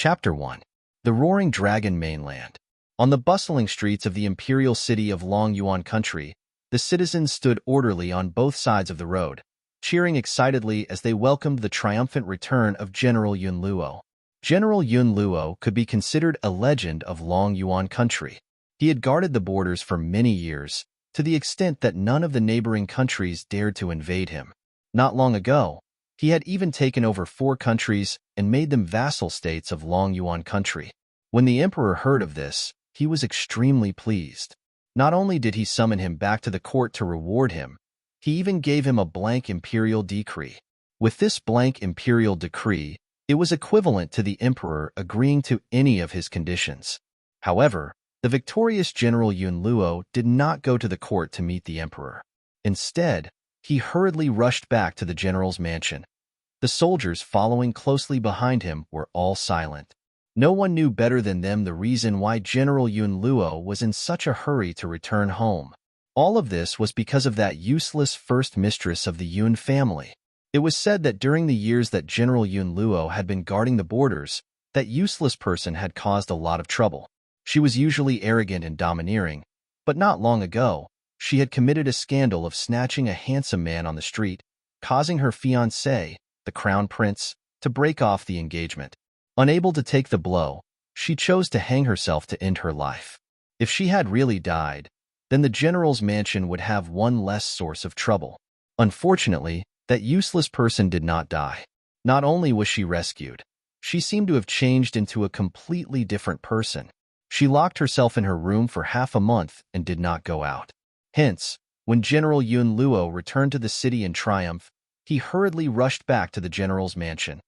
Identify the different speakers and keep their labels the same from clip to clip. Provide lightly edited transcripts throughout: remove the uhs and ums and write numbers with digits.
Speaker 1: Chapter 1. The Roaring Dragon Mainland. On the bustling streets of the imperial city of Long Yuan Country, the citizens stood orderly on both sides of the road, cheering excitedly as they welcomed the triumphant return of General Yun Luo. General Yun Luo could be considered a legend of Long Yuan Country. He had guarded the borders for many years, to the extent that none of the neighboring countries dared to invade him. Not long ago, he had even taken over 4 countries and made them vassal states of Long Yuan Country. When the emperor heard of this, he was extremely pleased. Not only did he summon him back to the court to reward him, he even gave him a blank imperial decree. With this blank imperial decree, it was equivalent to the emperor agreeing to any of his conditions. However, the victorious General Yun Luo did not go to the court to meet the emperor. Instead, he hurriedly rushed back to the general's mansion. The soldiers following closely behind him were all silent. No one knew better than them the reason why General Yun Luo was in such a hurry to return home. All of this was because of that useless first mistress of the Yun family. It was said that during the years that General Yun Luo had been guarding the borders, that useless person had caused a lot of trouble. She was usually arrogant and domineering, but not long ago, she had committed a scandal of snatching a handsome man on the street, causing her fiancé, the crown prince, to break off the engagement. Unable to take the blow, she chose to hang herself to end her life. If she had really died, then the general's mansion would have one less source of trouble. Unfortunately, that useless person did not die. Not only was she rescued, she seemed to have changed into a completely different person. She locked herself in her room for half a month and did not go out. Hence, when General Yun Luo returned to the city in triumph, he hurriedly rushed back to the general's mansion.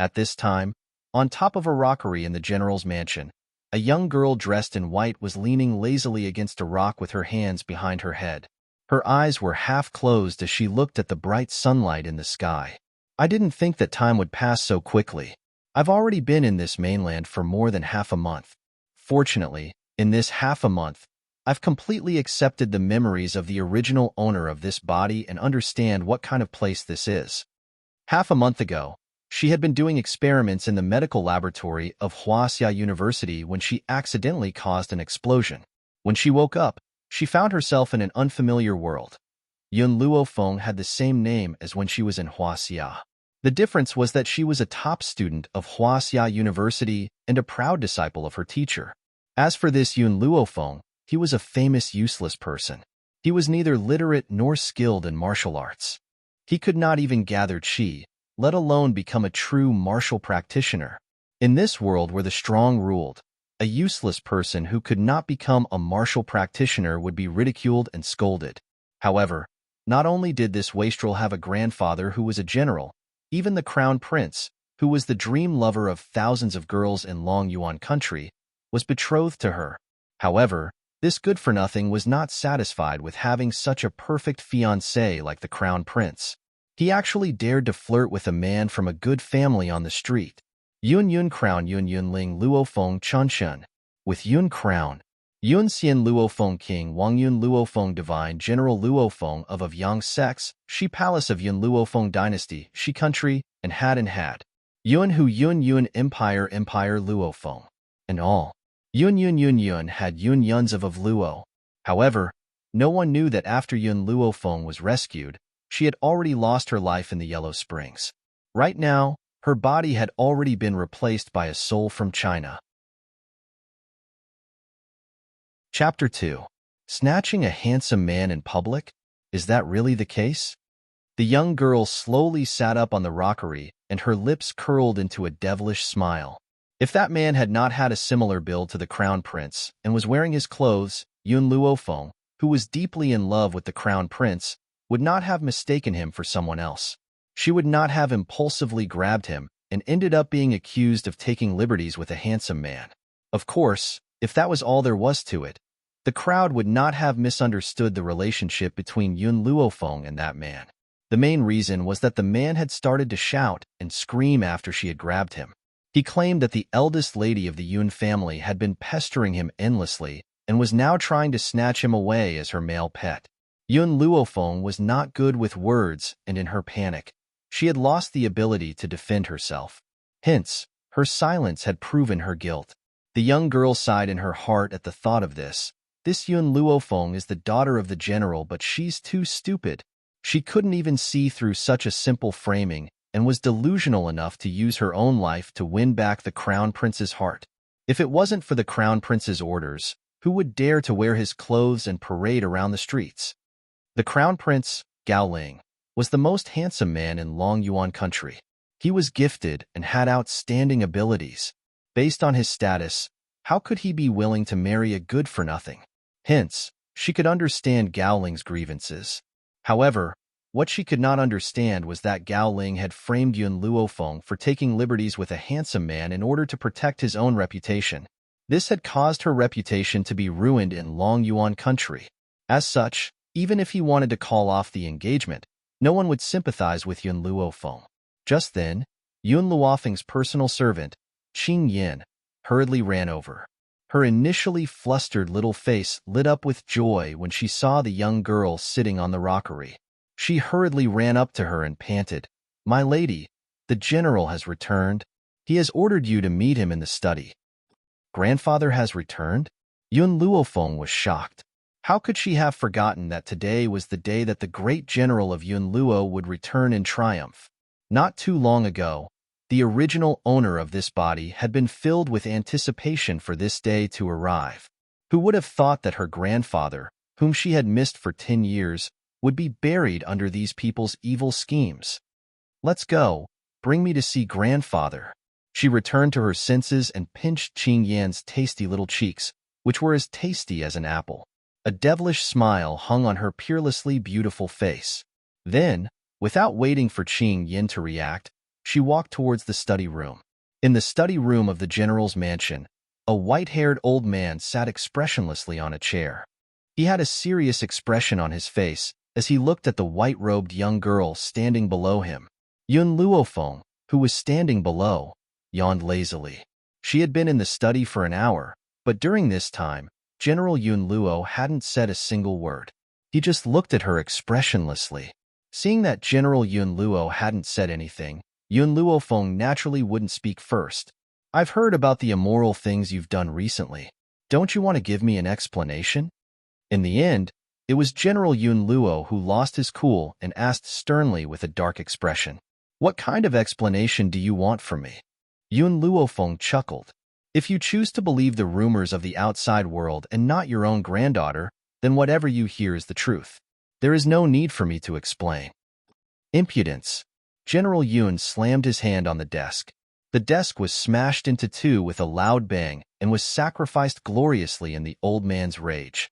Speaker 1: At this time, on top of a rockery in the general's mansion, a young girl dressed in white was leaning lazily against a rock with her hands behind her head. Her eyes were half closed as she looked at the bright sunlight in the sky. I didn't think that time would pass so quickly. I've already been in this mainland for more than half a month. Fortunately, in this half a month, I've completely accepted the memories of the original owner of this body and understand what kind of place this is. Half a month ago, she had been doing experiments in the medical laboratory of Huaxia University when she accidentally caused an explosion. When she woke up, she found herself in an unfamiliar world. Yun Luo Feng had the same name as when she was in Huaxia. The difference was that she was a top student of Huaxia University and a proud disciple of her teacher. As for this Yun Luo Feng, he was a famous useless person. He was neither literate nor skilled in martial arts. He could not even gather qi, let alone become a true martial practitioner. In this world where the strong ruled, a useless person who could not become a martial practitioner would be ridiculed and scolded. However, not only did this wastrel have a grandfather who was a general, even the crown prince, who was the dream lover of thousands of girls in Long Yuan Country, was betrothed to her. However, this good-for-nothing was not satisfied with having such a perfect fiancé like the crown prince. He actually dared to flirt with a man from a good family on the street. Yun Yun Crown Yun Yun Ling Luo Feng Chunshun. With Yun Crown, Yun Xian Luo Feng King Wang Yun Luo Feng Divine General Luo Feng of Yang Sex, Shi Palace of Yun Luo Feng Dynasty, Shi Country, and Had. Yun Hu Yun Yun Empire Luo Feng. And all. Yun Yun Yun Yun had Yun Yuns of Luo. However, no one knew that after Yun Luo Feng was rescued, she had already lost her life in the Yellow Springs. Right now, her body had already been replaced by a soul from China. Chapter 2. Snatching a handsome man in public? Is that really the case? The young girl slowly sat up on the rockery, and her lips curled into a devilish smile. If that man had not had a similar build to the crown prince and was wearing his clothes, Yun Luo Feng, who was deeply in love with the crown prince, would not have mistaken him for someone else. She would not have impulsively grabbed him and ended up being accused of taking liberties with a handsome man. Of course, if that was all there was to it, the crowd would not have misunderstood the relationship between Yun Luo Feng and that man. The main reason was that the man had started to shout and scream after she had grabbed him. He claimed that the eldest lady of the Yun family had been pestering him endlessly and was now trying to snatch him away as her male pet. Yun Luo Feng was not good with words, and in her panic, she had lost the ability to defend herself. Hence, Her silence had proven her guilt. The young girl sighed in her heart at the thought of this. This Yun Luofeng is the daughter of the general, but she's too stupid. She couldn't even see through such a simple framing and was delusional enough to use her own life to win back the crown prince's heart. If it wasn't for the crown prince's orders, who would dare to wear his clothes and parade around the streets? The crown prince, Gao Ling, was the most handsome man in Long Yuan country. He was gifted and had outstanding abilities. Based on his status, how could he be willing to marry a good-for-nothing? Hence, she could understand Gao Ling's grievances. However, what she could not understand was that Gao Ling had framed Yun Luofeng for taking liberties with a handsome man in order to protect his own reputation. This had caused her reputation to be ruined in Long Yuan country. As such, even if he wanted to call off the engagement, no one would sympathize with Yun Luofeng. Just then, Yun Luofeng's personal servant, Qing Yin, hurriedly ran over. Her initially flustered little face lit up with joy when she saw the young girl sitting on the rockery. She hurriedly ran up to her and panted, "My lady, the general has returned. He has ordered you to meet him in the study." Grandfather has returned? Yun Luofeng was shocked. How could she have forgotten that today was the day that the great general of Yun Luo would return in triumph? Not too long ago, the original owner of this body had been filled with anticipation for this day to arrive. Who would have thought that her grandfather, whom she had missed for 10 years, would be buried under these people's evil schemes? "Let's go. Bring me to see grandfather." She returned to her senses and pinched Qing Yan's tasty little cheeks, which were as tasty as an apple. A devilish smile hung on her peerlessly beautiful face. Then, without waiting for Qing Yin to react, she walked towards the study room. In the study room of the general's mansion, a white-haired old man sat expressionlessly on a chair. He had a serious expression on his face as he looked at the white-robed young girl standing below him. Yun Luofeng, who was standing below, yawned lazily. She had been in the study for an hour, but during this time, General Yun Luo hadn't said a single word. He just looked at her expressionlessly. Seeing that General Yun Luo hadn't said anything, Yun Luofeng naturally wouldn't speak first. "I've heard about the immoral things you've done recently. Don't you want to give me an explanation?" In the end, it was General Yun Luo who lost his cool and asked sternly with a dark expression, "What kind of explanation do you want from me?" Yun Luofeng chuckled. "If you choose to believe the rumors of the outside world and not your own granddaughter, then whatever you hear is the truth. There is no need for me to explain." Impudence. General Yun slammed his hand on the desk. The desk was smashed into two with a loud bang and was sacrificed gloriously in the old man's rage.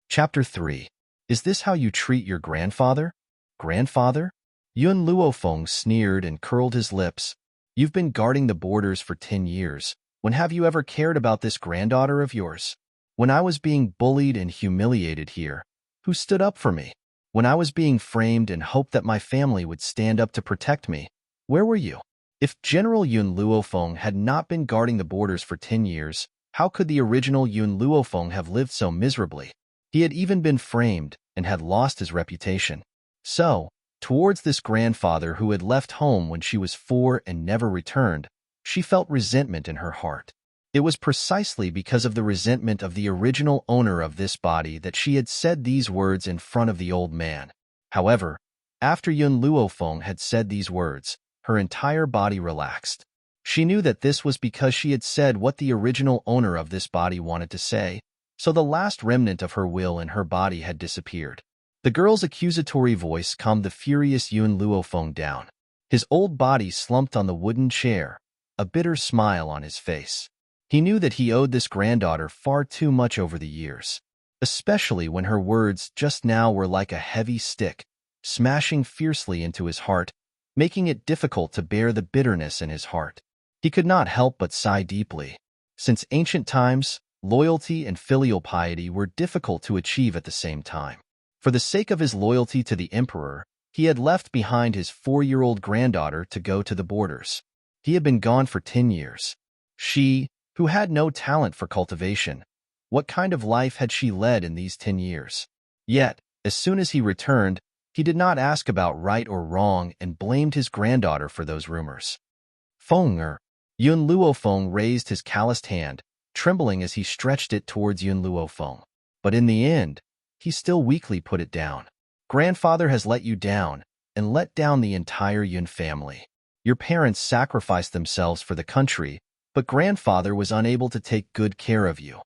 Speaker 1: Chapter 3. Is this how you treat your grandfather? Grandfather? Yun Luofeng sneered and curled his lips. "You've been guarding the borders for 10 years. When have you ever cared about this granddaughter of yours? When I was being bullied and humiliated here, who stood up for me? When I was being framed and hoped that my family would stand up to protect me, where were you?" If General Yun Luofeng had not been guarding the borders for 10 years, how could the original Yun Luofeng have lived so miserably? He had even been framed and had lost his reputation. So, towards this grandfather who had left home when she was 4 and never returned, she felt resentment in her heart. It was precisely because of the resentment of the original owner of this body that she had said these words in front of the old man. However, after Yun Luofeng had said these words, her entire body relaxed. She knew that this was because she had said what the original owner of this body wanted to say, so the last remnant of her will in her body had disappeared. The girl's accusatory voice calmed the furious Yun Luofeng down. His old body slumped on the wooden chair, a bitter smile on his face. He knew that he owed this granddaughter far too much over the years, especially when her words just now were like a heavy stick, smashing fiercely into his heart, making it difficult to bear the bitterness in his heart. He could not help but sigh deeply. Since ancient times, loyalty and filial piety were difficult to achieve at the same time. For the sake of his loyalty to the emperor, he had left behind his 4-year-old granddaughter to go to the borders. He had been gone for 10 years. She, who had no talent for cultivation, what kind of life had she led in these 10 years? Yet, as soon as he returned, He did not ask about right or wrong and blamed his granddaughter for those rumors. Feng Yun Luofeng raised his calloused hand, trembling as he stretched it towards Yun Luofeng. But in the end, he still weakly put it down. Grandfather has let you down, and let down the entire Yun family. Your parents sacrificed themselves for the country, but grandfather was unable to take good care of you.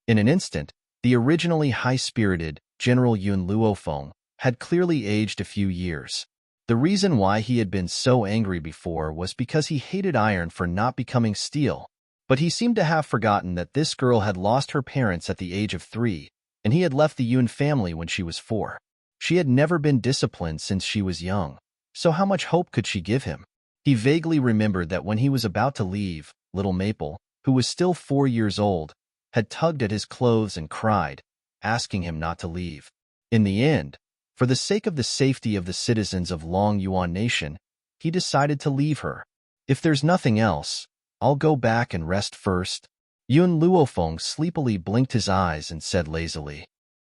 Speaker 1: In an instant, the originally high-spirited General Yun Luofeng had clearly aged a few years. The reason why he had been so angry before was because he hated iron for not becoming steel, but he seemed to have forgotten that this girl had lost her parents at the age of 3, and he had left the Yun family when she was 4. She had never been disciplined since she was young, so how much hope could she give him? He vaguely remembered that when he was about to leave, little Maple, who was still 4 years old, had tugged at his clothes and cried, asking him not to leave. In the end, for the sake of the safety of the citizens of Long Yuan Nation, he decided to leave her. If there's nothing else, I'll go back and rest first. Yun Luofeng sleepily blinked his eyes and said lazily.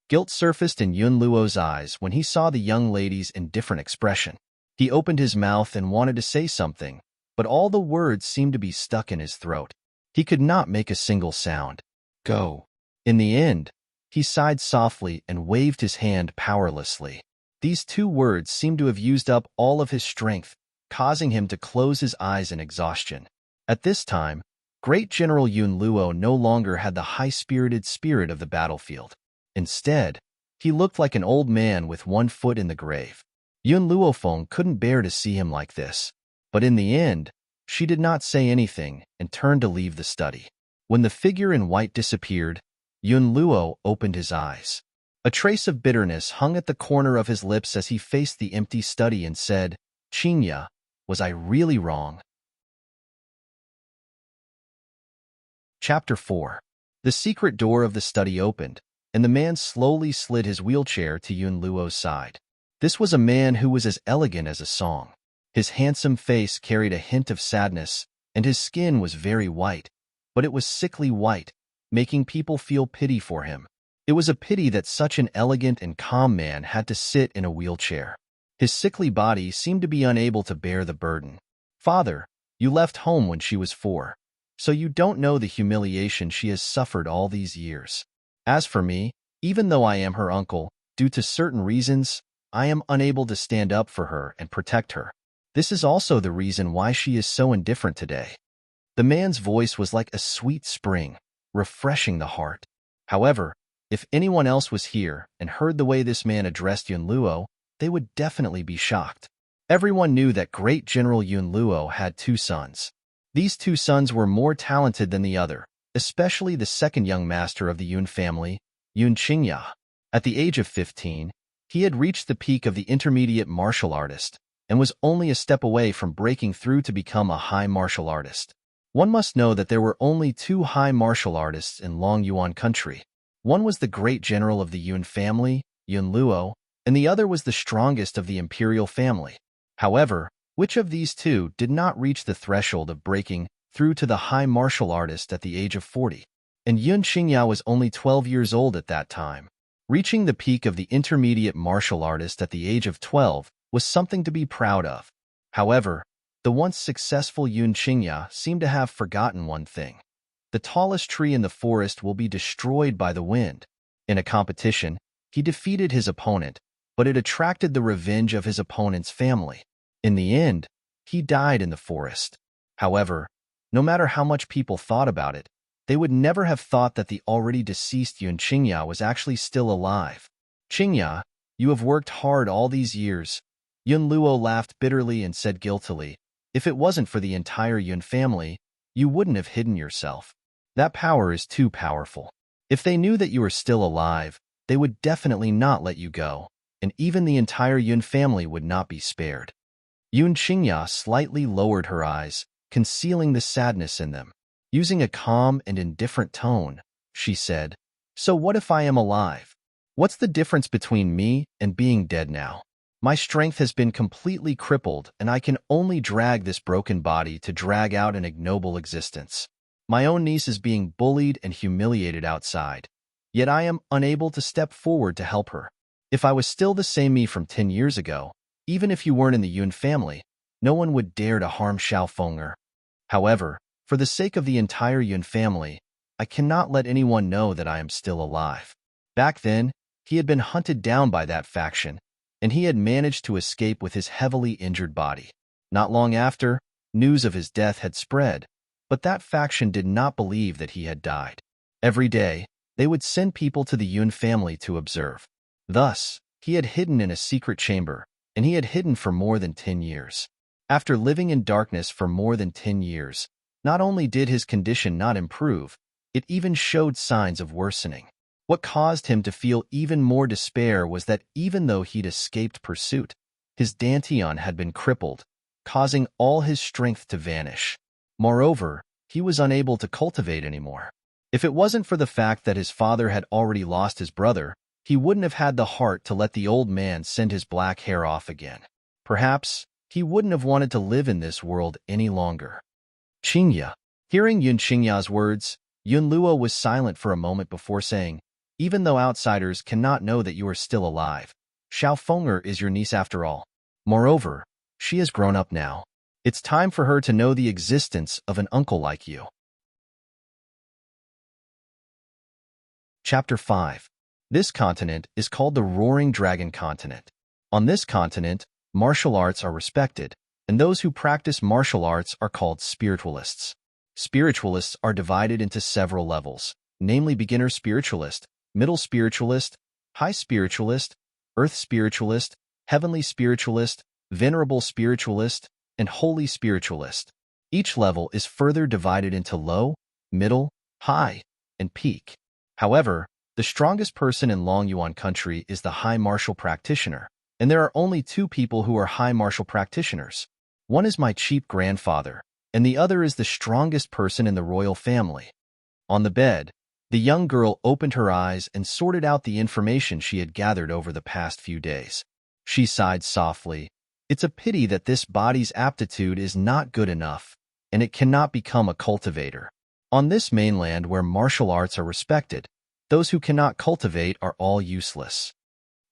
Speaker 1: Guilt surfaced in Yun Luo's eyes when he saw the young lady's indifferent expression. He opened his mouth and wanted to say something, but all the words seemed to be stuck in his throat. He could not make a single sound. Go. In the end, he sighed softly and waved his hand powerlessly. These 2 words seemed to have used up all of his strength, causing him to close his eyes in exhaustion. At this time, Great General Yun Luo no longer had the high-spirited spirit of the battlefield. Instead, he looked like an old man with 1 foot in the grave. Yun Luofeng couldn't bear to see him like this, but in the end, she did not say anything and turned to leave the study. When the figure in white disappeared, Yun Luo opened his eyes. A trace of bitterness hung at the corner of his lips as he faced the empty study and said, Qingya, was I really wrong? Chapter 4. The secret door of the study opened, and the man slowly slid his wheelchair to Yun Luo's side. This was a man who was as elegant as a song. His handsome face carried a hint of sadness, and his skin was very white, but it was sickly white, making people feel pity for him. It was a pity that such an elegant and calm man had to sit in a wheelchair. His sickly body seemed to be unable to bear the burden. Father, you left home when she was 4, so you don't know the humiliation she has suffered all these years. As for me, even though I am her uncle, due to certain reasons, I am unable to stand up for her and protect her. This is also the reason why she is so indifferent today. The man's voice was like a sweet spring, refreshing the heart. However, if anyone else was here and heard the way this man addressed Yun Luo, they would definitely be shocked. Everyone knew that Great General Yun Luo had 2 sons. These 2 sons were more talented than the other, especially the second young master of the Yun family, Yun Qingya. At the age of 15, he had reached the peak of the intermediate martial artist and was only a step away from breaking through to become a high martial artist. One must know that there were only 2 high martial artists in Long Yuan country. One was the great general of the Yun family, Yun Luo, and the other was the strongest of the imperial family. However, which of these 2 did not reach the threshold of breaking through to the high martial artist at the age of 40? And Yun Qingya was only 12 years old at that time. Reaching the peak of the intermediate martial artist at the age of 12 was something to be proud of. However, the once successful Yun Qingya seemed to have forgotten one thing. The tallest tree in the forest will be destroyed by the wind. In a competition, he defeated his opponent, but it attracted the revenge of his opponent's family. In the end, he died in the forest. However, no matter how much people thought about it, they would never have thought that the already deceased Yun Qingya was actually still alive. Qingya, you have worked hard all these years. Yun Luo laughed bitterly and said guiltily, if it wasn't for the entire Yun family, you wouldn't have hidden yourself. That power is too powerful. If they knew that you were still alive, they would definitely not let you go, and even the entire Yun family would not be spared. Yun Qingya slightly lowered her eyes, concealing the sadness in them. Using a calm and indifferent tone, she said, so what if I am alive? What's the difference between me and being dead now? My strength has been completely crippled, and I can only drag this broken body to drag out an ignoble existence. My own niece is being bullied and humiliated outside, yet I am unable to step forward to help her. If I was still the same me from 10 years ago, even if you weren't in the Yun family, no one would dare to harm Xiao Feng'er. However, for the sake of the entire Yun family, I cannot let anyone know that I am still alive. Back then, he had been hunted down by that faction, and he had managed to escape with his heavily injured body. Not long after, news of his death had spread, but that faction did not believe that he had died. Every day, they would send people to the Yun family to observe. Thus, he had hidden in a secret chamber, and he had hidden for more than 10 years. After living in darkness for more than 10 years, not only did his condition not improve, it even showed signs of worsening. What caused him to feel even more despair was that even though he'd escaped pursuit, his dantian had been crippled, causing all his strength to vanish. Moreover, he was unable to cultivate anymore. If it wasn't for the fact that his father had already lost his brother, he wouldn't have had the heart to let the old man send his black hair off again. Perhaps he wouldn't have wanted to live in this world any longer. Qingya. Hearing Yun Qingya's words, Yun Luo was silent for a moment before saying, "Even though outsiders cannot know that you are still alive, Xiao Feng'er is your niece after all. Moreover, she has grown up now. It's time for her to know the existence of an uncle like you." Chapter 5. This continent is called the Roaring Dragon Continent. On this continent, martial arts are respected, and those who practice martial arts are called spiritualists. Spiritualists are divided into several levels, namely beginner spiritualist, middle spiritualist, high spiritualist, earth spiritualist, heavenly spiritualist, venerable spiritualist, and holy spiritualist. Each level is further divided into low, middle, high, and peak. However, the strongest person in Long Yuan country is the high martial practitioner, and there are only two people who are high martial practitioners. One is my cheap grandfather, and the other is the strongest person in the royal family. On the bed, the young girl opened her eyes and sorted out the information she had gathered over the past few days. She sighed softly. It's a pity that this body's aptitude is not good enough, and it cannot become a cultivator. On this mainland where martial arts are respected, those who cannot cultivate are all useless.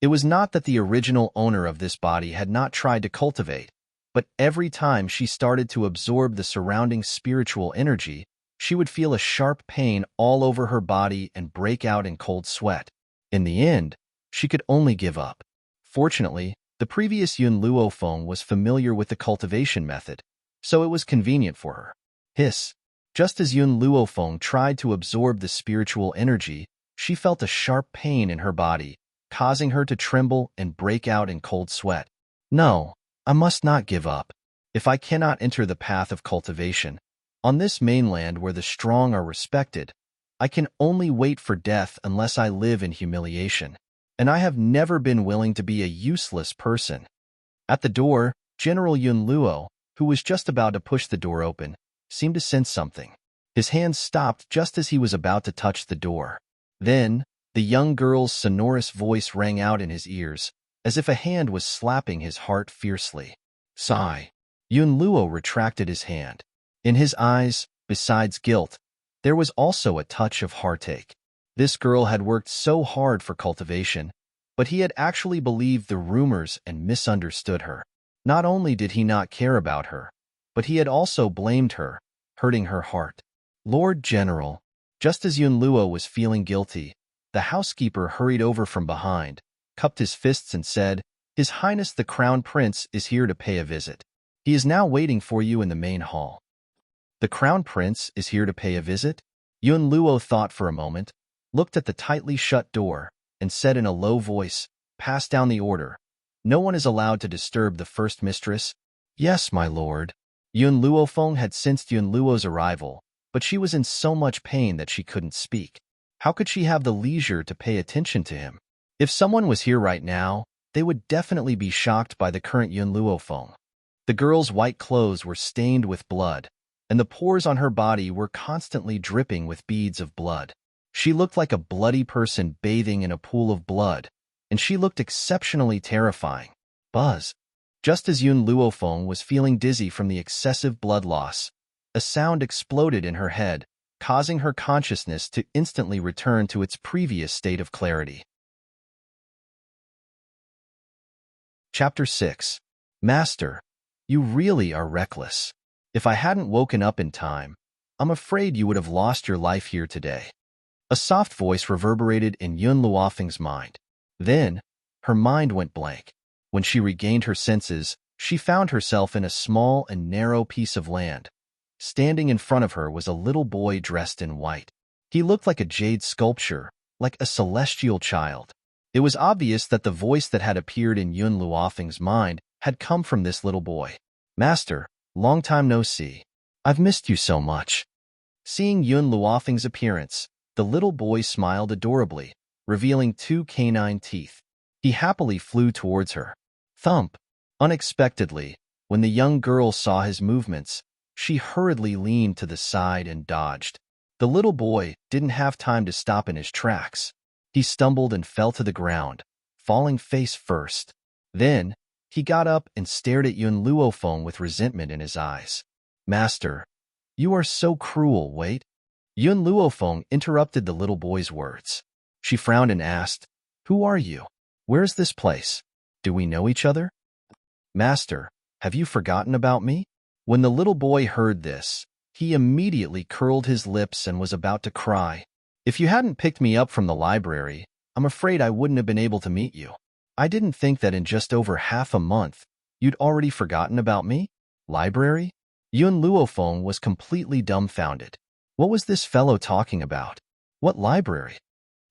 Speaker 1: It was not that the original owner of this body had not tried to cultivate, but every time she started to absorb the surrounding spiritual energy, she would feel a sharp pain all over her body and break out in cold sweat. In the end, she could only give up. Fortunately, the previous Yun Luo Feng was familiar with the cultivation method, so it was convenient for her. Hiss. Just as Yun Luo Feng tried to absorb the spiritual energy, she felt a sharp pain in her body, causing her to tremble and break out in cold sweat. No, I must not give up. If I cannot enter the path of cultivation, on this mainland where the strong are respected, I can only wait for death unless I live in humiliation. And I have never been willing to be a useless person. At the door, General Yun Luo, who was just about to push the door open, seemed to sense something. His hand stopped just as he was about to touch the door. Then, the young girl's sonorous voice rang out in his ears, as if a hand was slapping his heart fiercely. Sigh. Yun Luo retracted his hand. In his eyes, besides guilt, there was also a touch of heartache. This girl had worked so hard for cultivation, but he had actually believed the rumors and misunderstood her. Not only did he not care about her, but he had also blamed her, hurting her heart. Lord General, just as Yun Luo was feeling guilty, the housekeeper hurried over from behind, cupped his fists and said, "His Highness the Crown Prince is here to pay a visit. He is now waiting for you in the main hall." The Crown Prince is here to pay a visit? Yun Luo thought for a moment, looked at the tightly shut door, and said in a low voice, "Pass down the order. No one is allowed to disturb the first mistress." "Yes, my lord." Yun Luo Feng had sensed Yun Luo's arrival, but she was in so much pain that she couldn't speak. How could she have the leisure to pay attention to him? If someone was here right now, they would definitely be shocked by the current Yun Luo Feng. The girl's white clothes were stained with blood, and the pores on her body were constantly dripping with beads of blood. She looked like a bloody person bathing in a pool of blood, and she looked exceptionally terrifying. Buzz. Just as Yun Luo Feng was feeling dizzy from the excessive blood loss, a sound exploded in her head, causing her consciousness to instantly return to its previous state of clarity. Chapter 6. Master, you really are reckless. If I hadn't woken up in time, I'm afraid you would have lost your life here today. A soft voice reverberated in Yun Luofeng's mind. Then, her mind went blank. When she regained her senses, she found herself in a small and narrow piece of land. Standing in front of her was a little boy dressed in white. He looked like a jade sculpture, like a celestial child. It was obvious that the voice that had appeared in Yun Luofeng's mind had come from this little boy. Master, long time no see. I've missed you so much. Seeing Yun Luofeng's appearance, the little boy smiled adorably, revealing 2 canine teeth. He happily flew towards her. Thump! Unexpectedly, when the young girl saw his movements, she hurriedly leaned to the side and dodged. The little boy didn't have time to stop in his tracks. He stumbled and fell to the ground, falling face first. Then, he got up and stared at Yun Luofeng with resentment in his eyes. Master, you are so cruel, wait. Yun Luofeng interrupted the little boy's words. She frowned and asked, Who are you? Where's this place? Do we know each other? Master, have you forgotten about me? When the little boy heard this, he immediately curled his lips and was about to cry. If you hadn't picked me up from the library, I'm afraid I wouldn't have been able to meet you. I didn't think that in just over half a month, you'd already forgotten about me? Library? Yun Luofeng was completely dumbfounded. What was this fellow talking about? What library?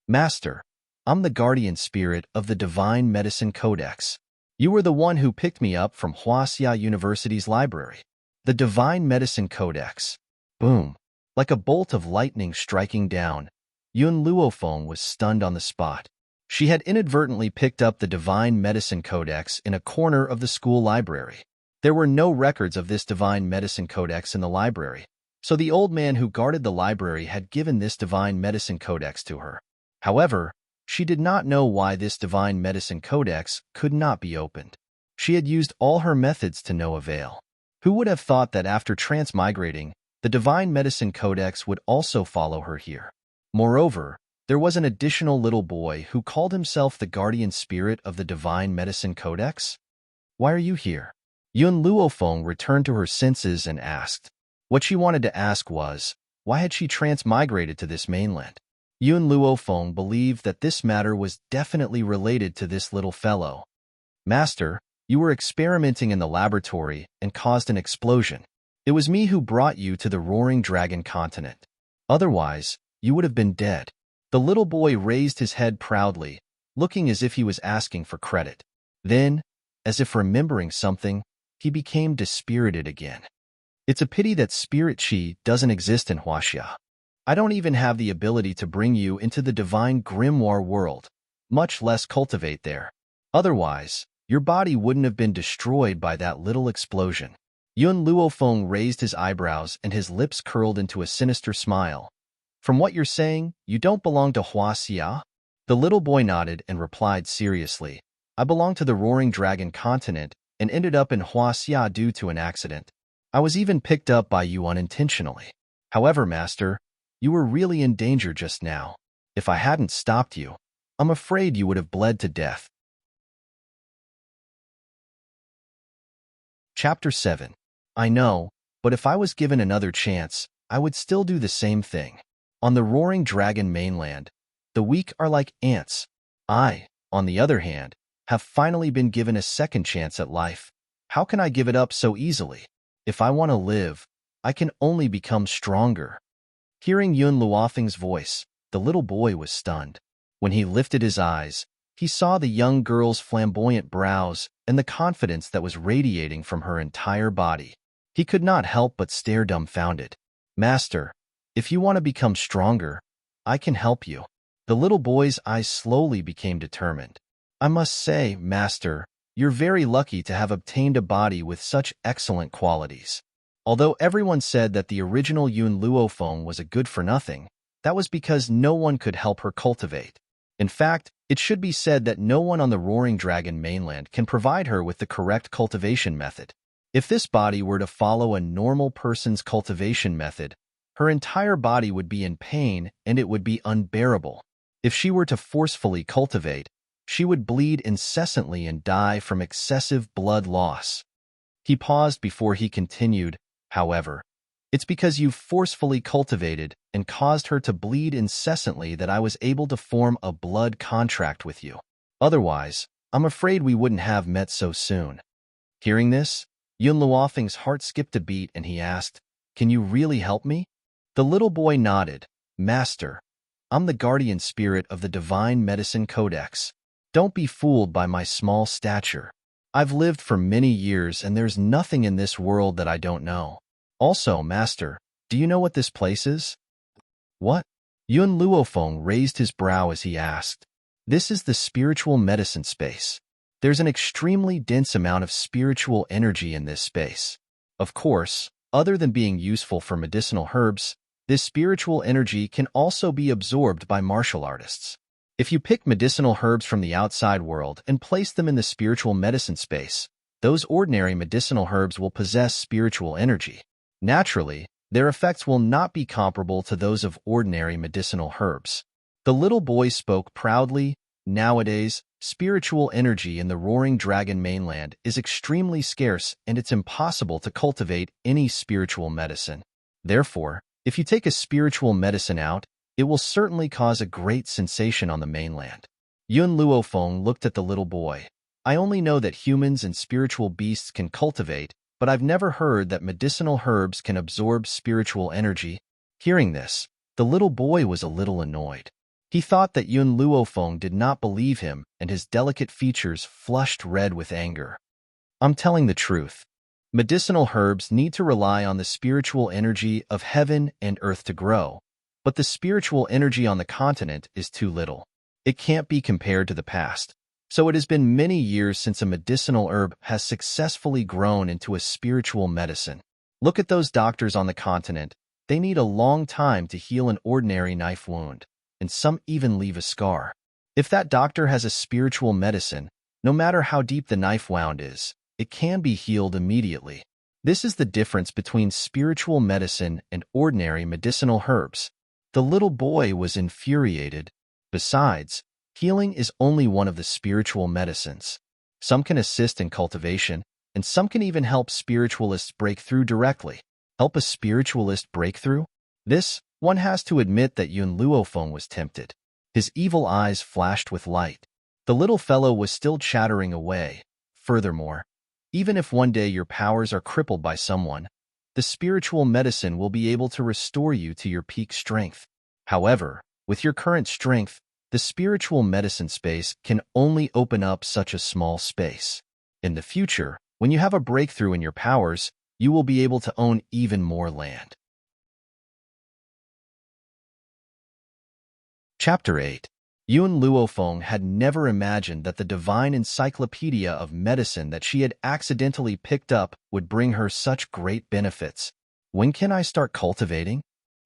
Speaker 1: Master, I'm the guardian spirit of the Divine Medicine Codex. You were the one who picked me up from Huaxia University's library. The Divine Medicine Codex. Boom. Like a bolt of lightning striking down, Yun Luofeng was stunned on the spot. She had inadvertently picked up the Divine Medicine Codex in a corner of the school library. There were no records of this Divine Medicine Codex in the library, so the old man who guarded the library had given this Divine Medicine Codex to her. However, she did not know why this Divine Medicine Codex could not be opened. She had used all her methods to no avail. Who would have thought that after transmigrating, the Divine Medicine Codex would also follow her here? Moreover, there was an additional little boy who called himself the guardian spirit of the Divine Medicine Codex. Why are you here? Yun Luofeng returned to her senses and asked. What she wanted to ask was, why had she transmigrated to this mainland? Yun Luofeng believed that this matter was definitely related to this little fellow. Master, you were experimenting in the laboratory and caused an explosion. It was me who brought you to the Roaring Dragon continent. Otherwise, you would have been dead. The little boy raised his head proudly, looking as if he was asking for credit. Then, as if remembering something, he became dispirited again. It's a pity that spirit chi doesn't exist in Huaxia. I don't even have the ability to bring you into the divine grimoire world, much less cultivate there. Otherwise, your body wouldn't have been destroyed by that little explosion. Yun Luofeng raised his eyebrows and his lips curled into a sinister smile. From what you're saying, you don't belong to Huaxia? The little boy nodded and replied seriously, I belong to the Roaring Dragon continent and ended up in Huaxia due to an accident. I was even picked up by you unintentionally. However, Master, you were really in danger just now. If I hadn't stopped you, I'm afraid you would have bled to death. Chapter 7. I know, but if I was given another chance, I would still do the same thing. On the Roaring Dragon mainland, the weak are like ants. I, on the other hand, have finally been given a second chance at life. How can I give it up so easily? If I want to live, I can only become stronger. Hearing Yun Luofeng's voice, the little boy was stunned. When he lifted his eyes, he saw the young girl's flamboyant brows and the confidence that was radiating from her entire body. He could not help but stare dumbfounded. Master, if you want to become stronger, I can help you. The little boy's eyes slowly became determined. I must say, Master, you're very lucky to have obtained a body with such excellent qualities. Although everyone said that the original Yun Luofeng was a good-for-nothing, that was because no one could help her cultivate. In fact, it should be said that no one on the Roaring Dragon mainland can provide her with the correct cultivation method. If this body were to follow a normal person's cultivation method, her entire body would be in pain and it would be unbearable. If she were to forcefully cultivate, she would bleed incessantly and die from excessive blood loss. He paused before he continued, however. It's because you forcefully cultivated and caused her to bleed incessantly that I was able to form a blood contract with you. Otherwise, I'm afraid we wouldn't have met so soon. Hearing this, Yun Luofeng's heart skipped a beat and he asked, "Can you really help me?" The little boy nodded. "Master, I'm the guardian spirit of the Divine Medicine Codex. Don't be fooled by my small stature. I've lived for many years and there's nothing in this world that I don't know. Also, Master, do you know what this place is?" "What?" Yun Luofeng raised his brow as he asked. "This is the spiritual medicine space. There's an extremely dense amount of spiritual energy in this space. Of course, other than being useful for medicinal herbs, this spiritual energy can also be absorbed by martial artists. If you pick medicinal herbs from the outside world and place them in the spiritual medicine space, those ordinary medicinal herbs will possess spiritual energy. Naturally, their effects will not be comparable to those of ordinary medicinal herbs." The little boy spoke proudly. Nowadays, spiritual energy in the Roaring Dragon mainland is extremely scarce and it's impossible to cultivate any spiritual medicine. Therefore, if you take a spiritual medicine out, it will certainly cause a great sensation on the mainland. Yun Luofeng looked at the little boy. "I only know that humans and spiritual beasts can cultivate, but I've never heard that medicinal herbs can absorb spiritual energy." Hearing this, the little boy was a little annoyed. He thought that Yun Luofeng did not believe him, and his delicate features flushed red with anger. "I'm telling the truth. Medicinal herbs need to rely on the spiritual energy of heaven and earth to grow, but the spiritual energy on the continent is too little. It can't be compared to the past. So it has been many years since a medicinal herb has successfully grown into a spiritual medicine. Look at those doctors on the continent. They need a long time to heal an ordinary knife wound, and some even leave a scar. If that doctor has a spiritual medicine, no matter how deep the knife wound is, it can be healed immediately. This is the difference between spiritual medicine and ordinary medicinal herbs." The little boy was infuriated. Besides, healing is only one of the spiritual medicines. Some can assist in cultivation, and some can even help spiritualists break through directly. Help a spiritualist break through? This, one has to admit that Yun Luofeng was tempted. His evil eyes flashed with light. The little fellow was still chattering away. "Furthermore, even if one day your powers are crippled by someone, the spiritual medicine will be able to restore you to your peak strength. However, with your current strength, the spiritual medicine space can only open up such a small space. In the future, when you have a breakthrough in your powers, you will be able to own even more land." Chapter 8. Yun Luofeng had never imagined that the divine encyclopedia of medicine that she had accidentally picked up would bring her such great benefits. "When can I start cultivating?"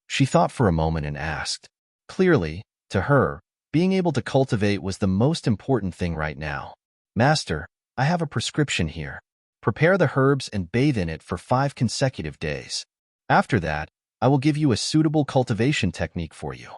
Speaker 1: She thought for a moment and asked. Clearly, to her, being able to cultivate was the most important thing right now. "Master, I have a prescription here. Prepare the herbs and bathe in it for 5 consecutive days. After that, I will give you a suitable cultivation technique for you."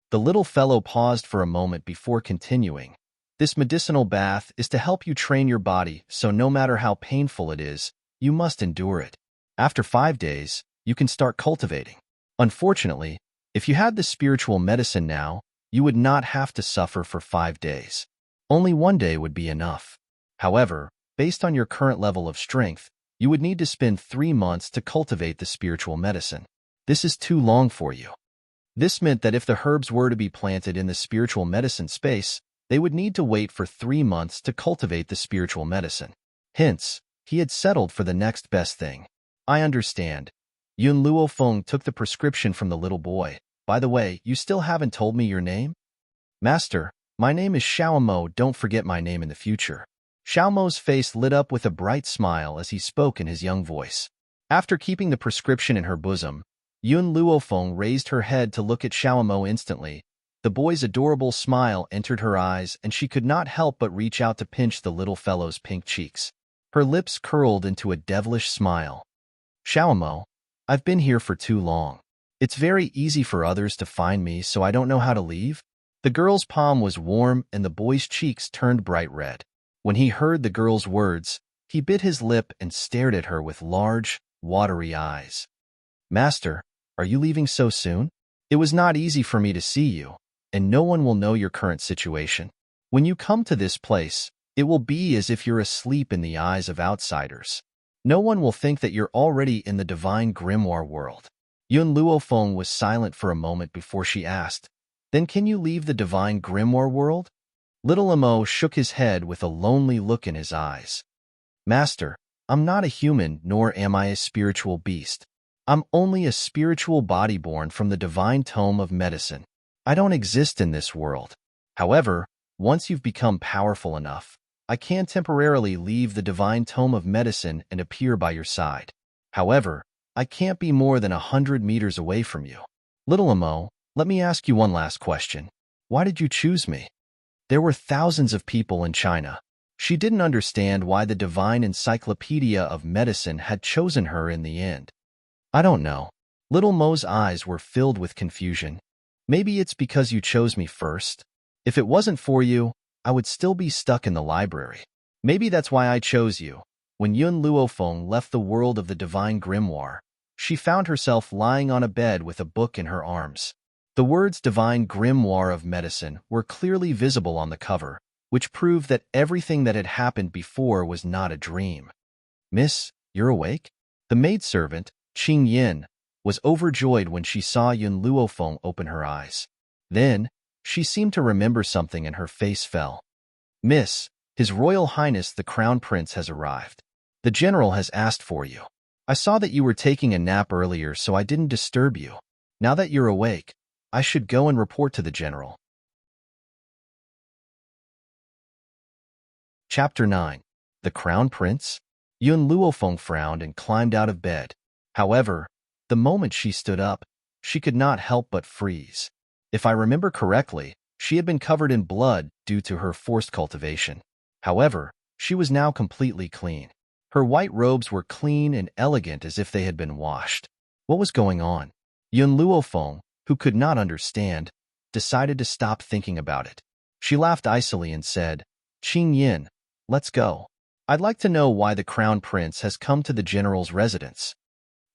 Speaker 1: The little fellow paused for a moment before continuing. "This medicinal bath is to help you train your body, so no matter how painful it is, you must endure it. After 5 days, you can start cultivating. Unfortunately, if you had the spiritual medicine now, you would not have to suffer for 5 days. Only 1 day would be enough. However, based on your current level of strength, you would need to spend 3 months to cultivate the spiritual medicine. This is too long for you." This meant that if the herbs were to be planted in the spiritual medicine space, they would need to wait for 3 months to cultivate the spiritual medicine. Hence, he had settled for the next best thing. "I understand." Yun Luofeng took the prescription from the little boy. "By the way, you still haven't told me your name?" "Master, my name is Xiaomo. Don't forget my name in the future." Xiaomo's face lit up with a bright smile as he spoke in his young voice. After keeping the prescription in her bosom, Yun Luofeng raised her head to look at Xiaomo instantly. The boy's adorable smile entered her eyes, and she could not help but reach out to pinch the little fellow's pink cheeks. Her lips curled into a devilish smile. "Xiaomo, I've been here for too long. It's very easy for others to find me, so I don't know how to leave." The girl's palm was warm and the boy's cheeks turned bright red. When he heard the girl's words, he bit his lip and stared at her with large, watery eyes. Master, are you leaving so soon? It was not easy for me to see you, and no one will know your current situation. When you come to this place, it will be as if you're asleep in the eyes of outsiders. No one will think that you're already in the divine grimoire world. Yun Luofeng was silent for a moment before she asked, Then can you leave the divine grimoire world? Little Amo shook his head with a lonely look in his eyes. Master, I'm not a human, nor am I a spiritual beast. I'm only a spiritual body born from the divine tome of medicine. I don't exist in this world. However, once you've become powerful enough, I can temporarily leave the divine tome of medicine and appear by your side. However, I can't be more than 100 meters away from you. Little Amo, let me ask you one last question. Why did you choose me? There were thousands of people in China. She didn't understand why the divine encyclopedia of medicine had chosen her in the end. I don't know. Little Mo's eyes were filled with confusion. Maybe it's because you chose me first. If it wasn't for you, I would still be stuck in the library. Maybe that's why I chose you. When Yun Luofeng left the world of the divine grimoire, she found herself lying on a bed with a book in her arms. The words Divine Grimoire of Medicine were clearly visible on the cover, which proved that everything that had happened before was not a dream. Miss, you're awake? The maidservant, Qing Yin, was overjoyed when she saw Yun Luofeng open her eyes. Then, she seemed to remember something and her face fell. Miss, His Royal Highness the Crown Prince has arrived. The General has asked for you. I saw that you were taking a nap earlier, so I didn't disturb you. Now that you're awake, I should go and report to the General. Chapter 9. The Crown Prince? Yun Luofeng frowned and climbed out of bed. However, the moment she stood up, she could not help but freeze. If I remember correctly, she had been covered in blood due to her forced cultivation. However, she was now completely clean. Her white robes were clean and elegant as if they had been washed. What was going on? Yun Luofeng, who could not understand, decided to stop thinking about it. She laughed icily and said, Qing Yin, let's go. I'd like to know why the Crown Prince has come to the General's residence.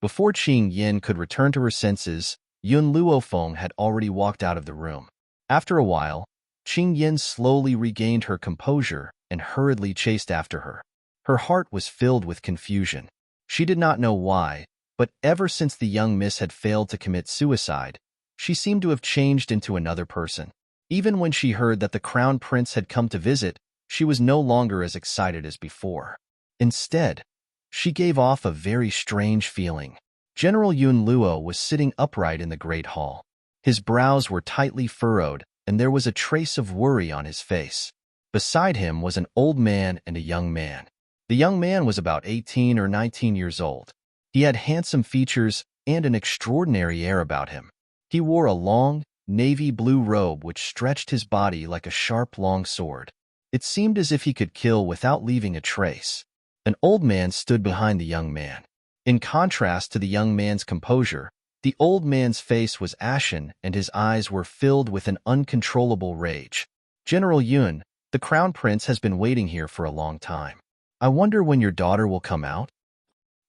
Speaker 1: Before Qing Yin could return to her senses, Yun Luofeng had already walked out of the room. After a while, Qing Yin slowly regained her composure and hurriedly chased after her. Her heart was filled with confusion. She did not know why, but ever since the young miss had failed to commit suicide, she seemed to have changed into another person. Even when she heard that the Crown Prince had come to visit, she was no longer as excited as before. Instead, she gave off a very strange feeling. General Yun Luo was sitting upright in the great hall. His brows were tightly furrowed, and there was a trace of worry on his face. Beside him was an old man and a young man. The young man was about 18 or 19 years old. He had handsome features and an extraordinary air about him. He wore a long, navy blue robe which stretched his body like a sharp, long sword. It seemed as if he could kill without leaving a trace. An old man stood behind the young man. In contrast to the young man's composure, the old man's face was ashen and his eyes were filled with an uncontrollable rage. General Yun, the Crown Prince has been waiting here for a long time. I wonder when your daughter will come out?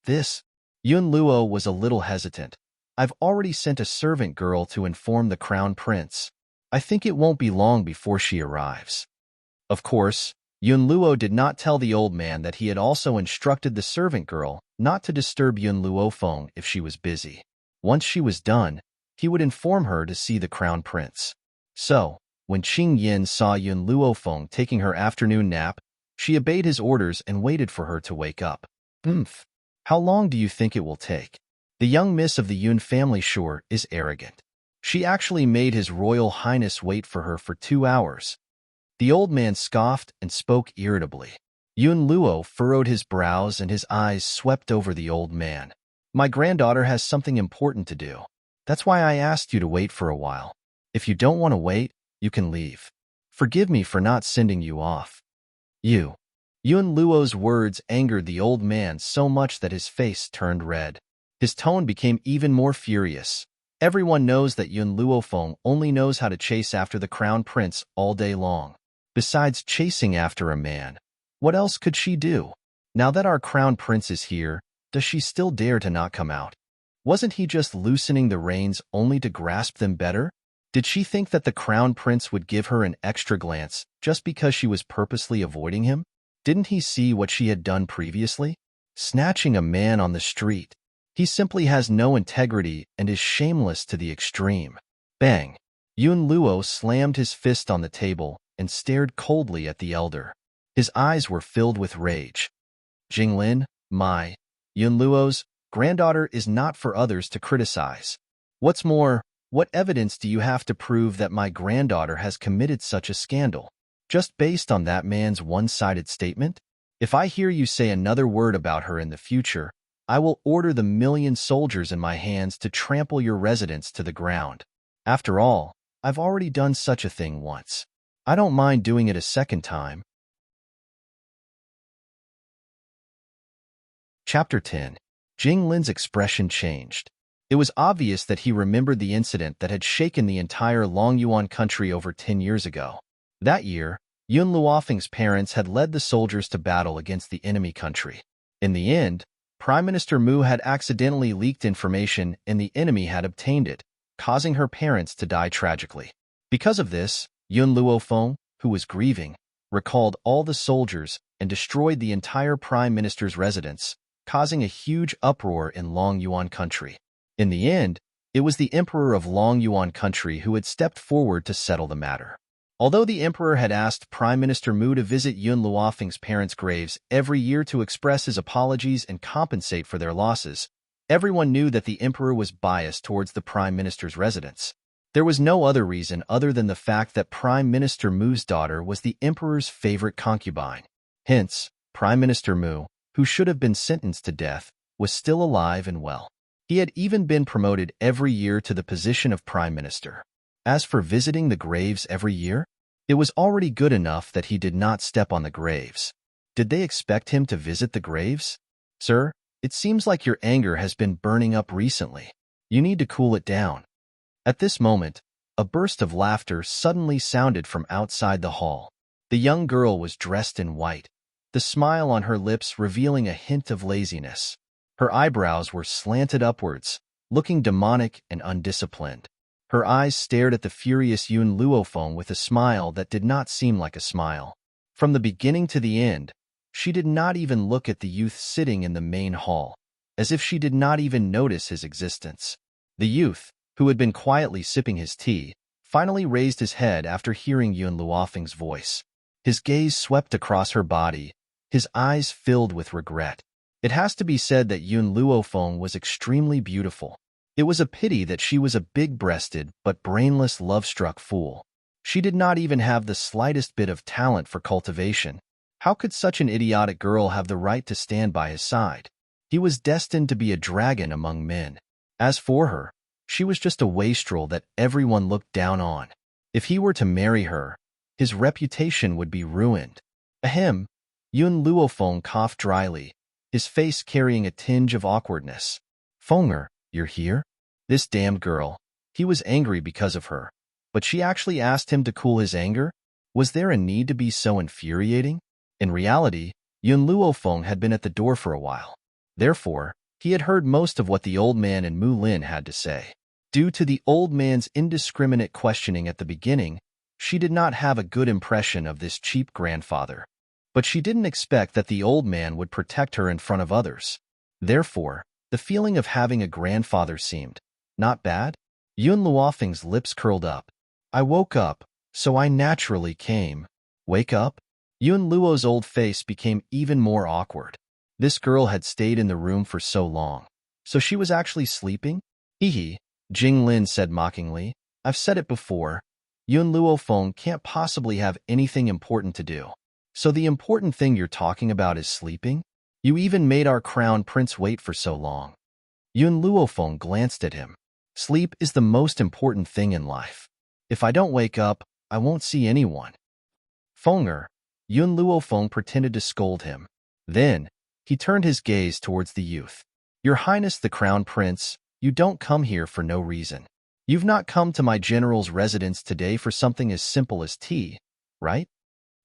Speaker 1: Yun Luo was a little hesitant. I've already sent a servant girl to inform the Crown Prince. I think it won't be long before she arrives. Of course, Yun Luo did not tell the old man that he had also instructed the servant girl not to disturb Yun Luofeng if she was busy. Once she was done, he would inform her to see the Crown Prince. So, when Qing Yin saw Yun Luofeng taking her afternoon nap, she obeyed his orders and waited for her to wake up. How long do you think it will take? The young miss of the Yun family sure is arrogant. She actually made His Royal Highness wait for her for 2 hours. The old man scoffed and spoke irritably. Yun Luo furrowed his brows and his eyes swept over the old man. My granddaughter has something important to do. That's why I asked you to wait for a while. If you don't want to wait, you can leave. Forgive me for not sending you off. Yun Luo's words angered the old man so much that his face turned red. His tone became even more furious. Everyone knows that Yun Luofeng only knows how to chase after the crown prince all day long. Besides chasing after a man, what else could she do? Now that our crown prince is here, does she still dare to not come out? Wasn't he just loosening the reins only to grasp them better? Did she think that the crown prince would give her an extra glance just because she was purposely avoiding him? Didn't he see what she had done previously? Snatching a man on the street. He simply has no integrity and is shameless to the extreme. Bang! Yun Luo slammed his fist on the table and stared coldly at the elder. His eyes were filled with rage. Jinglin, Yun Luo's granddaughter is not for others to criticize. What's more, what evidence do you have to prove that my granddaughter has committed such a scandal? Just based on that man's one-sided statement? If I hear you say another word about her in the future, I will order the 1,000,000 soldiers in my hands to trample your residence to the ground. After all, I've already done such a thing once. I don't mind doing it a second time. Chapter 10. Jing Lin's expression changed. It was obvious that he remembered the incident that had shaken the entire Longyuan country over 10 years ago. That year, Yun Luofeng's parents had led the soldiers to battle against the enemy country. In the end, Prime Minister Mu had accidentally leaked information and the enemy had obtained it, causing her parents to die tragically. Because of this, Yun Luofeng, who was grieving, recalled all the soldiers and destroyed the entire Prime Minister's residence, causing a huge uproar in Longyuan country. In the end, it was the Emperor of Longyuan country who had stepped forward to settle the matter. Although the Emperor had asked Prime Minister Mu to visit Yun Luofeng's parents' graves every year to express his apologies and compensate for their losses, everyone knew that the Emperor was biased towards the Prime Minister's residence. There was no other reason other than the fact that Prime Minister Mu's daughter was the Emperor's favorite concubine. Hence, Prime Minister Mu, who should have been sentenced to death, was still alive and well. He had even been promoted every year to the position of Prime Minister. As for visiting the graves every year, it was already good enough that he did not step on the graves. Did they expect him to visit the graves? Sir, it seems like your anger has been burning up recently. You need to cool it down. At this moment, a burst of laughter suddenly sounded from outside the hall. The young girl was dressed in white, the smile on her lips revealing a hint of laziness. Her eyebrows were slanted upwards, looking demonic and undisciplined. Her eyes stared at the furious Yun Luofeng with a smile that did not seem like a smile. From the beginning to the end, she did not even look at the youth sitting in the main hall, as if she did not even notice his existence. The youth, who had been quietly sipping his tea, finally raised his head after hearing Yun Luofeng's voice. His gaze swept across her body, his eyes filled with regret. It has to be said that Yun Luofeng was extremely beautiful. It was a pity that she was a big-breasted but brainless love-struck fool. She did not even have the slightest bit of talent for cultivation. How could such an idiotic girl have the right to stand by his side? He was destined to be a dragon among men. As for her, she was just a wastrel that everyone looked down on. If he were to marry her, his reputation would be ruined. Ahem. Yun Luofeng coughed dryly, his face carrying a tinge of awkwardness. Fenger, you're here? This damned girl. He was angry because of her. But she actually asked him to cool his anger? Was there a need to be so infuriating? In reality, Yun Luofeng had been at the door for a while. Therefore, he had heard most of what the old man and Mu Lin had to say. Due to the old man's indiscriminate questioning at the beginning, she did not have a good impression of this cheap grandfather. But she didn't expect that the old man would protect her in front of others. Therefore, the feeling of having a grandfather seemed not bad. Yun Luofeng's lips curled up. I woke up, so I naturally came. Wake up? Yun Luo's old face became even more awkward. This girl had stayed in the room for so long. So she was actually sleeping? Hee, Jing Lin said mockingly. I've said it before. Yun Luofeng can't possibly have anything important to do. So the important thing you're talking about is sleeping? You even made our crown prince wait for so long. Yun Luofeng glanced at him. Sleep is the most important thing in life. If I don't wake up, I won't see anyone. Fenger, Yun Luofeng pretended to scold him. Then, he turned his gaze towards the youth. Your Highness the Crown Prince, you don't come here for no reason. You've not come to my general's residence today for something as simple as tea, right?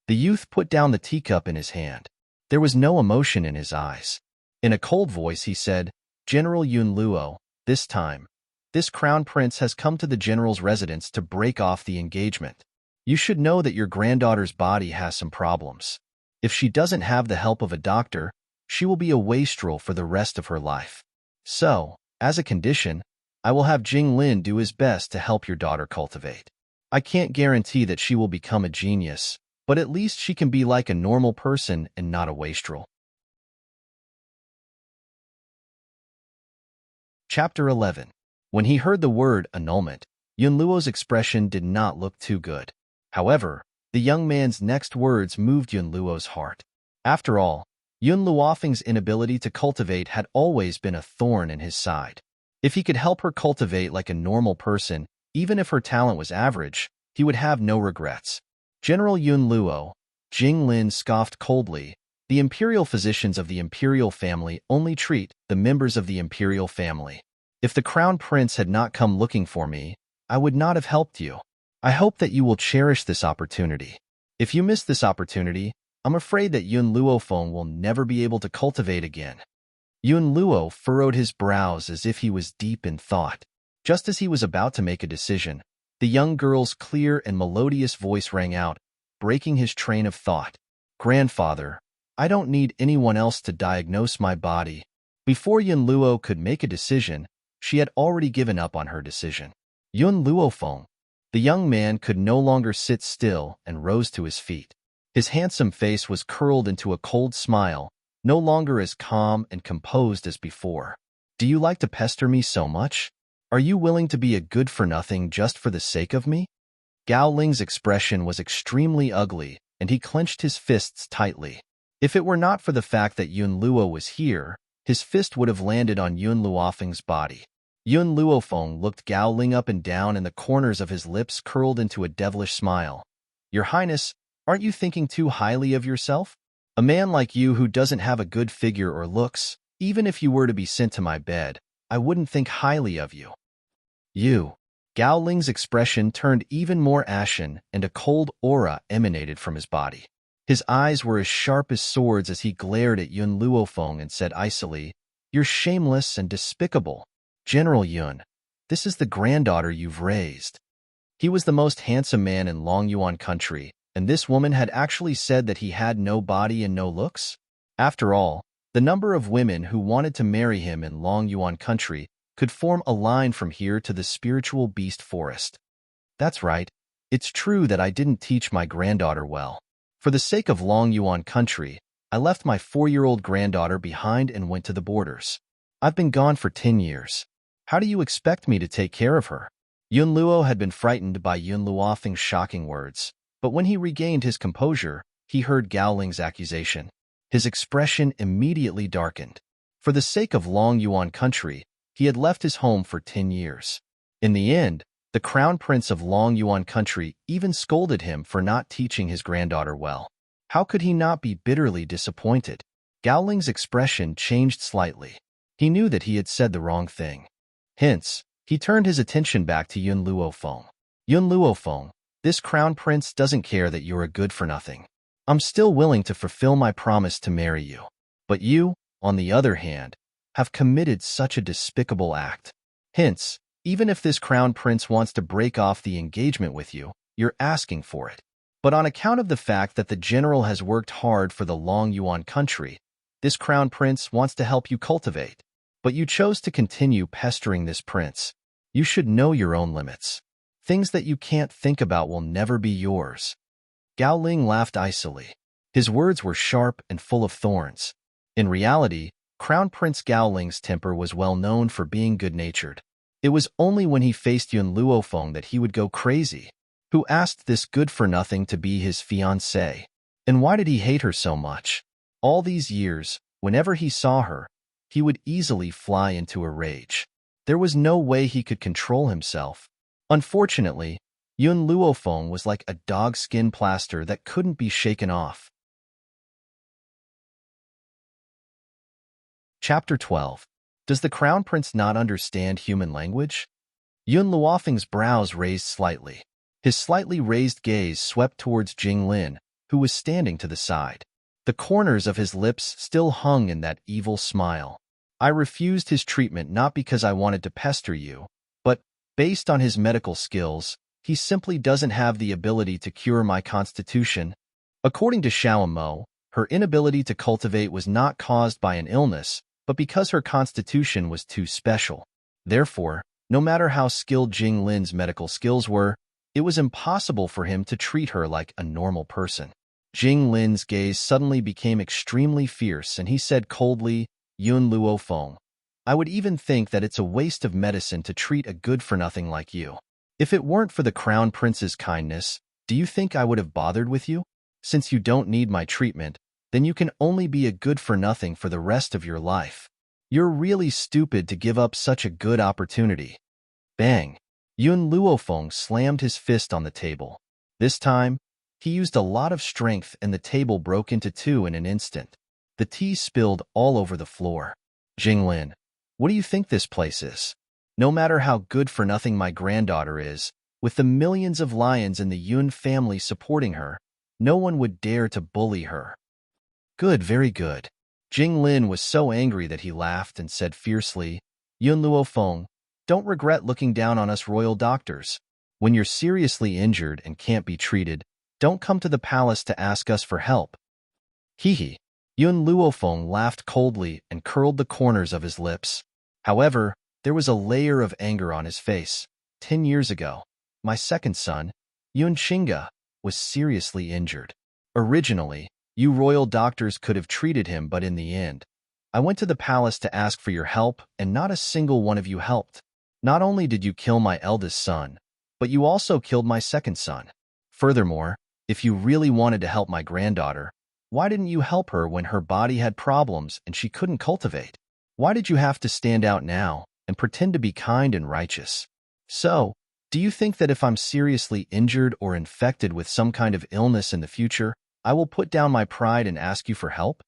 Speaker 1: The youth put down the teacup in his hand. There was no emotion in his eyes. In a cold voice he said, General Yun Luo, this time, this crown prince has come to the general's residence to break off the engagement. You should know that your granddaughter's body has some problems. If she doesn't have the help of a doctor, she will be a wastrel for the rest of her life. So, as a condition, I will have Jing Lin do his best to help your daughter cultivate. I can't guarantee that she will become a genius, but at least she can be like a normal person and not a wastrel. Chapter 11. When he heard the word annulment, Yun Luo's expression did not look too good. However, the young man's next words moved Yun Luo's heart. After all, Yun Luofeng's inability to cultivate had always been a thorn in his side. If he could help her cultivate like a normal person, even if her talent was average, he would have no regrets. General Yun Luo, Jing Lin scoffed coldly. The imperial physicians of the imperial family only treat the members of the imperial family. If the crown prince had not come looking for me, I would not have helped you. I hope that you will cherish this opportunity. If you miss this opportunity, I'm afraid that Yun Luofeng will never be able to cultivate again. Yun Luo furrowed his brows as if he was deep in thought. Just as he was about to make a decision, the young girl's clear and melodious voice rang out, breaking his train of thought. Grandfather, I don't need anyone else to diagnose my body. Before Yun Luo could make a decision, she had already given up on her decision. Yun Luofeng. The young man could no longer sit still and rose to his feet. His handsome face was curled into a cold smile, no longer as calm and composed as before. Do you like to pester me so much? Are you willing to be a good-for-nothing just for the sake of me? Gao Ling's expression was extremely ugly, and he clenched his fists tightly. If it were not for the fact that Yun Luo was here, his fist would have landed on Yun Luofeng's body. Yun Luofeng looked Gao Ling up and down, and the corners of his lips curled into a devilish smile. Your Highness, aren't you thinking too highly of yourself? A man like you who doesn't have a good figure or looks, even if you were to be sent to my bed, I wouldn't think highly of you. You. Gao Ling's expression turned even more ashen, and a cold aura emanated from his body. His eyes were as sharp as swords as he glared at Yun Luofeng and said icily, You're shameless and despicable. General Yun, this is the granddaughter you've raised. He was the most handsome man in Long Yuan country, and this woman had actually said that he had no body and no looks? After all, the number of women who wanted to marry him in Long Yuan country could form a line from here to the spiritual beast forest. That's right. It's true that I didn't teach my granddaughter well. For the sake of Long Yuan country, I left my 4-year-old granddaughter behind and went to the borders. I've been gone for 10 years. How do you expect me to take care of her? Yun Luo had been frightened by Yun Luofeng's shocking words, but when he regained his composure, he heard Gao Ling's accusation. His expression immediately darkened. For the sake of Long Yuan country, he had left his home for 10 years. In the end, the crown prince of Long Yuan country even scolded him for not teaching his granddaughter well. How could he not be bitterly disappointed? Gao Ling's expression changed slightly. He knew that he had said the wrong thing. Hence, he turned his attention back to Yun Luofeng. Yun Luofeng, this crown prince doesn't care that you're a good-for-nothing. I'm still willing to fulfill my promise to marry you. But you, on the other hand, have committed such a despicable act. Hence, even if this crown prince wants to break off the engagement with you, you're asking for it. But on account of the fact that the general has worked hard for the Long Yuan country, this crown prince wants to help you cultivate. But you chose to continue pestering this prince. You should know your own limits. Things that you can't think about will never be yours. Gao Ling laughed icily. His words were sharp and full of thorns. In reality, Crown Prince Gao Ling's temper was well known for being good-natured. It was only when he faced Yun Luofeng that he would go crazy. Who asked this good-for-nothing to be his fiancée? And why did he hate her so much? All these years, whenever he saw her, he would easily fly into a rage. There was no way he could control himself. Unfortunately, Yun Luofeng was like a dog-skin plaster that couldn't be shaken off. Chapter 12. Does the Crown Prince not understand human language? Yun Luofeng's brows raised slightly. His slightly raised gaze swept towards Jinglin, who was standing to the side. The corners of his lips still hung in that evil smile. I refused his treatment not because I wanted to pester you, but, based on his medical skills, he simply doesn't have the ability to cure my constitution. According to Xiao Mo, her inability to cultivate was not caused by an illness, but because her constitution was too special. Therefore, no matter how skilled Jinglin's medical skills were, it was impossible for him to treat her like a normal person. Jinglin's gaze suddenly became extremely fierce, and he said coldly, Yun Luofeng, I would even think that it's a waste of medicine to treat a good-for-nothing like you. If it weren't for the Crown Prince's kindness, do you think I would have bothered with you? Since you don't need my treatment, then you can only be a good-for-nothing for the rest of your life. You're really stupid to give up such a good opportunity. Bang! Yun Luofeng slammed his fist on the table. This time, he used a lot of strength and the table broke into two in an instant. The tea spilled all over the floor. Jinglin, what do you think this place is? No matter how good-for-nothing my granddaughter is, with the millions of lions in the Yun family supporting her, no one would dare to bully her. Good, very good. Jinglin was so angry that he laughed and said fiercely, Yun Luofeng, don't regret looking down on us royal doctors. When you're seriously injured and can't be treated, don't come to the palace to ask us for help. Hee. Yun Luofeng laughed coldly and curled the corners of his lips. However, there was a layer of anger on his face. 10 years ago, my second son, Yun Xinga, was seriously injured. Originally, you royal doctors could have treated him, but in the end, I went to the palace to ask for your help, and not a single one of you helped. Not only did you kill my eldest son, but you also killed my second son. Furthermore, if you really wanted to help my granddaughter, why didn't you help her when her body had problems and she couldn't cultivate? Why did you have to stand out now and pretend to be kind and righteous? So, do you think that if I'm seriously injured or infected with some kind of illness in the future, I will put down my pride and ask you for help?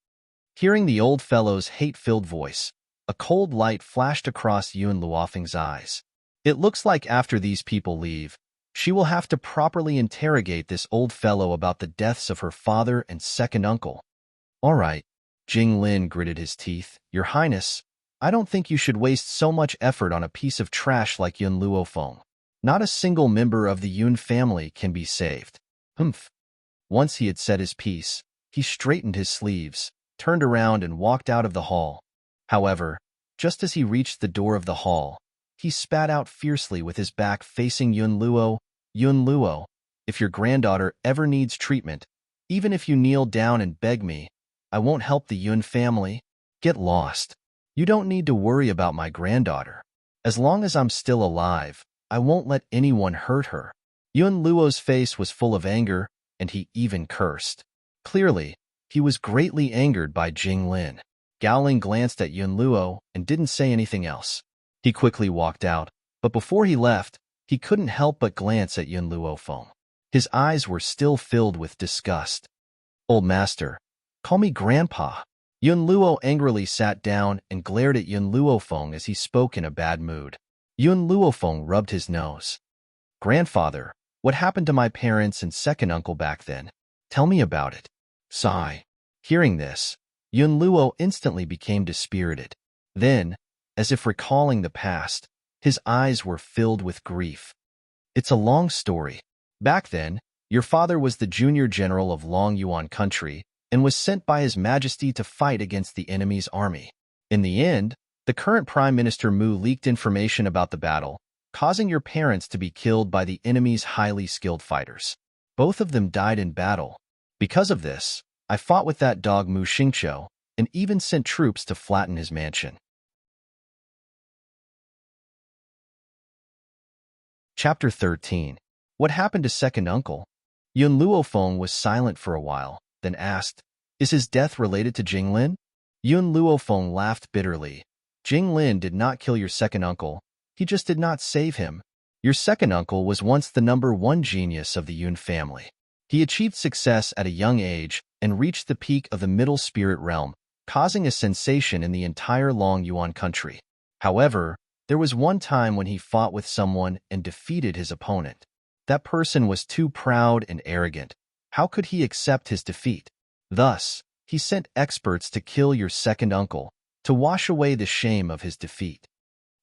Speaker 1: Hearing the old fellow's hate-filled voice, a cold light flashed across Yun Luofeng's eyes. It looks like after these people leave, she will have to properly interrogate this old fellow about the deaths of her father and second uncle. All right, Jinglin gritted his teeth. Your Highness, I don't think you should waste so much effort on a piece of trash like Yun Luofeng. Not a single member of the Yun family can be saved. Humph. Once he had said his piece, he straightened his sleeves, turned around and walked out of the hall. However, just as he reached the door of the hall, he spat out fiercely with his back facing Yun Luo. Yun Luo, if your granddaughter ever needs treatment, even if you kneel down and beg me, I won't help the Yun family. Get lost. You don't need to worry about my granddaughter. As long as I'm still alive, I won't let anyone hurt her. Yun Luo's face was full of anger, and he even cursed. Clearly, he was greatly angered by Jinglin. Gowling glanced at Yun Luo and didn't say anything else. He quickly walked out, but before he left, he couldn't help but glance at Yun Luofeng. His eyes were still filled with disgust. Old master, call me Grandpa. Yun Luo angrily sat down and glared at Yun Luofeng as he spoke in a bad mood. Yun Luofeng rubbed his nose. Grandfather, what happened to my parents and second uncle back then? Tell me about it. Sigh. Hearing this, Yun Luo instantly became dispirited. Then, as if recalling the past, his eyes were filled with grief. It's a long story. Back then, your father was the junior general of Long Yuan country and was sent by His Majesty to fight against the enemy's army. In the end, the current Prime Minister Mu leaked information about the battle, causing your parents to be killed by the enemy's highly skilled fighters. Both of them died in battle. Because of this, I fought with that dog Mu Xingqiu and even sent troops to flatten his mansion. Chapter 13. What happened to second uncle? Yun Luofeng was silent for a while, then asked, Is his death related to Jinglin? Yun Luofeng laughed bitterly. Jinglin did not kill your second uncle. He just did not save him. Your second uncle was once the #1 genius of the Yun family. He achieved success at a young age and reached the peak of the middle spirit realm, causing a sensation in the entire Long Yuan country. However, there was one time when he fought with someone and defeated his opponent. That person was too proud and arrogant. How could he accept his defeat? Thus, he sent experts to kill your second uncle, to wash away the shame of his defeat.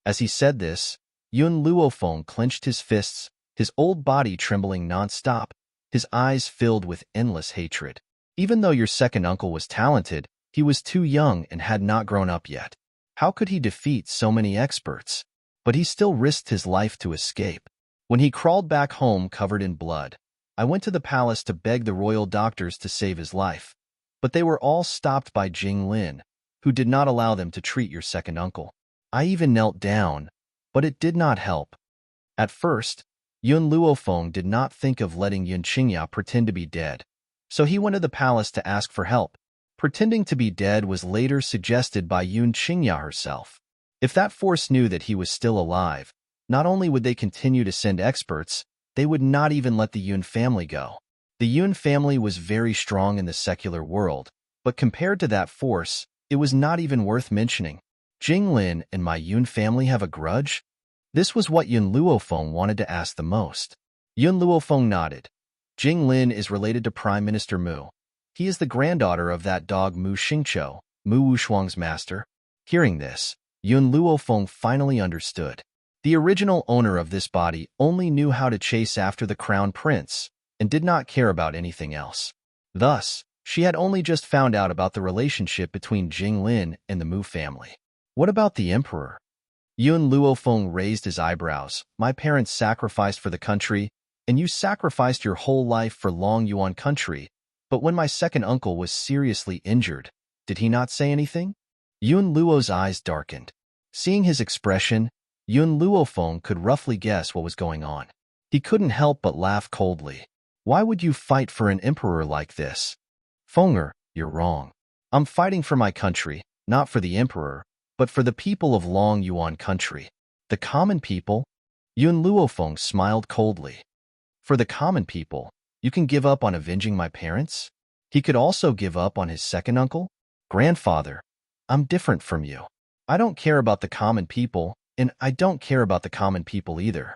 Speaker 1: As he said this, Yun Luofeng clenched his fists, his old body trembling non-stop, his eyes filled with endless hatred. Even though your second uncle was talented, he was too young and had not grown up yet. How could he defeat so many experts? But he still risked his life to escape. When he crawled back home covered in blood, I went to the palace to beg the royal doctors to save his life. But they were all stopped by Jing Lin, who did not allow them to treat your second uncle. I even knelt down, but it did not help. At first, Yun Luofeng did not think of letting Yun Qingya pretend to be dead, so he went to the palace to ask for help. Pretending to be dead was later suggested by Yun Qingya herself. If that force knew that he was still alive, not only would they continue to send experts, they would not even let the Yun family go. The Yun family was very strong in the secular world, but compared to that force, it was not even worth mentioning. Jing Lin and my Yun family have a grudge? This was what Yun Luofeng wanted to ask the most. Yun Luofeng nodded. Jing Lin is related to Prime Minister Mu. He is the granddaughter of that dog Mu Xingqiu, Mu Wushuang's master. Hearing this, Yun Luofeng finally understood. The original owner of this body only knew how to chase after the crown prince and did not care about anything else. Thus, she had only just found out about the relationship between Jing Lin and the Mu family. What about the emperor? Yun Luofeng raised his eyebrows. My parents sacrificed for the country, and you sacrificed your whole life for Long Yuan country. But when my second uncle was seriously injured, did he not say anything? Yun Luo's eyes darkened. Seeing his expression, Yun Luofeng could roughly guess what was going on. He couldn't help but laugh coldly. Why would you fight for an emperor like this? Fenger, you're wrong. I'm fighting for my country, not for the emperor, but for the people of Long Yuan country. The common people? Yun Luofeng smiled coldly. For the common people, you can give up on avenging my parents? He could also give up on his second uncle? Grandfather, I'm different from you. I don't care about the common people, and I don't care about the common people either.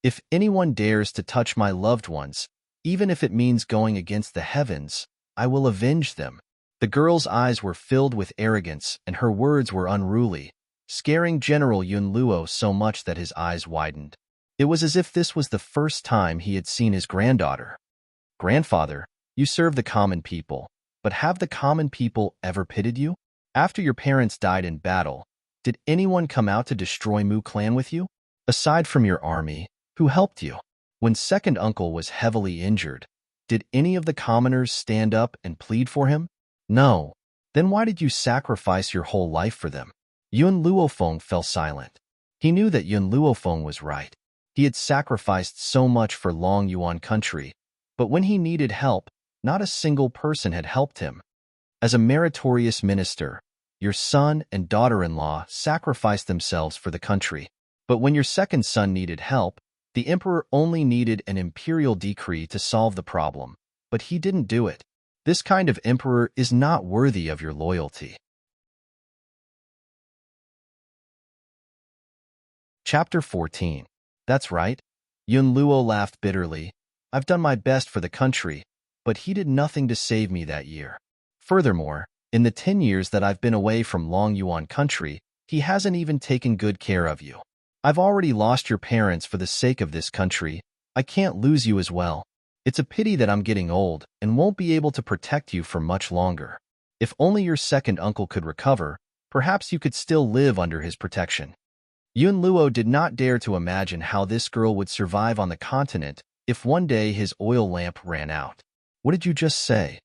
Speaker 1: If anyone dares to touch my loved ones, even if it means going against the heavens, I will avenge them. The girl's eyes were filled with arrogance, and her words were unruly, scaring General Yun Luo so much that his eyes widened. It was as if this was the first time he had seen his granddaughter. Grandfather, you serve the common people, but have the common people ever pitied you? After your parents died in battle, did anyone come out to destroy Mu clan with you? Aside from your army, who helped you? When second uncle was heavily injured, did any of the commoners stand up and plead for him? No. Then why did you sacrifice your whole life for them? Yun Luofeng fell silent. He knew that Yun Luofeng was right. He had sacrificed so much for Long Yuan country, but when he needed help, not a single person had helped him. As a meritorious minister, your son and daughter-in-law sacrificed themselves for the country. But when your second son needed help, the emperor only needed an imperial decree to solve the problem, but he didn't do it. This kind of emperor is not worthy of your loyalty. Chapter 14. That's right. Yun Luo laughed bitterly. I've done my best for the country, but he did nothing to save me that year. Furthermore, in the 10 years that I've been away from Long Yuan country, he hasn't even taken good care of you. I've already lost your parents for the sake of this country. I can't lose you as well. It's a pity that I'm getting old and won't be able to protect you for much longer. If only your second uncle could recover, perhaps you could still live under his protection. Yun Luo did not dare to imagine how this girl would survive on the continent if one day his oil lamp ran out. What did you just say?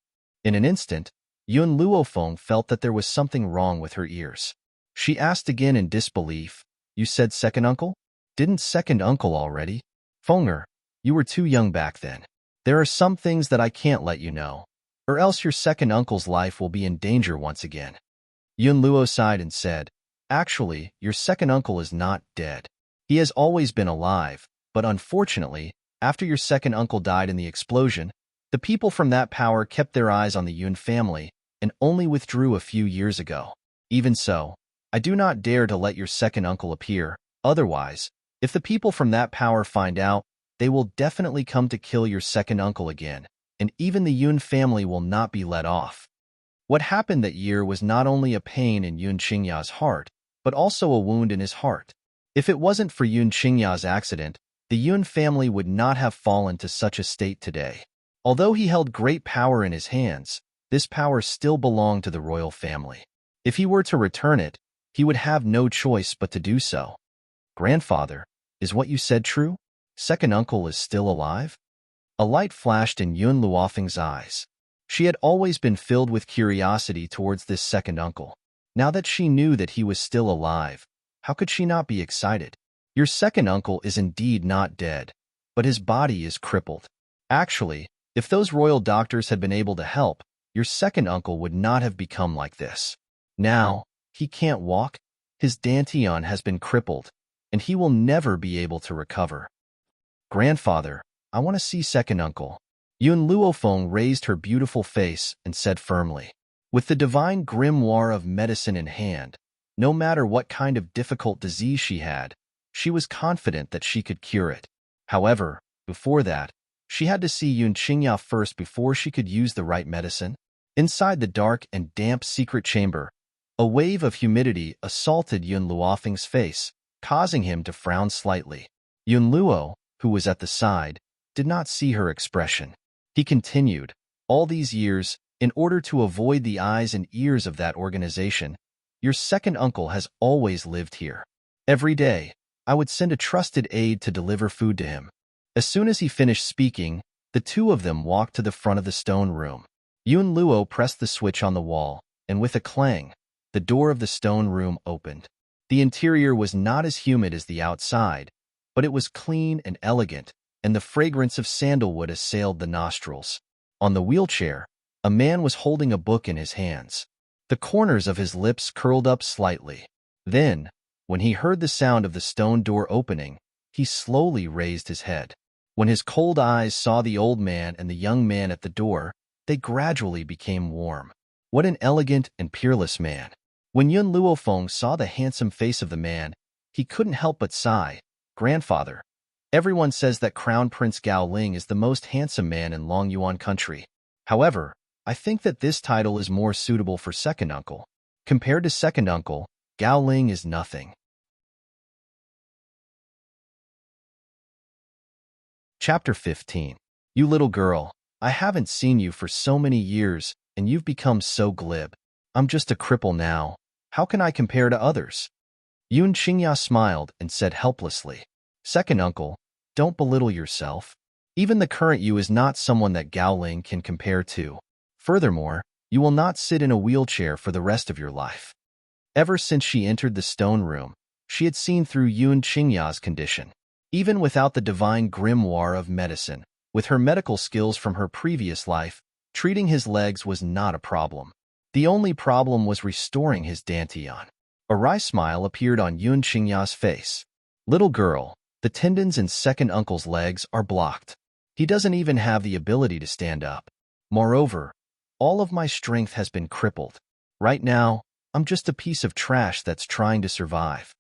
Speaker 1: In an instant, Yun Luofeng felt that there was something wrong with her ears. She asked again in disbelief, You said second uncle? Didn't second uncle already? Fenger, you were too young back then. There are some things that I can't let you know, or else your second uncle's life will be in danger once again. Yun Luo sighed and said, Actually, your second uncle is not dead. He has always been alive, but unfortunately, after your second uncle died in the explosion, the people from that power kept their eyes on the Yun family and only withdrew a few years ago. Even so, I do not dare to let your second uncle appear. Otherwise, if the people from that power find out, they will definitely come to kill your second uncle again, and even the Yun family will not be let off. What happened that year was not only a pain in Yun Qingya's heart, but also a wound in his heart. If it wasn't for Yun Qingya's accident, the Yun family would not have fallen to such a state today. Although he held great power in his hands, this power still belonged to the royal family. If he were to return it, he would have no choice but to do so. Grandfather, is what you said true? Second uncle is still alive? A light flashed in Yun Luofeng's eyes. She had always been filled with curiosity towards this second uncle. Now that she knew that he was still alive, how could she not be excited? Your second uncle is indeed not dead, but his body is crippled. Actually, if those royal doctors had been able to help, your second uncle would not have become like this. Now, he can't walk, his dantian has been crippled, and he will never be able to recover. Grandfather, I want to see second uncle. Yun Luofeng raised her beautiful face and said firmly. With the divine grimoire of medicine in hand, no matter what kind of difficult disease she had, she was confident that she could cure it. However, before that, she had to see Yun Qingya first before she could use the right medicine. Inside the dark and damp secret chamber, a wave of humidity assaulted Yun Luofeng's face, causing him to frown slightly. Yun Luo, who was at the side, did not see her expression. He continued, all these years, in order to avoid the eyes and ears of that organization, your second uncle has always lived here. Every day, I would send a trusted aide to deliver food to him. As soon as he finished speaking, the two of them walked to the front of the stone room. Yun Luo pressed the switch on the wall, and with a clang, the door of the stone room opened. The interior was not as humid as the outside, but it was clean and elegant, and the fragrance of sandalwood assailed the nostrils. On the wheelchair, a man was holding a book in his hands. The corners of his lips curled up slightly. Then, when he heard the sound of the stone door opening, he slowly raised his head. When his cold eyes saw the old man and the young man at the door, they gradually became warm. What an elegant and peerless man! When Yun Luofeng saw the handsome face of the man, he couldn't help but sigh. Grandfather, everyone says that Crown Prince Gao Ling is the most handsome man in Long Yuan country. However, I think that this title is more suitable for second uncle. Compared to second uncle, Gao Ling is nothing. Chapter 15. You little girl, I haven't seen you for so many years, and you've become so glib. I'm just a cripple now. How can I compare to others? Yun Qingya smiled and said helplessly, Second uncle, don't belittle yourself. Even the current you is not someone that Gao Ling can compare to. Furthermore, you will not sit in a wheelchair for the rest of your life. Ever since she entered the stone room, she had seen through Yun Qingya's condition. Even without the divine grimoire of medicine, with her medical skills from her previous life, treating his legs was not a problem. The only problem was restoring his dantian. A wry smile appeared on Yun Qingya's face. Little girl, the tendons in second uncle's legs are blocked. He doesn't even have the ability to stand up. Moreover, all of my strength has been crippled. Right now, I'm just a piece of trash that's trying to survive.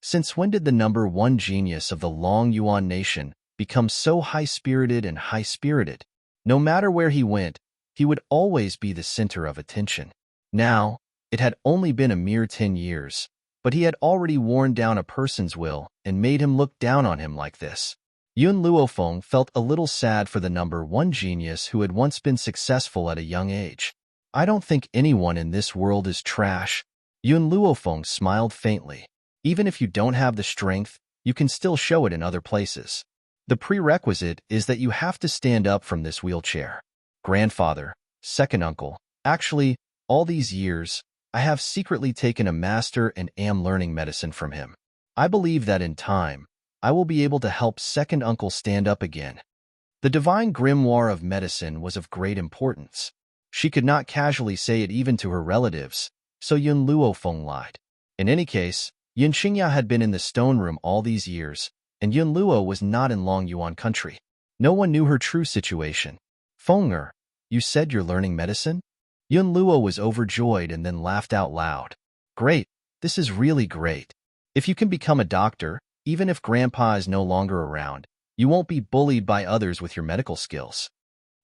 Speaker 1: Since when did the number one genius of the Long Yuan nation become so high-spirited and high-spirited? No matter where he went, he would always be the center of attention. Now, it had only been a mere 10 years, but he had already worn down a person's will and made him look down on him like this. Yun Luofeng felt a little sad for the number one genius who had once been successful at a young age. I don't think anyone in this world is trash. Yun Luofeng smiled faintly. Even if you don't have the strength, you can still show it in other places. The prerequisite is that you have to stand up from this wheelchair. Grandfather, second uncle, actually, all these years, I have secretly taken a master and am learning medicine from him. I believe that in time, I will be able to help second uncle stand up again. The divine grimoire of medicine was of great importance. She could not casually say it even to her relatives, so Yun Luofeng lied. In any case, Yun Qingya had been in the stone room all these years, and Yun Luo was not in Long Yuan country. No one knew her true situation. Feng'er, you said you're learning medicine? Yun Luo was overjoyed and then laughed out loud. Great, This is really great. If you can become a doctor, even if Grandpa is no longer around, you won't be bullied by others with your medical skills.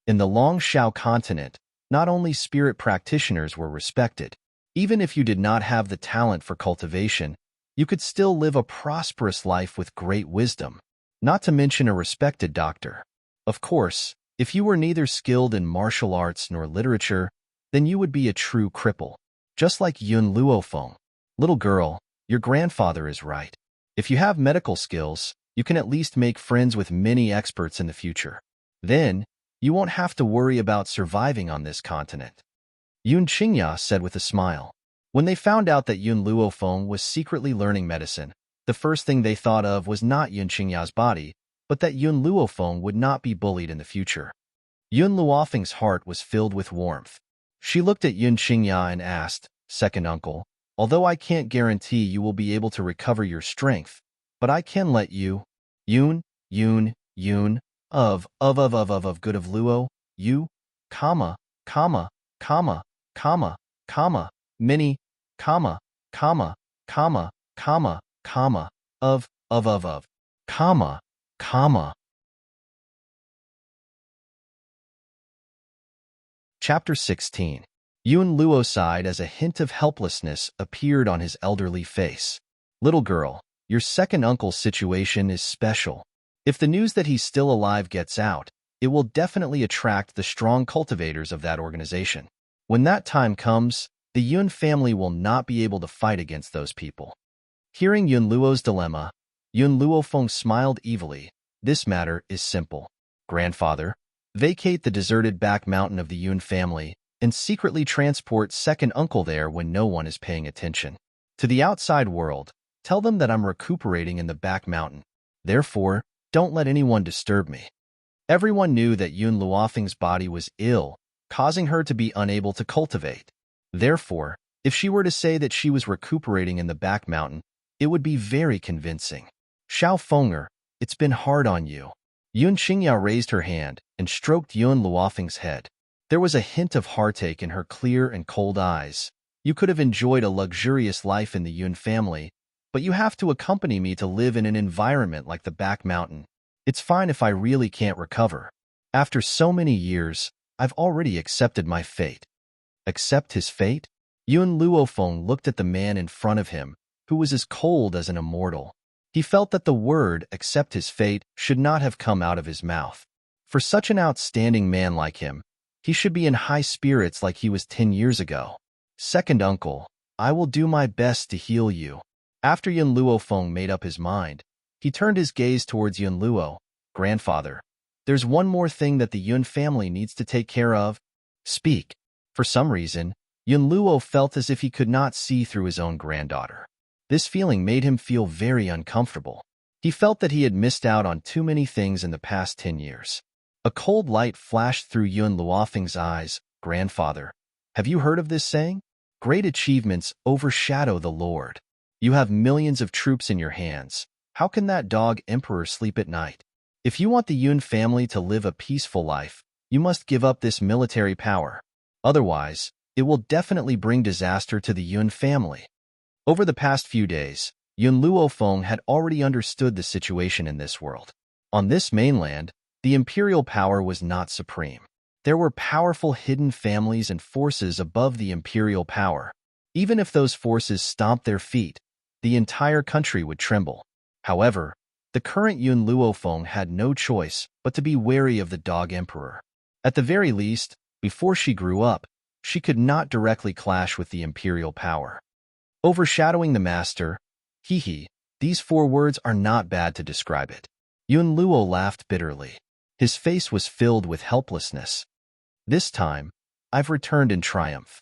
Speaker 1: In the Long Shao continent, not only spirit practitioners were respected, even if you did not have the talent for cultivation, you could still live a prosperous life with great wisdom, not to mention a respected doctor. Of course, if you were neither skilled in martial arts nor literature, then you would be a true cripple, just like Yun Luofeng. Little girl, your grandfather is right. If you have medical skills, you can at least make friends with many experts in the future. Then, you won't have to worry about surviving on this continent. Yun Qingya said with a smile. When they found out that Yun Luofeng was secretly learning medicine, the first thing they thought of was not Yun Qingya's body, but that Yun Luofeng would not be bullied in the future. Yun Luofeng's heart was filled with warmth. She looked at Yun Qingya and asked, "Second uncle, although I can't guarantee you will be able to recover your strength, but I can let you, Yun, of good of Luo, you, many, of. Chapter 16. Yun Luo sighed as a hint of helplessness appeared on his elderly face. Little girl, your second uncle's situation is special. If the news that he's still alive gets out, it will definitely attract the strong cultivators of that organization. When that time comes, the Yun family will not be able to fight against those people. Hearing Yun Luo's dilemma, Yun Luofeng smiled evilly. This matter is simple. Grandfather, vacate the deserted back mountain of the Yun family and secretly transport second uncle there when no one is paying attention. To the outside world, tell them that I'm recuperating in the back mountain. Therefore, don't let anyone disturb me. Everyone knew that Yun Luofeng's body was ill, causing her to be unable to cultivate. Therefore, if she were to say that she was recuperating in the back mountain, it would be very convincing. Xiao Fenger, it's been hard on you. Yun Qingya raised her hand and stroked Yun Luofeng's head. There was a hint of heartache in her clear and cold eyes. You could have enjoyed a luxurious life in the Yun family, but you have to accompany me to live in an environment like the back mountain. It's fine if I really can't recover. After so many years, I've already accepted my fate. Accept his fate? Yun Luofeng looked at the man in front of him, who was as cold as an immortal. He felt that the word accept his fate should not have come out of his mouth. For such an outstanding man like him, he should be in high spirits like he was 10 years ago. Second uncle, I will do my best to heal you. After Yun Luofeng made up his mind, he turned his gaze towards Yun Luo. Grandfather, there's one more thing that the Yun family needs to take care of. Speak. For some reason, Yun Luo felt as if he could not see through his own granddaughter. This feeling made him feel very uncomfortable. He felt that he had missed out on too many things in the past 10 years. A cold light flashed through Yun Luofeng's eyes. Grandfather, have you heard of this saying? Great achievements overshadow the Lord. You have millions of troops in your hands. How can that dog emperor sleep at night? If you want the Yun family to live a peaceful life, you must give up this military power. Otherwise, it will definitely bring disaster to the Yun family. Over the past few days, Yun Luofeng had already understood the situation in this world. On this mainland, the imperial power was not supreme. There were powerful hidden families and forces above the imperial power. Even if those forces stomped their feet, the entire country would tremble. However, the current Yun Luofeng had no choice but to be wary of the dog emperor. At the very least, before she grew up, she could not directly clash with the imperial power. Overshadowing the master, these 4 words are not bad to describe it. Yun Luo laughed bitterly. His face was filled with helplessness. This time, I've returned in triumph.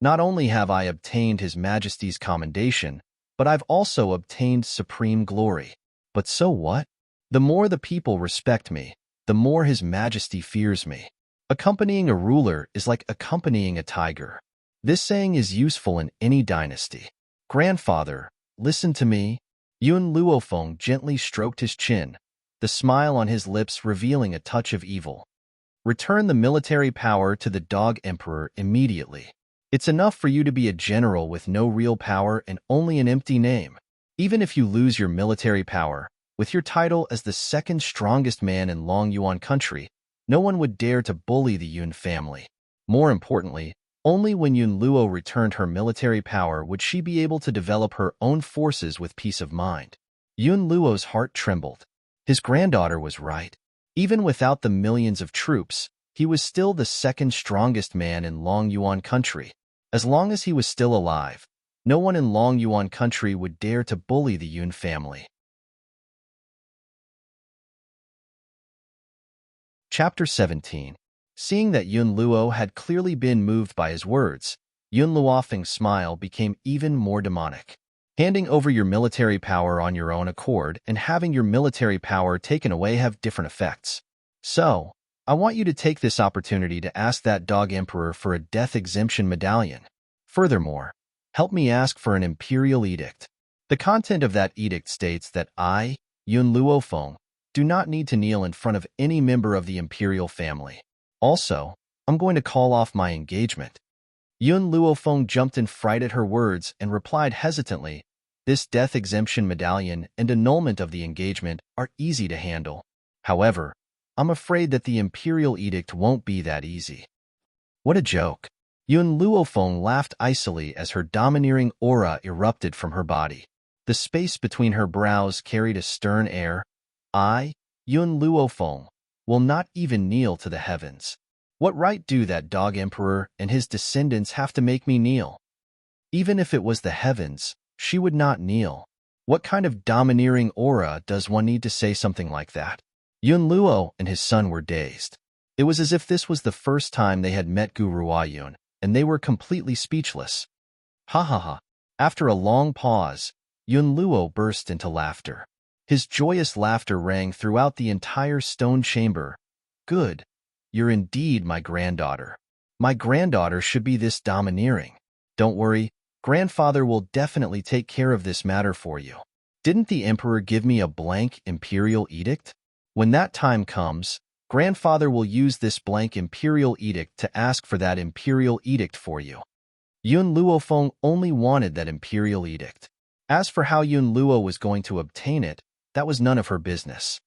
Speaker 1: Not only have I obtained His Majesty's commendation, but I've also obtained supreme glory. But so what? The more the people respect me, the more His Majesty fears me. Accompanying a ruler is like accompanying a tiger. This saying is useful in any dynasty. Grandfather, listen to me. Yun Luofeng gently stroked his chin, the smile on his lips revealing a touch of evil. Return the military power to the dog emperor immediately. It's enough for you to be a general with no real power and only an empty name. Even if you lose your military power, with your title as the second strongest man in Long Yuan country, no one would dare to bully the Yun family. More importantly, only when Yun Luo returned her military power would she be able to develop her own forces with peace of mind. Yun Luo's heart trembled. His granddaughter was right. Even without the millions of troops, he was still the second strongest man in Long Yuan country. As long as he was still alive, no one in Long Yuan country would dare to bully the Yun family. Chapter 17. Seeing that Yun Luo had clearly been moved by his words, Yun Luofeng's smile became even more demonic. Handing over your military power on your own accord and having your military power taken away have different effects. So, I want you to take this opportunity to ask that dog emperor for a death exemption medallion. Furthermore, help me ask for an imperial edict. The content of that edict states that I, Yun Luofeng, do not need to kneel in front of any member of the imperial family. Also, I'm going to call off my engagement. Yun Luofeng jumped in fright at her words and replied hesitantly, "This death exemption medallion and annulment of the engagement are easy to handle. However, I'm afraid that the imperial edict won't be that easy." What a joke. Yun Luofeng laughed icily as her domineering aura erupted from her body. The space between her brows carried a stern air. I, Yun Luofeng, will not even kneel to the heavens. What right do that dog emperor and his descendants have to make me kneel? Even if it was the heavens, she would not kneel. What kind of domineering aura does one need to say something like that? Yun Luo and his son were dazed. It was as if this was the first time they had met Gu Ruoyun, and they were completely speechless. Ha ha ha. After a long pause, Yun Luo burst into laughter. His joyous laughter rang throughout the entire stone chamber. Good. You're indeed my granddaughter. My granddaughter should be this domineering. Don't worry, grandfather will definitely take care of this matter for you. Didn't the emperor give me a blank imperial edict? When that time comes, grandfather will use this blank imperial edict to ask for that imperial edict for you. Yun Luofeng only wanted that imperial edict. As for how Yun Luo was going to obtain it, that was none of her business.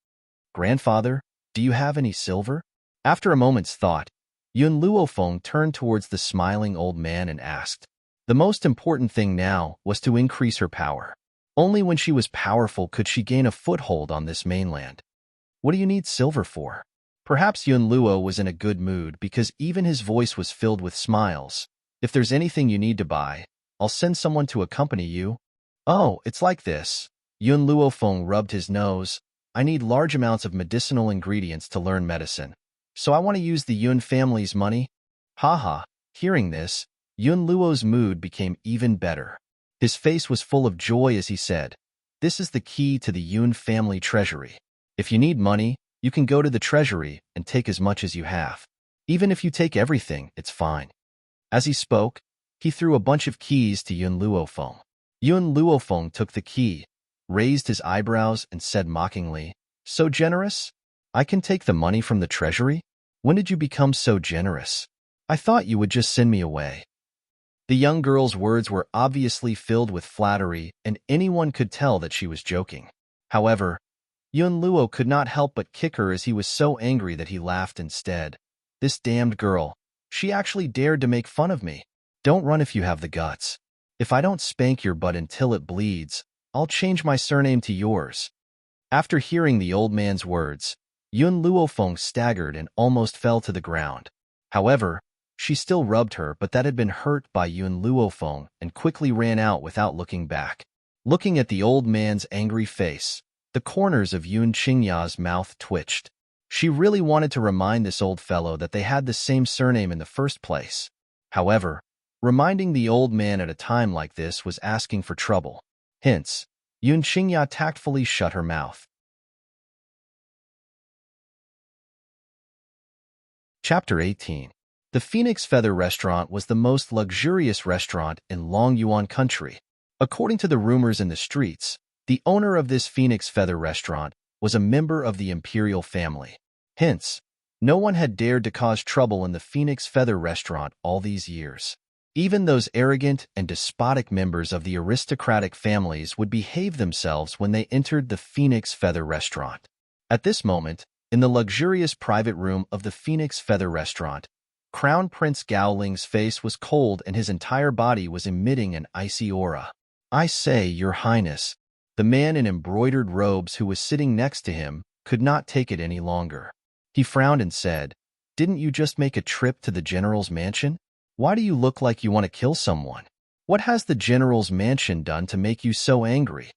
Speaker 1: Grandfather, do you have any silver? After a moment's thought, Yun Luofeng turned towards the smiling old man and asked. The most important thing now was to increase her power. Only when she was powerful could she gain a foothold on this mainland. What do you need silver for? Perhaps Yun Luo was in a good mood because even his voice was filled with smiles. If there's anything you need to buy, I'll send someone to accompany you. Oh, it's like this. Yun Luofeng rubbed his nose. I need large amounts of medicinal ingredients to learn medicine. So I want to use the Yun family's money. Haha. Hearing this, Yun Luo's mood became even better. His face was full of joy as he said, "This is the key to the Yun family treasury. If you need money, you can go to the treasury and take as much as you have. Even if you take everything, it's fine." As he spoke, he threw a bunch of keys to Yun Luofeng. Yun Luofeng took the key, raised his eyebrows and said mockingly, "So generous? I can take the money from the treasury? When did you become so generous? I thought you would just send me away." The young girl's words were obviously filled with flattery, and anyone could tell that she was joking. However, Yun Luo could not help but kick her as he was so angry that he laughed instead. This damned girl, she actually dared to make fun of me. Don't run if you have the guts. If I don't spank your butt until it bleeds, I'll change my surname to yours. After hearing the old man's words, Yun Luofeng staggered and almost fell to the ground. However, she still rubbed her, but that had been hurt by Yun Luofeng and quickly ran out without looking back. Looking at the old man's angry face, the corners of Yun Qingya's mouth twitched. She really wanted to remind this old fellow that they had the same surname in the first place. However, reminding the old man at a time like this was asking for trouble. Hence, Yun Qingya tactfully shut her mouth. Chapter 18. The Phoenix Feather Restaurant was the most luxurious restaurant in Long Yuan country. According to the rumors in the streets, the owner of this Phoenix Feather Restaurant was a member of the imperial family. Hence, no one had dared to cause trouble in the Phoenix Feather Restaurant all these years. Even those arrogant and despotic members of the aristocratic families would behave themselves when they entered the Phoenix Feather Restaurant. At this moment, in the luxurious private room of the Phoenix Feather Restaurant, Crown Prince Gowling's face was cold and his entire body was emitting an icy aura. "I say, Your Highness," the man in embroidered robes who was sitting next to him could not take it any longer. He frowned and said, "Didn't you just make a trip to the general's mansion? Why do you look like you want to kill someone? What has the general's mansion done to make you so angry?"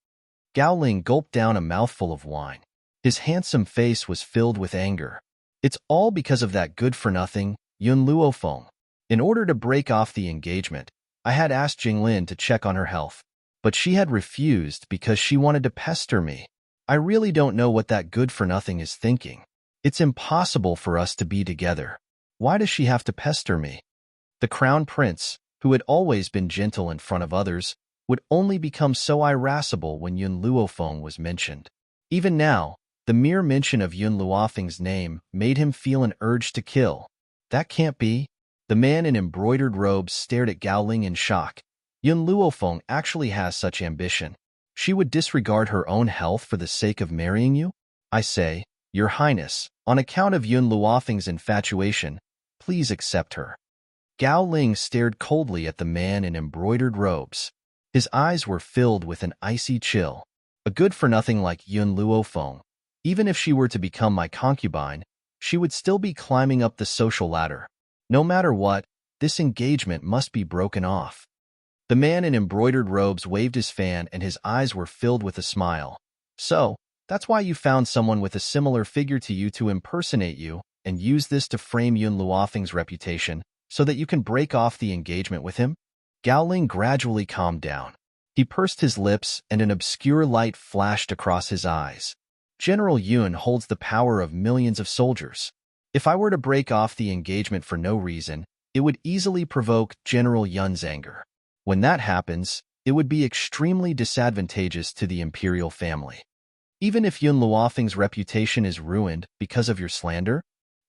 Speaker 1: Gowling gulped down a mouthful of wine. His handsome face was filled with anger. "It's all because of that good-for-nothing, Yun Luofeng. In order to break off the engagement, I had asked Jinglin to check on her health, but she had refused because she wanted to pester me. I really don't know what that good-for-nothing is thinking. It's impossible for us to be together. Why does she have to pester me?" The crown prince, who had always been gentle in front of others, would only become so irascible when Yun Luofeng was mentioned. Even now, the mere mention of Yun Luofeng's name made him feel an urge to kill. "That can't be." The man in embroidered robes stared at Gowling in shock. Yun Luofeng actually has such ambition. She would disregard her own health for the sake of marrying you? "I say, Your Highness, on account of Yun Luofeng's infatuation, please accept her." Gowling stared coldly at the man in embroidered robes. His eyes were filled with an icy chill. "A good-for-nothing like Yun Luofeng, even if she were to become my concubine, she would still be climbing up the social ladder. No matter what, this engagement must be broken off." The man in embroidered robes waved his fan and his eyes were filled with a smile. "So, that's why you found someone with a similar figure to you to impersonate you and use this to frame Yun Luofeng's reputation so that you can break off the engagement with him?" Gowling gradually calmed down. He pursed his lips and an obscure light flashed across his eyes. "General Yun holds the power of millions of soldiers. If I were to break off the engagement for no reason, it would easily provoke General Yun's anger. When that happens, it would be extremely disadvantageous to the imperial family. Even if Yun Luofeng's reputation is ruined because of your slander?"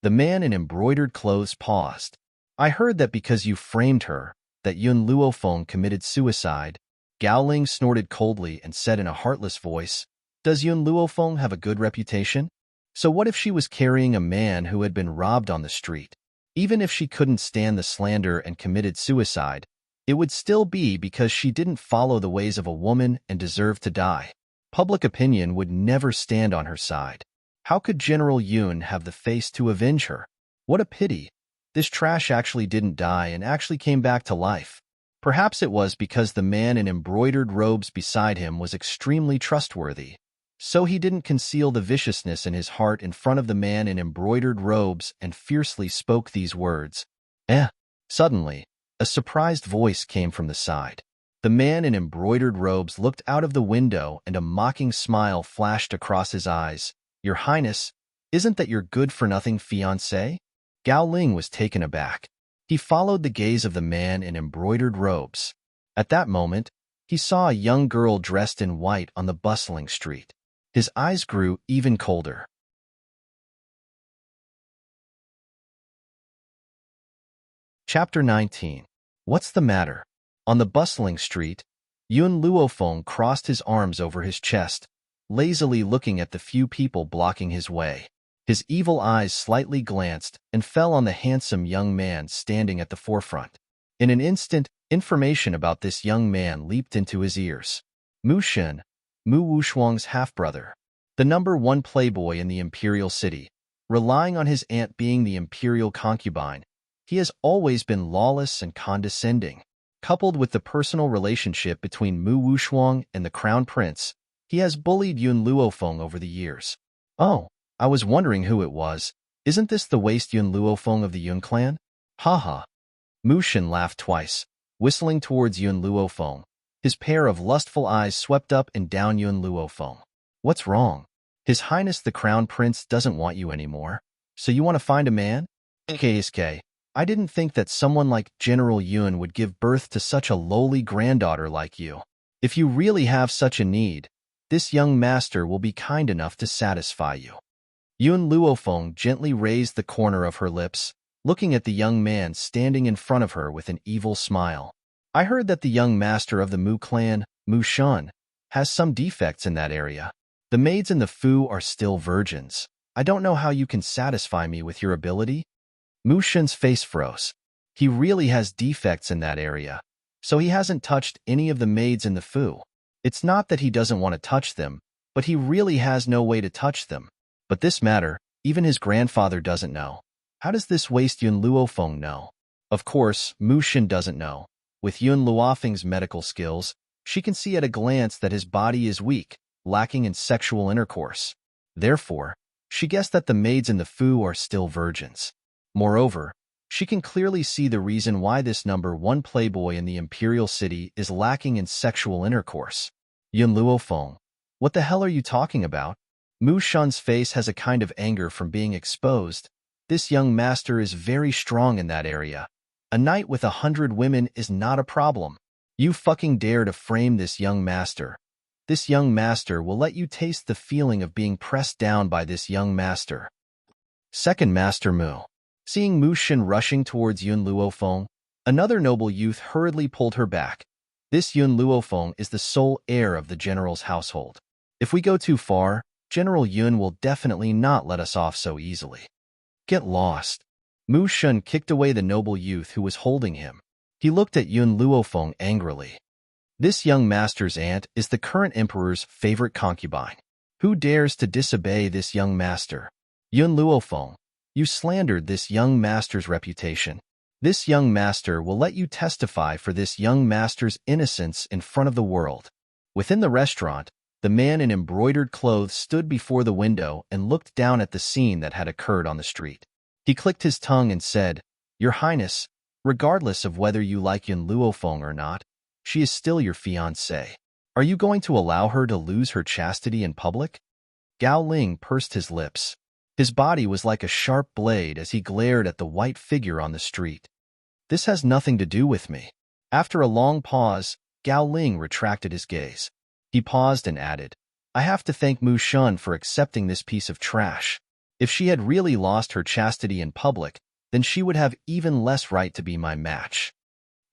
Speaker 1: The man in embroidered clothes paused. "I heard that because you framed her, that Yun Luofeng committed suicide." Gowling snorted coldly and said in a heartless voice, "Does Yun Luofeng have a good reputation? So what if she was carrying a man who had been robbed on the street? Even if she couldn't stand the slander and committed suicide, it would still be because she didn't follow the ways of a woman and deserved to die. Public opinion would never stand on her side. How could General Yun have the face to avenge her? What a pity. This trash actually didn't die and actually came back to life." Perhaps it was because the man in embroidered robes beside him was extremely trustworthy, so he didn't conceal the viciousness in his heart in front of the man in embroidered robes and fiercely spoke these words. "Eh." Suddenly, a surprised voice came from the side. The man in embroidered robes looked out of the window and a mocking smile flashed across his eyes. "Your Highness, isn't that your good-for-nothing fiancé?" Gowling was taken aback. He followed the gaze of the man in embroidered robes. At that moment, he saw a young girl dressed in white on the bustling street. His eyes grew even colder. Chapter 19. What's the matter? On the bustling street, Yun Luofeng crossed his arms over his chest, lazily looking at the few people blocking his way. His evil eyes slightly glanced and fell on the handsome young man standing at the forefront. In an instant, information about this young man leaped into his ears. Mu Shen, Mu Wushuang's half-brother, the #1 playboy in the imperial city. Relying on his aunt being the imperial concubine, he has always been lawless and condescending. Coupled with the personal relationship between Mu Wushuang and the crown prince, he has bullied Yun Luofeng over the years. "Oh, I was wondering who it was. Isn't this the waste Yun Luofeng of the Yun clan?" "Ha." Mu Shen laughed twice, whistling towards Yun Luofeng. His pair of lustful eyes swept up and down Yun Luofeng. "What's wrong? His Highness the Crown Prince doesn't want you anymore. So you want to find a man?" "KSK, I didn't think that someone like General Yun would give birth to such a lowly granddaughter like you. If you really have such a need, this young master will be kind enough to satisfy you." Yun Luofeng gently raised the corner of her lips, looking at the young man standing in front of her with an evil smile. I heard that the young master of the Mu clan, Mu Shun, has some defects in that area. The maids in the Fu are still virgins. I don't know how you can satisfy me with your ability. Mu Shun's face froze. He really has defects in that area, so he hasn't touched any of the maids in the Fu. It's not that he doesn't want to touch them, but he really has no way to touch them. But this matter, even his grandfather doesn't know. How does this waste Yun Luofeng know? Of course, Mu Shun doesn't know. With Yun Luofeng's medical skills, she can see at a glance that his body is weak, lacking in sexual intercourse. Therefore, she guessed that the maids in the Fu are still virgins. Moreover, she can clearly see the reason why this number one playboy in the imperial city is lacking in sexual intercourse. Yun Luofeng, what the hell are you talking about? Mu Shun's face has a kind of anger from being exposed. This young master is very strong in that area. A night with 100 women is not a problem. You fucking dare to frame this young master. This young master will let you taste the feeling of being pressed down by this young master. Second Master Mu. Seeing Mu Shun rushing towards Yun Luofeng, another noble youth hurriedly pulled her back. This Yun Luofeng is the sole heir of the general's household. If we go too far, General Yun will definitely not let us off so easily. Get lost. Mu Shun kicked away the noble youth who was holding him. He looked at Yun Luofeng angrily. This young master's aunt is the current emperor's favorite concubine. Who dares to disobey this young master? Yun Luofeng, you slandered this young master's reputation. This young master will let you testify for this young master's innocence in front of the world. Within the restaurant, the man in embroidered clothes stood before the window and looked down at the scene that had occurred on the street. He clicked his tongue and said, Your Highness, regardless of whether you like Yun Luofeng or not, she is still your fiancée. Are you going to allow her to lose her chastity in public? Gao Ling pursed his lips. His body was like a sharp blade as he glared at the white figure on the street. This has nothing to do with me. After a long pause, Gao Ling retracted his gaze. He paused and added, I have to thank Mu Shun for accepting this piece of trash. If she had really lost her chastity in public, then she would have even less right to be my match.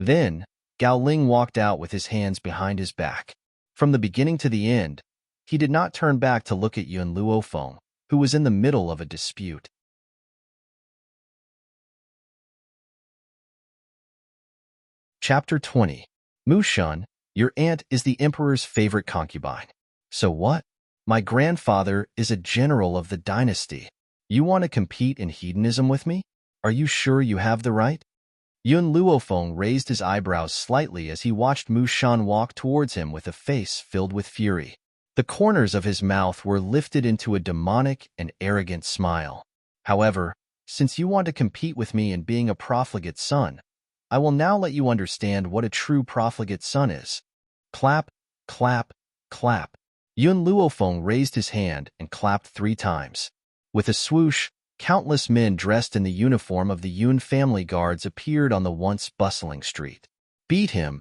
Speaker 1: Then, Gao Ling walked out with his hands behind his back. From the beginning to the end, he did not turn back to look at Yun Luofeng, who was in the middle of a dispute. Chapter 20. Mu Shun, your aunt is the emperor's favorite concubine. So what? My grandfather is a general of the dynasty. You want to compete in hedonism with me? Are you sure you have the right? Yun Luofeng raised his eyebrows slightly as he watched Mu Shun walk towards him with a face filled with fury. The corners of his mouth were lifted into a demonic and arrogant smile. However, since you want to compete with me in being a profligate son, I will now let you understand what a true profligate son is. Clap, clap, clap. Yun Luofeng raised his hand and clapped 3 times. With a swoosh, countless men dressed in the uniform of the Yun family guards appeared on the once bustling street. Beat him.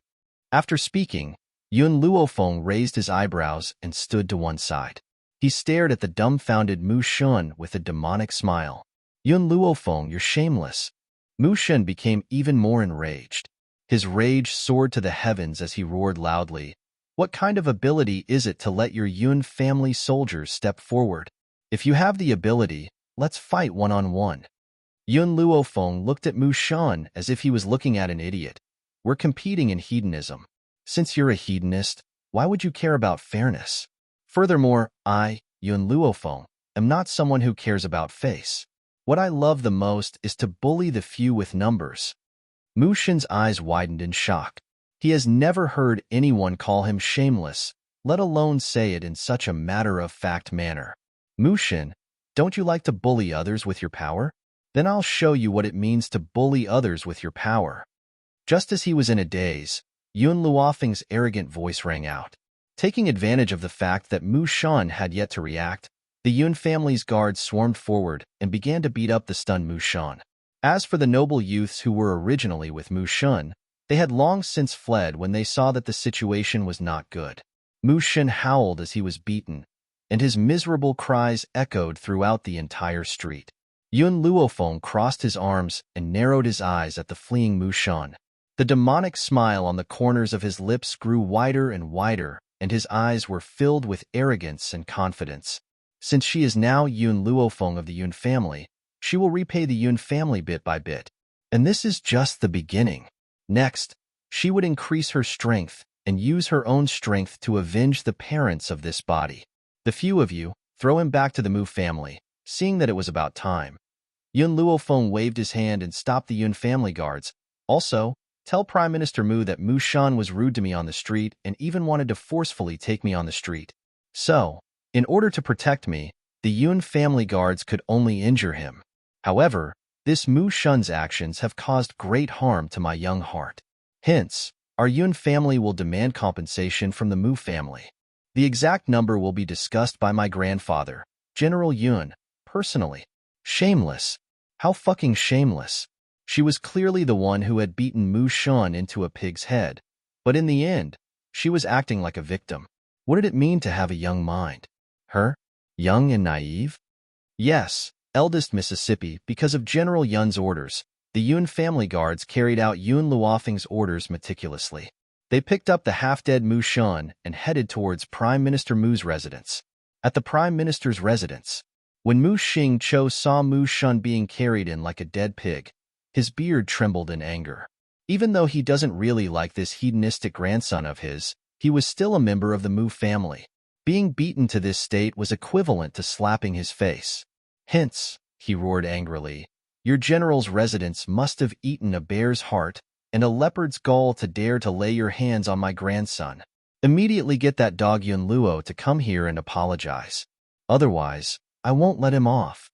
Speaker 1: After speaking, Yun Luofeng raised his eyebrows and stood to one side. He stared at the dumbfounded Mu Shun with a demonic smile. Yun Luofeng, you're shameless. Mu Shun became even more enraged. His rage soared to the heavens as he roared loudly. What kind of ability is it to let your Yun family soldiers step forward? If you have the ability, let's fight one-on-one. Yun Luofeng looked at Mu Shun as if he was looking at an idiot. We're competing in hedonism. Since you're a hedonist, why would you care about fairness? Furthermore, I, Yun Luofeng, am not someone who cares about face. What I love the most is to bully the few with numbers. Mu Shun's eyes widened in shock. He has never heard anyone call him shameless, let alone say it in such a matter-of-fact manner. Mu Shun, don't you like to bully others with your power? Then I'll show you what it means to bully others with your power. Just as he was in a daze, Yun Luofeng's arrogant voice rang out. Taking advantage of the fact that Mu Shun had yet to react, the Yun family's guards swarmed forward and began to beat up the stunned Mu Shun. As for the noble youths who were originally with Mu Shun, they had long since fled when they saw that the situation was not good. Mu Shun howled as he was beaten, and his miserable cries echoed throughout the entire street. Yun Luofeng crossed his arms and narrowed his eyes at the fleeing Mu Shan. The demonic smile on the corners of his lips grew wider and wider, and his eyes were filled with arrogance and confidence. Since she is now Yun Luofeng of the Yun family, she will repay the Yun family bit by bit. And this is just the beginning. Next, she would increase her strength and use her own strength to avenge the parents of this body. The few of you, throw him back to the Mu family, seeing that it was about time. Yun Luofeng waved his hand and stopped the Yun family guards. Also, tell Prime Minister Mu that Mu Shan was rude to me on the street and even wanted to forcefully take me on the street. So, in order to protect me, the Yun family guards could only injure him. However, this Mu Shan's actions have caused great harm to my young heart. Hence, our Yun family will demand compensation from the Mu family. The exact number will be discussed by my grandfather, General Yun, personally. Shameless. How fucking shameless. She was clearly the one who had beaten Mu Shan into a pig's head, but in the end, she was acting like a victim. What did it mean to have a young mind? Her? Young and naive? Yes, Eldest Mississippi, because of General Yun's orders, the Yun family guards carried out Yun Luofeng's orders meticulously. They picked up the half-dead Mu Shan and headed towards Prime Minister Mu's residence. At the Prime Minister's residence, when Mu Xingqiu saw Mu Shan being carried in like a dead pig, his beard trembled in anger. Even though he doesn't really like this hedonistic grandson of his, he was still a member of the Mu family. Being beaten to this state was equivalent to slapping his face. Hence, he roared angrily, your general's residence must have eaten a bear's heart and a leopard's gall to dare to lay your hands on my grandson. Immediately get that dog Yun Luo to come here and apologize. Otherwise, I won't let him off.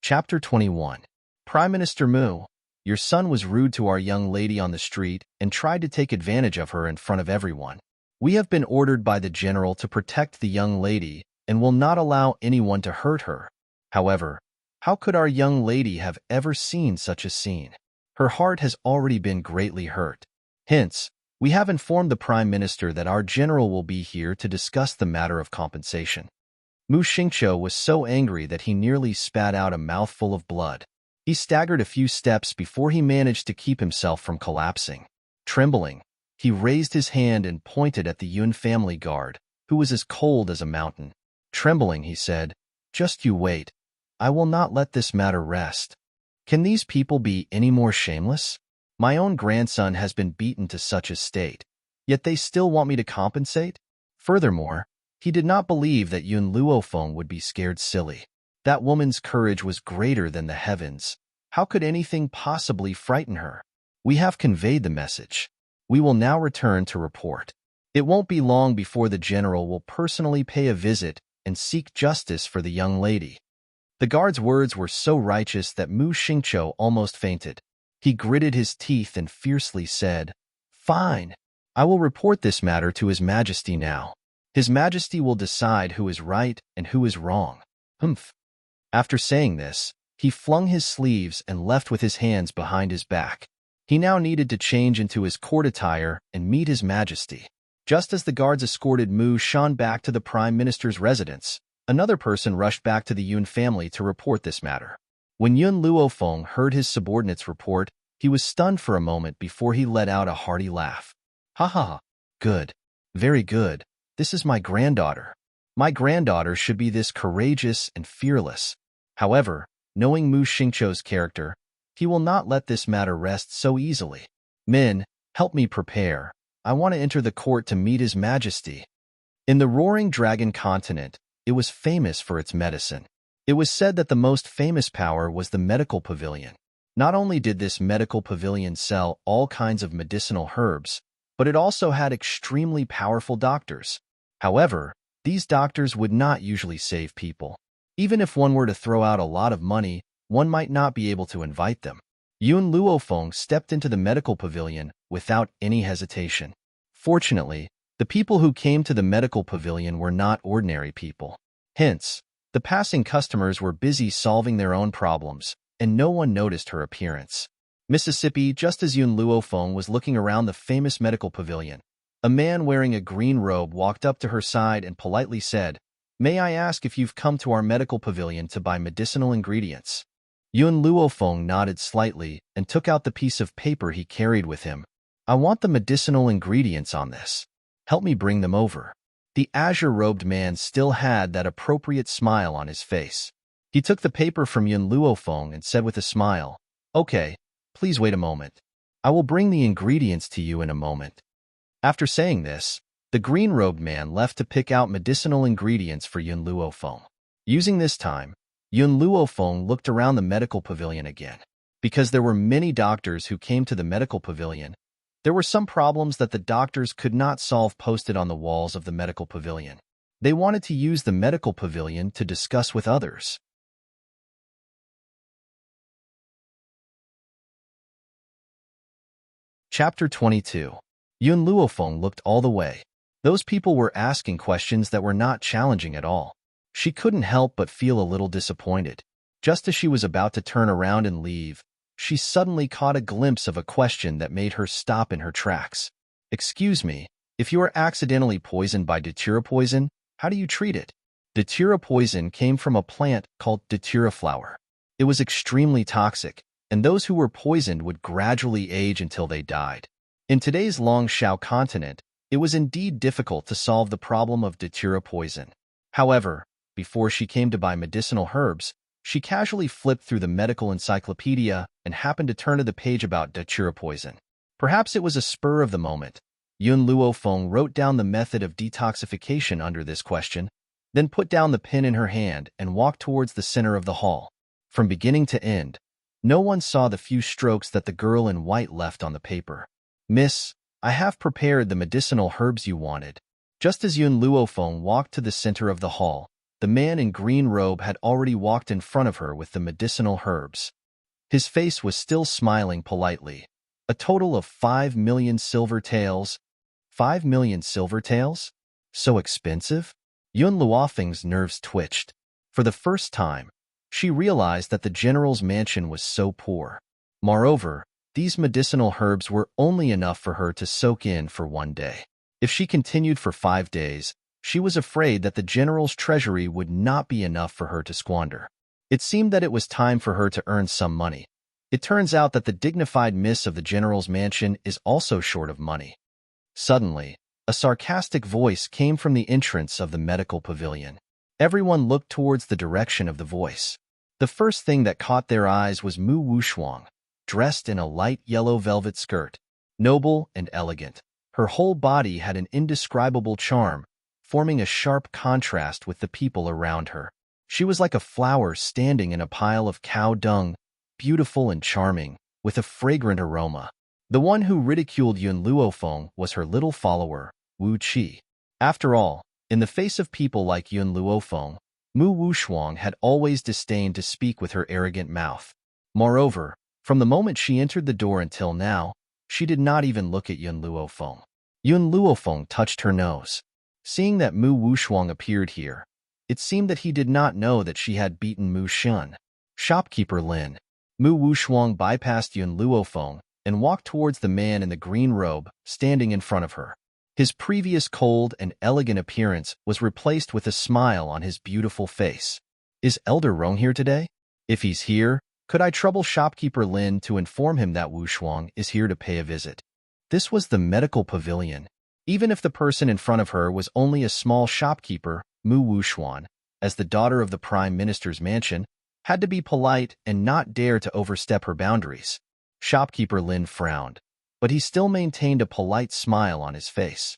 Speaker 1: Chapter 21. Prime Minister Mu, your son was rude to our young lady on the street and tried to take advantage of her in front of everyone. We have been ordered by the general to protect the young lady and will not allow anyone to hurt her. However, how could our young lady have ever seen such a scene? Her heart has already been greatly hurt. Hence, we have informed the Prime Minister that our general will be here to discuss the matter of compensation. Mu Xingqiu was so angry that he nearly spat out a mouthful of blood. He staggered a few steps before he managed to keep himself from collapsing. Trembling, he raised his hand and pointed at the Yun family guard, who was as cold as a mountain. Trembling, he said, "Just you wait. I will not let this matter rest. Can these people be any more shameless? My own grandson has been beaten to such a state, yet they still want me to compensate?" Furthermore, he did not believe that Yun Luofeng would be scared silly. That woman's courage was greater than the heavens. How could anything possibly frighten her? We have conveyed the message. We will now return to report. It won't be long before the general will personally pay a visit and seek justice for the young lady. The guard's words were so righteous that Mu Xingqiu almost fainted. He gritted his teeth and fiercely said, "Fine. I will report this matter to His Majesty now. His Majesty will decide who is right and who is wrong." Humph. After saying this, he flung his sleeves and left with his hands behind his back. He now needed to change into his court attire and meet His Majesty. Just as the guards escorted Mu Shan back to the Prime Minister's residence, another person rushed back to the Yun family to report this matter. When Yun Luofeng heard his subordinate's report, he was stunned for a moment before he let out a hearty laugh. "Ha ha ha. Good. Very good. This is my granddaughter. My granddaughter should be this courageous and fearless." However, knowing Mu Xingqiu's character, he will not let this matter rest so easily. "Men, help me prepare. I want to enter the court to meet His Majesty." In the Roaring Dragon continent, it was famous for its medicine. It was said that the most famous power was the medical pavilion. Not only did this medical pavilion sell all kinds of medicinal herbs, but it also had extremely powerful doctors. However, these doctors would not usually save people. Even if one were to throw out a lot of money, one might not be able to invite them. Yun Luofeng stepped into the medical pavilion without any hesitation. Fortunately, the people who came to the medical pavilion were not ordinary people. Hence, the passing customers were busy solving their own problems, and no one noticed her appearance. Mississippi, just as Yun Luofeng was looking around the famous medical pavilion, A man wearing a green robe walked up to her side and politely said, "May I ask if you've come to our medical pavilion to buy medicinal ingredients?" Yun Luofeng nodded slightly and took out the piece of paper he carried with him. "I want the medicinal ingredients on this. Help me bring them over." The azure-robed man still had that appropriate smile on his face. He took the paper from Yun Luofeng and said with a smile, "Okay, please wait a moment. I will bring the ingredients to you in a moment." After saying this, the green-robed man left to pick out medicinal ingredients for Yun Luofeng. Using this time, Yun Luofeng looked around the medical pavilion again. Because there were many doctors who came to the medical pavilion, there were some problems that the doctors could not solve posted on the walls of the medical pavilion. They wanted to use the medical pavilion to discuss with others. Chapter 22. Yun Luofeng looked all the way. Those people were asking questions that were not challenging at all. She couldn't help but feel a little disappointed. Just as she was about to turn around and leave, she suddenly caught a glimpse of a question that made her stop in her tracks. "Excuse me, if you are accidentally poisoned by datura poison, how do you treat it?" Datura poison came from a plant called datura flower. It was extremely toxic, and those who were poisoned would gradually age until they died. In today's Longshao continent, it was indeed difficult to solve the problem of datura poison. However, before she came to buy medicinal herbs, she casually flipped through the medical encyclopedia and happened to turn to the page about datura poison. Perhaps it was a spur of the moment. Yun Luofeng wrote down the method of detoxification under this question, then put down the pen in her hand and walked towards the center of the hall. From beginning to end, no one saw the few strokes that the girl in white left on the paper. "Miss, I have prepared the medicinal herbs you wanted." Just as Yun Luofeng walked to the center of the hall, the man in green robe had already walked in front of her with the medicinal herbs. His face was still smiling politely. "A total of 5 million silver taels." 5 million silver taels? So expensive? Yun Luofeng's nerves twitched. For the first time, she realized that the general's mansion was so poor. Moreover, these medicinal herbs were only enough for her to soak in for one day. If she continued for 5 days, she was afraid that the general's treasury would not be enough for her to squander. It seemed that it was time for her to earn some money. It turns out that the dignified miss of the general's mansion is also short of money. Suddenly, a sarcastic voice came from the entrance of the medical pavilion. Everyone looked towards the direction of the voice. The first thing that caught their eyes was Mu Wushuang, dressed in a light yellow velvet skirt. Noble and elegant, her whole body had an indescribable charm, forming a sharp contrast with the people around her. She was like a flower standing in a pile of cow dung, beautiful and charming, with a fragrant aroma. The one who ridiculed Yun Luofeng was her little follower, Wu Qi. After all, in the face of people like Yun Luofeng, Mu Wushuang had always disdained to speak with her arrogant mouth. Moreover, from the moment she entered the door until now, she did not even look at Yun Luofeng. Yun Luofeng touched her nose. Seeing that Mu Wushuang appeared here, it seemed that he did not know that she had beaten Mu Shun. "Shopkeeper Lin." Mu Wushuang bypassed Yun Luofeng and walked towards the man in the green robe standing in front of her. His previous cold and elegant appearance was replaced with a smile on his beautiful face. "Is Elder Rong here today? If he's here, could I trouble Shopkeeper Lin to inform him that Wushuang is here to pay a visit?" This was the medical pavilion. Even if the person in front of her was only a small shopkeeper, Mu Wushuang, as the daughter of the Prime Minister's mansion, had to be polite and not dare to overstep her boundaries. Shopkeeper Lin frowned, but he still maintained a polite smile on his face.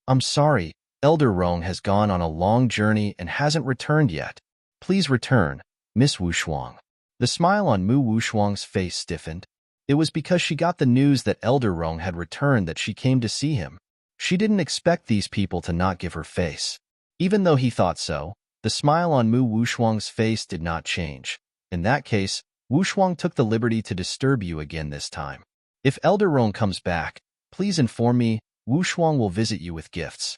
Speaker 1: "I'm sorry, Elder Rong has gone on a long journey and hasn't returned yet. Please return, Miss Wushuang." The smile on Mu Wushuang's face stiffened. It was because she got the news that Elder Rong had returned that she came to see him. She didn't expect these people to not give her face. Even though he thought so, the smile on Mu Wushuang's face did not change. In that case, Wushuang took the liberty to disturb you again this time. "If Elder Rong comes back, please inform me. Wushuang will visit you with gifts."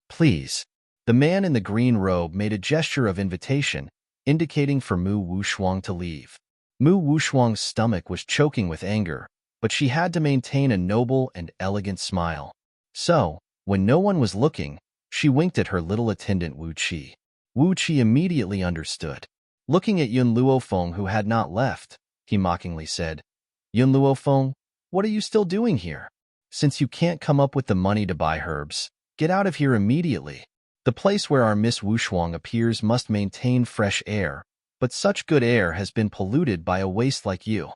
Speaker 1: "Please." The man in the green robe made a gesture of invitation, indicating for Mu Wushuang to leave. Mu Wushuang's stomach was choking with anger, but she had to maintain a noble and elegant smile. So, when no one was looking, she winked at her little attendant Wu Qi. Wu Qi immediately understood. Looking at Yun Luofeng, who had not left, he mockingly said, Yun Luofeng, what are you still doing here? Since you can't come up with the money to buy herbs, get out of here immediately. The place where our Miss Wushuang appears must maintain fresh air, but such good air has been polluted by a waste like you.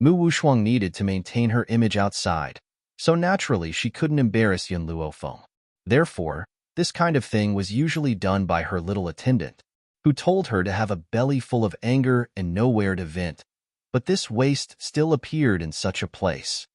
Speaker 1: Mu Wushuang needed to maintain her image outside, so naturally she couldn't embarrass Yun Luofeng. Therefore, this kind of thing was usually done by her little attendant, who told her to have a belly full of anger and nowhere to vent. But this waste still appeared in such a place.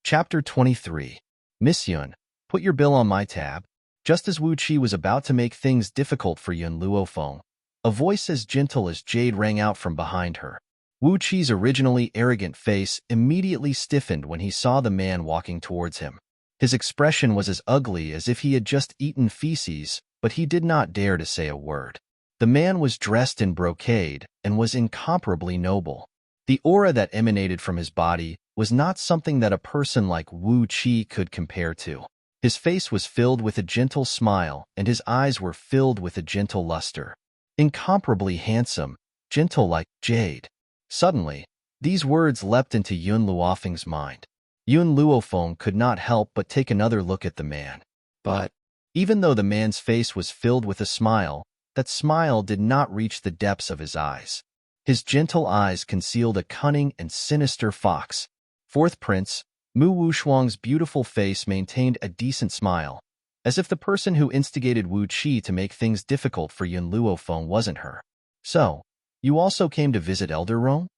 Speaker 1: Chapter 23. Miss Yun, put your bill on my tab. Just as Wu Qi was about to make things difficult for Yun Luofeng, a voice as gentle as jade rang out from behind her. Wu Qi's originally arrogant face immediately stiffened when he saw the man walking towards him. His expression was as ugly as if he had just eaten feces, but he did not dare to say a word. The man was dressed in brocade and was incomparably noble. The aura that emanated from his body was not something that a person like Wu Qi could compare to. His face was filled with a gentle smile, and his eyes were filled with a gentle luster. Incomparably handsome, gentle like jade. Suddenly, these words leapt into Yun Luofeng's mind. Yun Luofeng could not help but take another look at the man. But, even though the man's face was filled with a smile, that smile did not reach the depths of his eyes. His gentle eyes concealed a cunning and sinister fox. Fourth Prince, Mu Wushuang's beautiful face maintained a decent smile, as if the person who instigated Wu Qi to make things difficult for Yun Luofeng wasn't her. So, you also came to visit Elder Rome?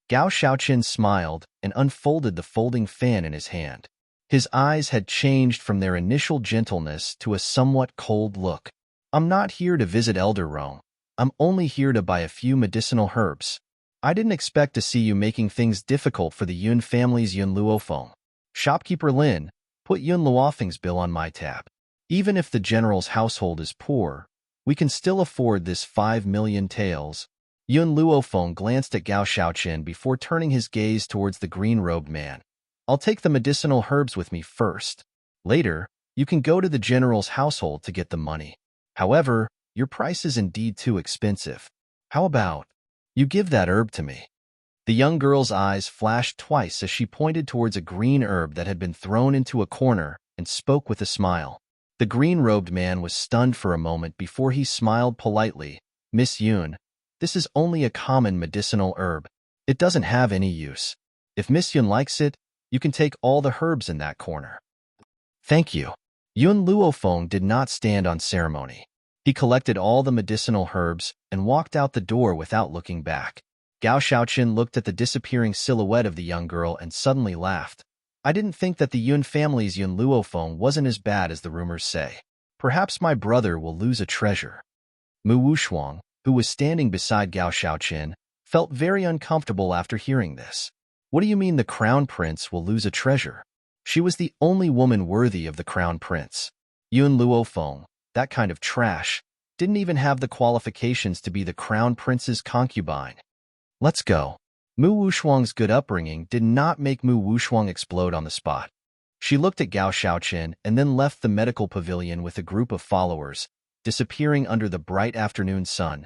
Speaker 1: Gao Shaoqin smiled and unfolded the folding fan in his hand. His eyes had changed from their initial gentleness to a somewhat cold look. I'm not here to visit Elder Rome. I'm only here to buy a few medicinal herbs. I didn't expect to see you making things difficult for the Yun family's Yun Luofeng. Shopkeeper Lin, put Yun Luofeng's bill on my tab. Even if the general's household is poor, we can still afford this 5 million taels. Yun Luofeng glanced at Gao Shaoqin before turning his gaze towards the green-robed man. I'll take the medicinal herbs with me first. Later, you can go to the general's household to get the money. However, your price is indeed too expensive. How about you give that herb to me? The young girl's eyes flashed twice as she pointed towards a green herb that had been thrown into a corner and spoke with a smile. The green-robed man was stunned for a moment before he smiled politely. Miss Yun, this is only a common medicinal herb. It doesn't have any use. If Miss Yun likes it, you can take all the herbs in that corner. Thank you. Yun Luofeng did not stand on ceremony. He collected all the medicinal herbs and walked out the door without looking back. Gao Shaoqin looked at the disappearing silhouette of the young girl and suddenly laughed. I didn't think that the Yun family's Yun Luofeng wasn't as bad as the rumors say. Perhaps my brother will lose a treasure. Mu Wushuang, who was standing beside Gao Shaoqin, felt very uncomfortable after hearing this. What do you mean the crown prince will lose a treasure? She was the only woman worthy of the crown prince. Yun Luofeng, that kind of trash, didn't even have the qualifications to be the crown prince's concubine. Let's go. Mu Wushuang's good upbringing did not make Mu Wushuang explode on the spot. She looked at Gao Shaoqin and then left the medical pavilion with a group of followers, disappearing under the bright afternoon sun.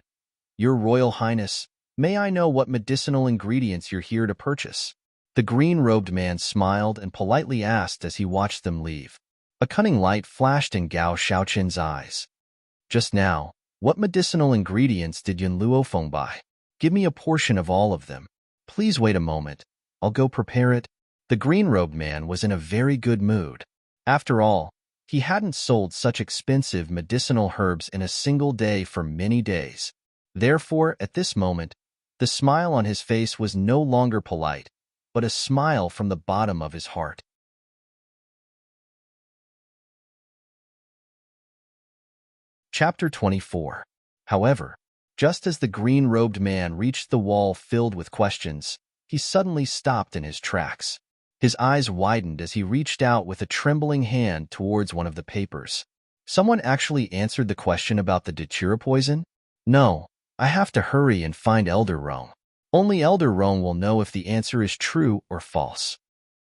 Speaker 1: Your Royal Highness, may I know what medicinal ingredients you're here to purchase? The green-robed man smiled and politely asked as he watched them leave. A cunning light flashed in Gao Shaoqin's eyes. Just now, what medicinal ingredients did Yun Luofeng buy? Give me a portion of all of them. Please wait a moment. I'll go prepare it. The green-robed man was in a very good mood. After all, he hadn't sold such expensive medicinal herbs in a single day for many days. Therefore, at this moment, the smile on his face was no longer polite, but a smile from the bottom of his heart. Chapter 24. However, just as the green-robed man reached the wall filled with questions, he suddenly stopped in his tracks. His eyes widened as he reached out with a trembling hand towards one of the papers. Someone actually answered the question about the datura poison? No, I have to hurry and find Elder Rome. Only Elder Rong will know if the answer is true or false.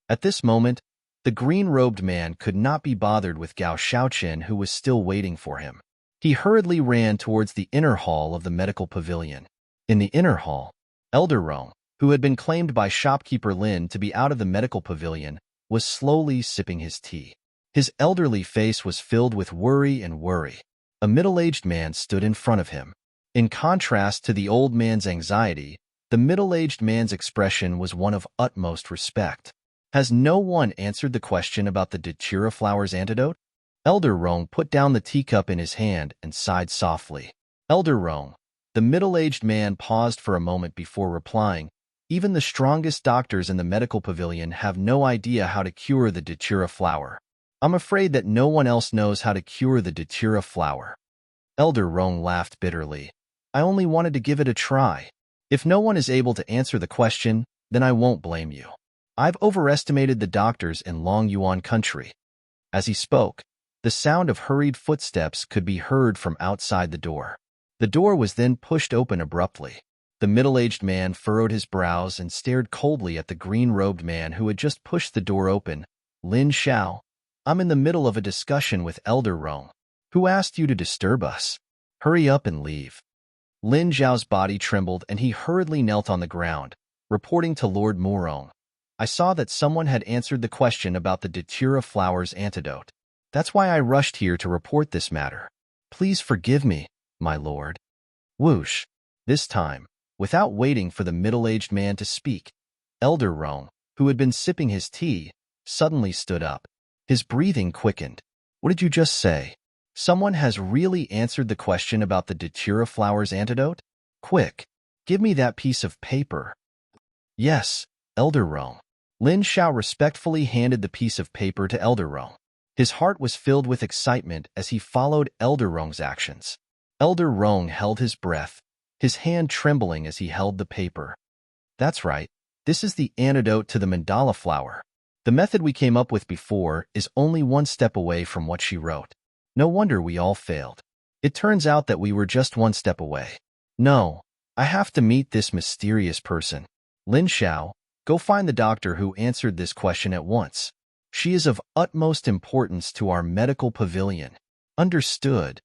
Speaker 1: At this moment, the green-robed man could not be bothered with Gao Shaoqin, who was still waiting for him. He hurriedly ran towards the inner hall of the medical pavilion. In the inner hall, Elder Rong, who had been claimed by shopkeeper Lin to be out of the medical pavilion, was slowly sipping his tea. His elderly face was filled with worry. A middle-aged man stood in front of him. In contrast to the old man's anxiety, the middle-aged man's expression was one of utmost respect. Has no one answered the question about the datura flower's antidote? Elder Rong put down the teacup in his hand and sighed softly. Elder Rong, the middle-aged man paused for a moment before replying. Even the strongest doctors in the medical pavilion have no idea how to cure the datura flower. I'm afraid that no one else knows how to cure the datura flower. Elder Rong laughed bitterly. I only wanted to give it a try. If no one is able to answer the question, then I won't blame you. I've overestimated the doctors in Long Yuan country. As he spoke, the sound of hurried footsteps could be heard from outside the door. The door was then pushed open abruptly. The middle-aged man furrowed his brows and stared coldly at the green-robed man who had just pushed the door open. Lin Xiao, I'm in the middle of a discussion with Elder Rong. Who asked you to disturb us? Hurry up and leave. Lin Xiao's body trembled and he hurriedly knelt on the ground, reporting to Lord Murong. I saw that someone had answered the question about the datura flower's antidote. That's why I rushed here to report this matter. Please forgive me, my lord. Whoosh. This time, without waiting for the middle-aged man to speak, Elder Rong, who had been sipping his tea, suddenly stood up. His breathing quickened. What did you just say? Someone has really answered the question about the datura flower's antidote? Quick, give me that piece of paper. Yes, Elder Rong. Lin Xiao respectfully handed the piece of paper to Elder Rong. His heart was filled with excitement as he followed Elder Rong's actions. Elder Rong held his breath, his hand trembling as he held the paper. That's right, this is the antidote to the mandala flower. The method we came up with before is only one step away from what she wrote. No wonder we all failed. It turns out that we were just one step away. No, I have to meet this mysterious person. Lin Xiao, go find the doctor who answered this question at once. She is of utmost importance to our medical pavilion. Understood.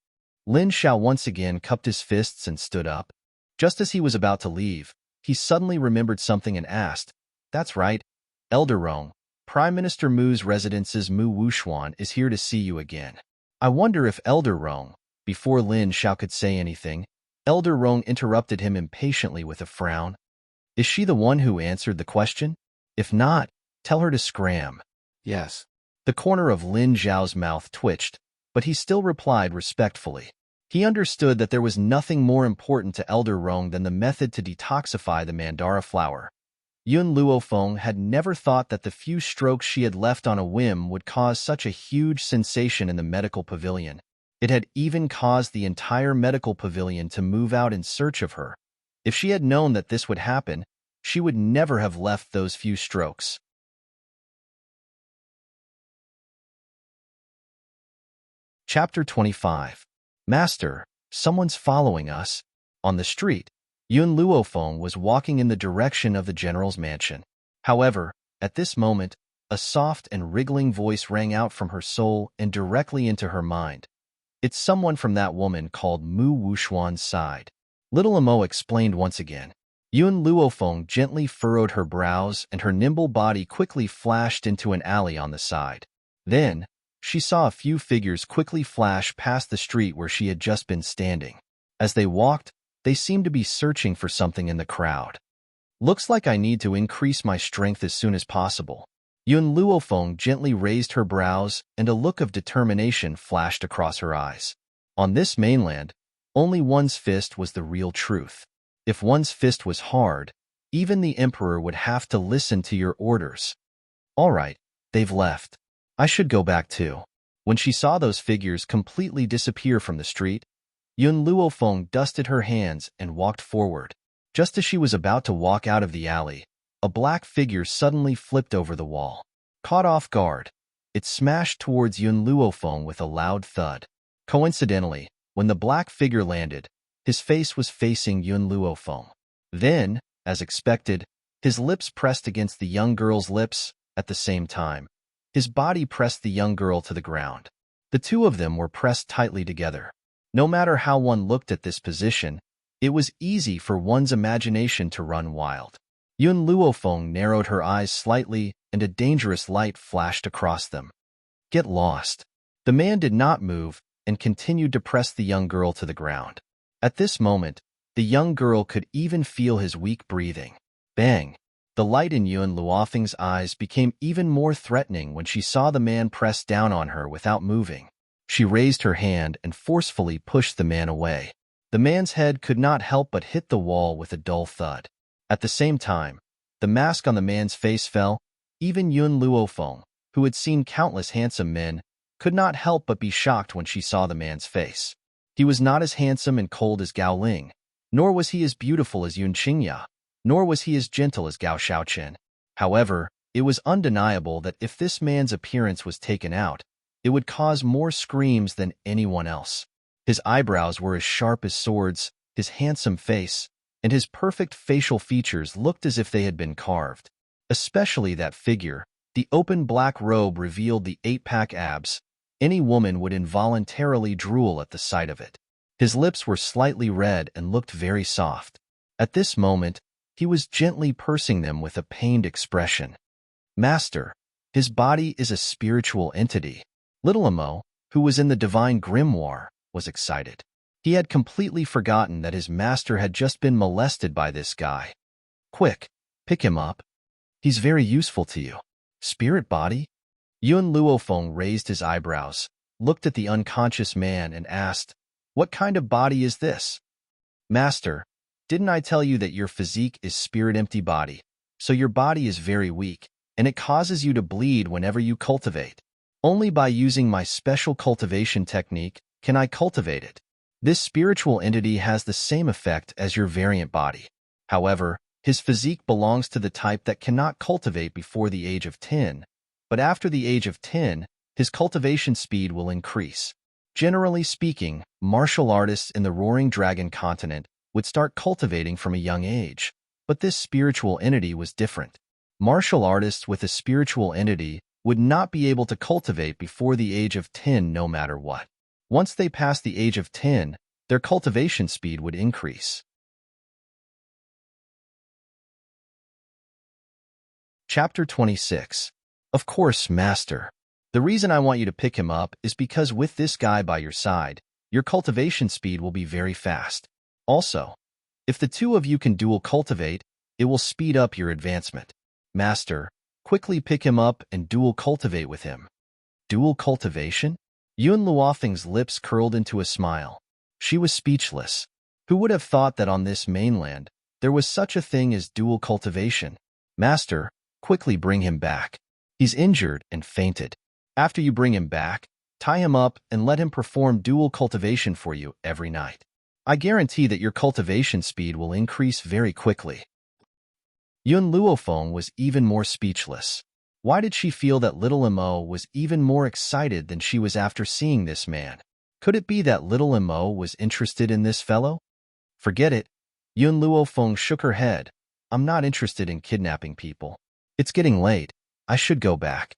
Speaker 1: Lin Xiao once again cupped his fists and stood up. Just as he was about to leave, he suddenly remembered something and asked, That's right, Elder Rong, Prime Minister Mu's residence's Mu Wuxuan is here to see you again. I wonder if Elder Rong, before Lin Xiao could say anything, Elder Rong interrupted him impatiently with a frown. Is she the one who answered the question? If not, tell her to scram.
Speaker 2: Yes.
Speaker 1: The corner of Lin Xiao's mouth twitched, but he still replied respectfully. He understood that there was nothing more important to Elder Rong than the method to detoxify the mandara flower. Yun Luofeng had never thought that the few strokes she had left on a whim would cause such a huge sensation in the medical pavilion. It had even caused the entire medical pavilion to move out in search of her. If she had known that this would happen, she would never have left those few strokes. Chapter 25. Master, someone's following us. On the street, Yun Luofeng was walking in the direction of the general's mansion. However, at this moment, a soft and wriggling voice rang out from her soul and directly into her mind. It's someone from that woman called Mu Wuxuan's side. Little Amo explained once again. Yun Luofeng gently furrowed her brows and her nimble body quickly flashed into an alley on the side. Then, she saw a few figures quickly flash past the street where she had just been standing. As they walked, they seemed to be searching for something in the crowd. Looks like I need to increase my strength as soon as possible. Yun Luofeng gently raised her brows and a look of determination flashed across her eyes. On this mainland, only one's fist was the real truth. If one's fist was hard, even the emperor would have to listen to your orders. All right, they've left. I should go back too. When she saw those figures completely disappear from the street, Yun Luofeng dusted her hands and walked forward. Just as she was about to walk out of the alley, a black figure suddenly flipped over the wall. Caught off guard, it smashed towards Yun Luofeng with a loud thud. Coincidentally, when the black figure landed, his face was facing Yun Luofeng. Then, As expected, his lips pressed against the young girl's lips at the same time. His body pressed the young girl to the ground. The two of them were pressed tightly together. No matter how one looked at this position, it was easy for one's imagination to run wild. Yun Luofeng narrowed her eyes slightly, and a dangerous light flashed across them. Get lost. The man did not move and continued to press the young girl to the ground. At this moment, the young girl could even feel his weak breathing. Bang! The light in Yun Luofeng's eyes became even more threatening when she saw the man press down on her without moving. She raised her hand and forcefully pushed the man away. The man's head could not help but hit the wall with a dull thud. At the same time, the mask on the man's face fell. Even Yun Luofeng, who had seen countless handsome men, could not help but be shocked when she saw the man's face. He was not as handsome and cold as Gao Ling, nor was he as beautiful as Yun Qingya, nor was he as gentle as Gao Shaoqin. However, it was undeniable that if this man's appearance was taken out, it would cause more screams than anyone else. His eyebrows were as sharp as swords, his handsome face, and his perfect facial features looked as if they had been carved. Especially that figure, the open black robe revealed the 8-pack abs. Any woman would involuntarily drool at the sight of it. His lips were slightly red and looked very soft. At this moment, he was gently pursing them with a pained expression. Master, his body is a spiritual entity. Little Amo, who was in the divine grimoire, was excited. He had completely forgotten that his master had just been molested by this guy. Quick, pick him up. He's very useful to you. Spirit body? Yun Luofeng raised his eyebrows, looked at the unconscious man and asked, What kind of body is this? Master, didn't I tell you that your physique is spirit-empty body, so your body is very weak, and it causes you to bleed whenever you cultivate. Only by using my special cultivation technique can I cultivate it. This spiritual entity has the same effect as your variant body. However, his physique belongs to the type that cannot cultivate before the age of 10, but after the age of 10, his cultivation speed will increase. Generally speaking, martial artists in the Roaring Dragon continent would start cultivating from a young age, but this spiritual entity was different. Martial artists with a spiritual entity would not be able to cultivate before the age of 10 no matter what. Once they passed the age of 10, their cultivation speed would increase. Chapter 26. Of course, Master. The reason I want you to pick him up is because with this guy by your side, your cultivation speed will be very fast. Also, if the two of you can dual cultivate, it will speed up your advancement. Master, quickly pick him up and dual cultivate with him. Dual cultivation? Yun Luofeng's lips curled into a smile. She was speechless. Who would have thought that on this mainland, there was such a thing as dual cultivation? Master, quickly bring him back. He's injured and fainted. After you bring him back, tie him up and let him perform dual cultivation for you every night. I guarantee that your cultivation speed will increase very quickly. Yun Luofeng was even more speechless. Why did she feel that little Amo was even more excited than she was after seeing this man? Could it be that little Amo was interested in this fellow? Forget it. Yun Luofeng shook her head. I'm not interested in kidnapping people. It's getting late. I should go back.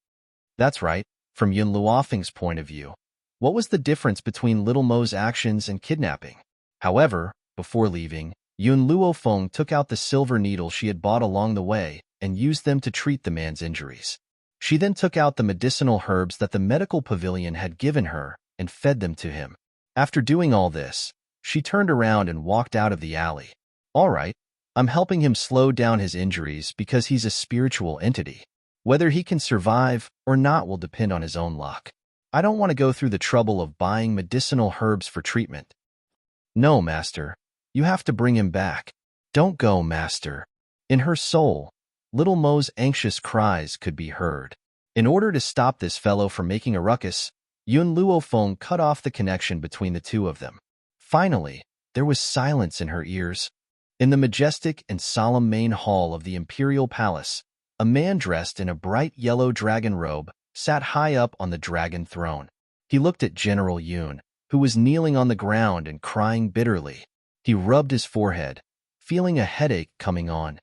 Speaker 1: That's right. From Yun Luofeng's point of view, what was the difference between little Mo's actions and kidnapping? However, before leaving, Yun Luofeng took out the silver needles she had bought along the way and used them to treat the man's injuries. She then took out the medicinal herbs that the medical pavilion had given her and fed them to him. After doing all this, she turned around and walked out of the alley. All right, I'm helping him slow down his injuries because he's a spiritual entity. Whether he can survive or not will depend on his own luck. I don't want to go through the trouble of buying medicinal herbs for treatment. No, Master. You have to bring him back. Don't go, Master. In her soul, little Mo's anxious cries could be heard. In order to stop this fellow from making a ruckus, Yun Luofeng cut off the connection between the two of them. Finally, there was silence in her ears. In the majestic and solemn main hall of the Imperial Palace, a man dressed in a bright yellow dragon robe sat high up on the dragon throne. He looked at General Yun, who was kneeling on the ground and crying bitterly. He rubbed his forehead, feeling a headache coming on.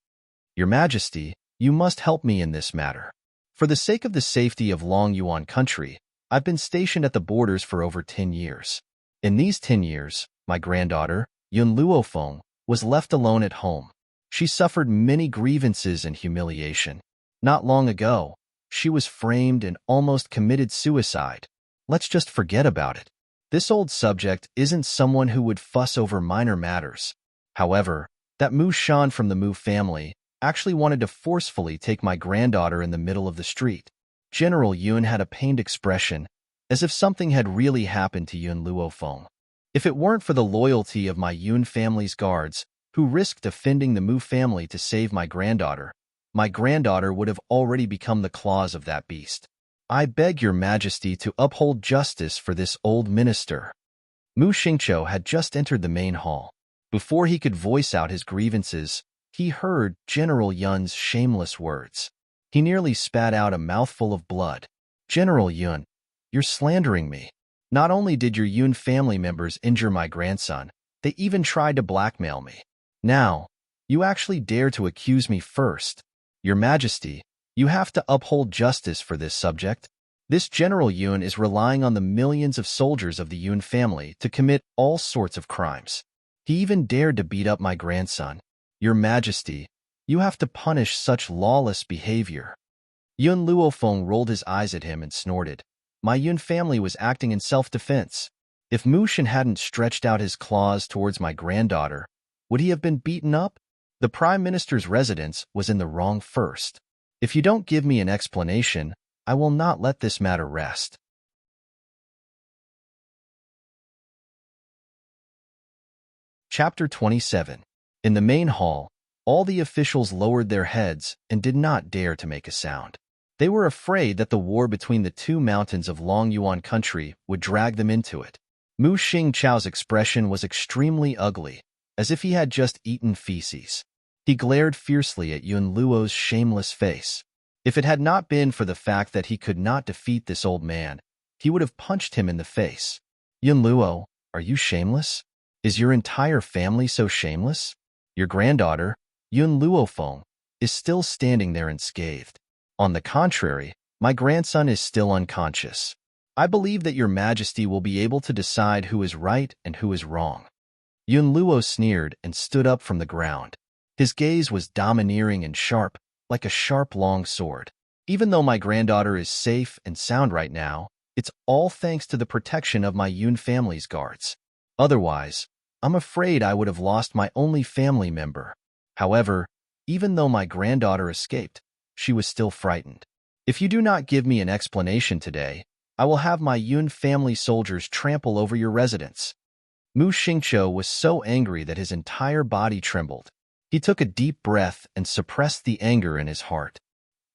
Speaker 1: Your Majesty, you must help me in this matter. For the sake of the safety of Long Yuan country, I've been stationed at the borders for over 10 years. In these 10 years, my granddaughter, Yun Luofeng, was left alone at home. She suffered many grievances and humiliation. Not long ago, she was framed and almost committed suicide. Let's just forget about it. This old subject isn't someone who would fuss over minor matters. However, that Mu Shan from the Mu family actually wanted to forcefully take my granddaughter in the middle of the street. General Yun had a pained expression, as if something had really happened to Yun Luofeng. If it weren't for the loyalty of my Yun family's guards, who risked defending the Mu family to save my granddaughter would have already become the claws of that beast. I beg your Majesty to uphold justice for this old minister. Mu Xingqiu had just entered the main hall. Before he could voice out his grievances, he heard General Yun's shameless words. He nearly spat out a mouthful of blood. General Yun, you're slandering me. Not only did your Yun family members injure my grandson, they even tried to blackmail me. Now, you actually dare to accuse me first. Your Majesty, you have to uphold justice for this subject. This General Yun is relying on the millions of soldiers of the Yun family to commit all sorts of crimes. He even dared to beat up my grandson. Your Majesty, you have to punish such lawless behavior. Yun Luofeng rolled his eyes at him and snorted. My Yun family was acting in self-defense. If Mu Shan hadn't stretched out his claws towards my granddaughter, would he have been beaten up? The Prime Minister's residence was in the wrong first. If you don't give me an explanation, I will not let this matter rest. Chapter 27. In the main hall, all the officials lowered their heads and did not dare to make a sound. They were afraid that the war between the two mountains of Long Yuan country would drag them into it. Mu Xingqiu's expression was extremely ugly, as if he had just eaten feces. He glared fiercely at Yun Luo's shameless face. If it had not been for the fact that he could not defeat this old man, he would have punched him in the face. Yun Luo, are you shameless? Is your entire family so shameless? Your granddaughter, Yun Luofeng, is still standing there unscathed. On the contrary, my grandson is still unconscious. I believe that your Majesty will be able to decide who is right and who is wrong. Yun Luo sneered and stood up from the ground. His gaze was domineering and sharp, like a sharp long sword. Even though my granddaughter is safe and sound right now, it's all thanks to the protection of my Yun family's guards. Otherwise, I'm afraid I would have lost my only family member. However, even though my granddaughter escaped, she was still frightened. If you do not give me an explanation today, I will have my Yun family soldiers trample over your residence. Mu Xingqiu was so angry that his entire body trembled. He took a deep breath and suppressed the anger in his heart.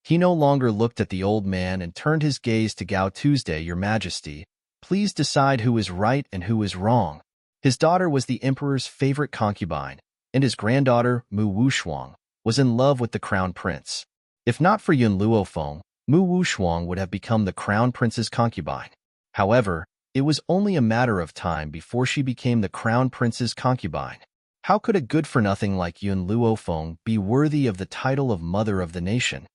Speaker 1: He no longer looked at the old man and turned his gaze to Gao Tuesday. Your Majesty, please decide who is right and who is wrong. His daughter was the emperor's favorite concubine, and his granddaughter, Mu Wushuang, was in love with the crown prince. If not for Yun Luofeng, Mu Wushuang would have become the crown prince's concubine. However, it was only a matter of time before she became the crown prince's concubine. How could a good-for-nothing like Yun Luofeng be worthy of the title of mother of the nation?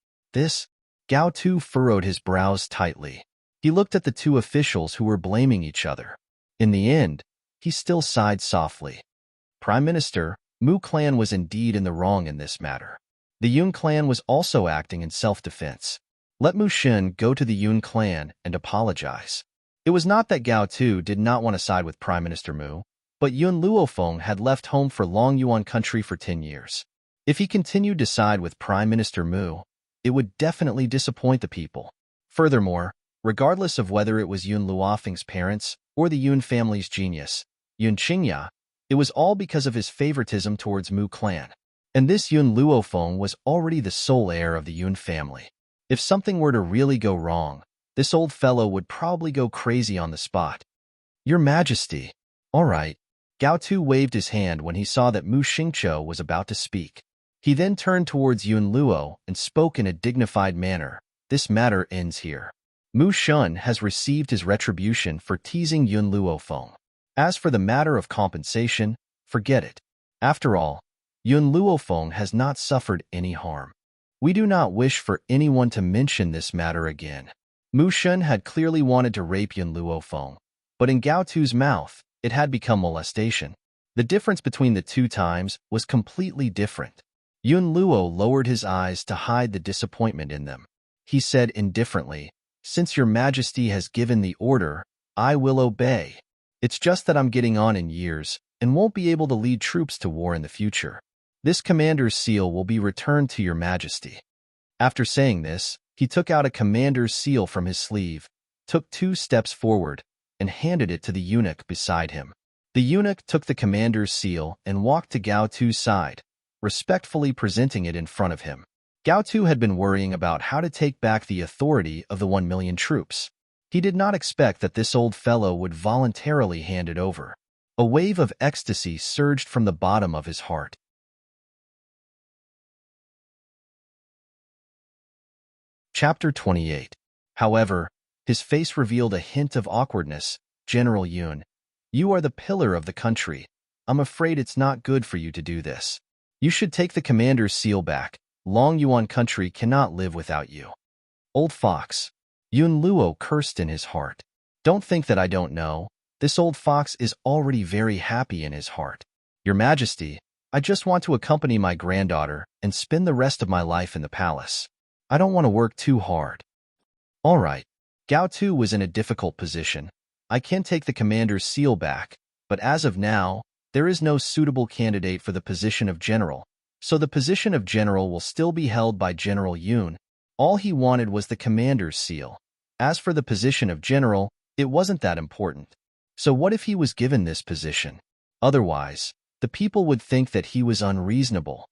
Speaker 1: Gao Tu furrowed his brows tightly. He looked at the two officials who were blaming each other. In the end, he still sighed softly. Prime Minister, Mu clan was indeed in the wrong in this matter. The Yun clan was also acting in self-defense. Let Mu Shan go to the Yun clan and apologize. It was not that Gao Tu did not want to side with Prime Minister Mu, but Yun Luofeng had left home for Long Yuan country for 10 years. If he continued to side with Prime Minister Mu, it would definitely disappoint the people. Furthermore, regardless of whether it was Yun Luofeng's parents or the Yun family's genius, Yun Qingya, it was all because of his favoritism towards Mu clan. And this Yun Luofeng was already the sole heir of the Yun family. If something were to really go wrong, this old fellow would probably go crazy on the spot. Your Majesty. All right. Gao Tu waved his hand when he saw that Mu Xingqiu was about to speak. He then turned towards Yun Luo and spoke in a dignified manner. This matter ends here. Mu Shun has received his retribution for teasing Yun Luofeng. As for the matter of compensation, forget it. After all, Yun Luofeng has not suffered any harm. We do not wish for anyone to mention this matter again. Mu Shun had clearly wanted to rape Yun Luofeng, but in Gao Tu's mouth, it had become molestation. The difference between the two times was completely different. Yun Luo lowered his eyes to hide the disappointment in them. He said indifferently, "Since your majesty has given the order, I will obey. It's just that I'm getting on in years and won't be able to lead troops to war in the future. This commander's seal will be returned to your majesty." After saying this, he took out a commander's seal from his sleeve, took 2 steps forward, and handed it to the eunuch beside him. The eunuch took the commander's seal and walked to Gao Tu's side, respectfully presenting it in front of him. Gao Tu had been worrying about how to take back the authority of the 1,000,000 troops. He did not expect that this old fellow would voluntarily hand it over. A wave of ecstasy surged from the bottom of his heart. Chapter 28. However, his face revealed a hint of awkwardness. "General Yun, you are the pillar of the country. I'm afraid it's not good for you to do this. You should take the commander's seal back. Long Yuan country cannot live without you." "Old fox." Yun Luo cursed in his heart. "Don't think that I don't know. This old fox is already very happy in his heart. Your Majesty, I just want to accompany my granddaughter and spend the rest of my life in the palace. I don't want to work too hard." "All right." Gao Tu was in a difficult position. "I can take the commander's seal back, but as of now, there is no suitable candidate for the position of general, so the position of general will still be held by General Yun. All he wanted was the commander's seal. As for the position of general, it wasn't that important. So what if he was given this position? Otherwise, the people would think that he was unreasonable.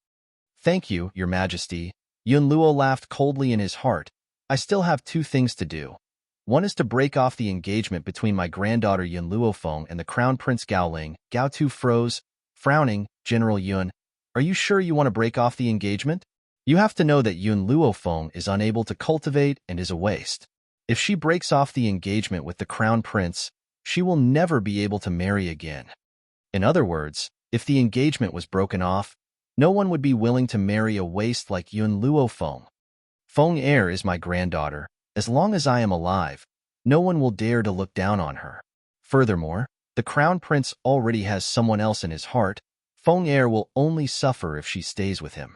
Speaker 1: "Thank you, Your Majesty." Yun Luo laughed coldly in his heart. "I still have 2 things to do. One is to break off the engagement between my granddaughter Yun Luofeng and the Crown Prince Gaoling." Gao Tu froze, frowning. "General Yun, are you sure you want to break off the engagement? You have to know that Yun Luofeng is unable to cultivate and is a waste. If she breaks off the engagement with the Crown Prince, she will never be able to marry again. In other words, if the engagement was broken off, no one would be willing to marry a waste like Yun Luofeng. Feng Er is my granddaughter. As long as I am alive, no one will dare to look down on her. Furthermore, the Crown Prince already has someone else in his heart. Feng Er will only suffer if she stays with him.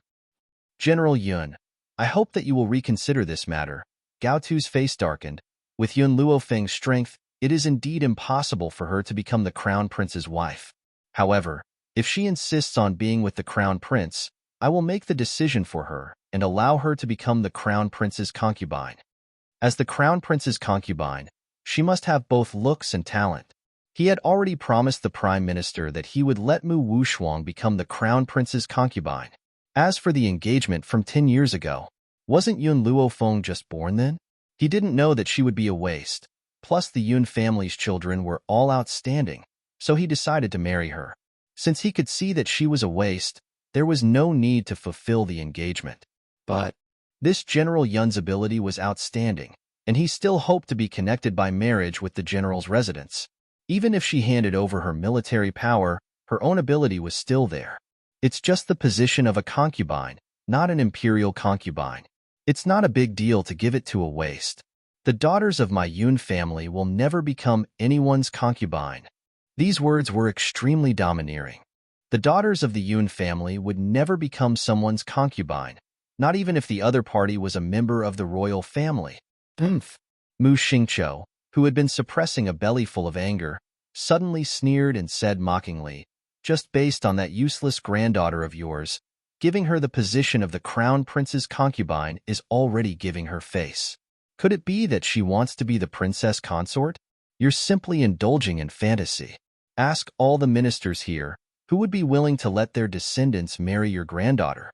Speaker 1: General Yun, I hope that you will reconsider this matter." Gao Tu's face darkened. With Yun Luofeng's strength, it is indeed impossible for her to become the Crown Prince's wife. However, if she insists on being with the Crown Prince, I will make the decision for her and allow her to become the Crown Prince's concubine. As the Crown Prince's concubine, she must have both looks and talent. He had already promised the Prime Minister that he would let Mu Wushuang become the Crown Prince's concubine. As for the engagement from 10 years ago, wasn't Yun Luofeng just born then? He didn't know that she would be a waste. Plus, the Yun family's children were all outstanding, so he decided to marry her. Since he could see that she was a waste, there was no need to fulfill the engagement. But this General Yun's ability was outstanding, and he still hoped to be connected by marriage with the general's residence. Even if she handed over her military power, her own ability was still there. It's just the position of a concubine, not an imperial concubine. It's not a big deal to give it to a waste. The daughters of my Yun family will never become anyone's concubine. These words were extremely domineering. The daughters of the Yun family would never become someone's concubine, not even if the other party was a member of the royal family. Mu Xingqiu, who had been suppressing a bellyful of anger, suddenly sneered and said mockingly, "Just based on that useless granddaughter of yours, giving her the position of the Crown Prince's concubine is already giving her face. Could it be that she wants to be the princess consort? You're simply indulging in fantasy. Ask all the ministers here who would be willing to let their descendants marry your granddaughter."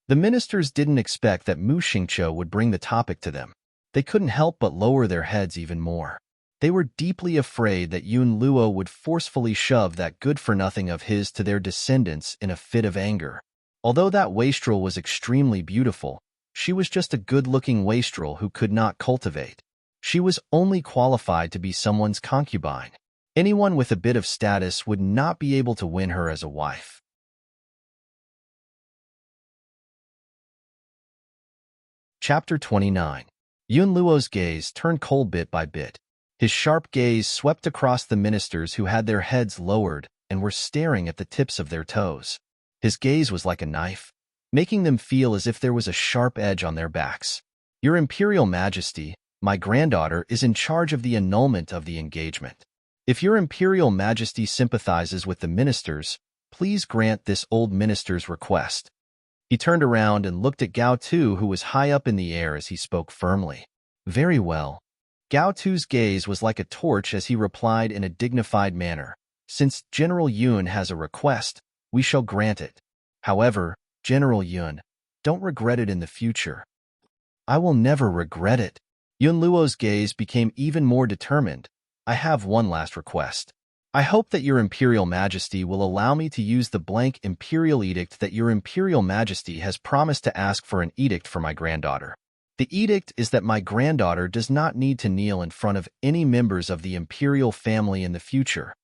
Speaker 1: The ministers didn't expect that Mu Xingqiu would bring the topic to them. They couldn't help but lower their heads even more. They were deeply afraid that Yun Luo would forcefully shove that good-for-nothing of his to their descendants in a fit of anger. Although that wastrel was extremely beautiful, she was just a good-looking wastrel who could not cultivate. She was only qualified to be someone's concubine. Anyone with a bit of status would not be able to win her as a wife. Chapter 29. Yun Luo's gaze turned cold bit by bit. His sharp gaze swept across the ministers who had their heads lowered and were staring at the tips of their toes. His gaze was like a knife, making them feel as if there was a sharp edge on their backs. Your Imperial Majesty, my granddaughter is in charge of the annulment of the engagement. If your Imperial Majesty sympathizes with the ministers, please grant this old minister's request. He turned around and looked at Gao Tu, who was high up in the air as he spoke firmly. Very well. Gao Tu's gaze was like a torch as he replied in a dignified manner. Since General Yun has a request, we shall grant it. However, General Yun, don't regret it in the future. I will never regret it. Yun Luo's gaze became even more determined. I have one last request. I hope that your Imperial Majesty will allow me to use the blank Imperial Edict that your Imperial Majesty has promised to ask for an edict for my granddaughter. The edict is that my granddaughter does not need to kneel in front of any members of the Imperial family in the future.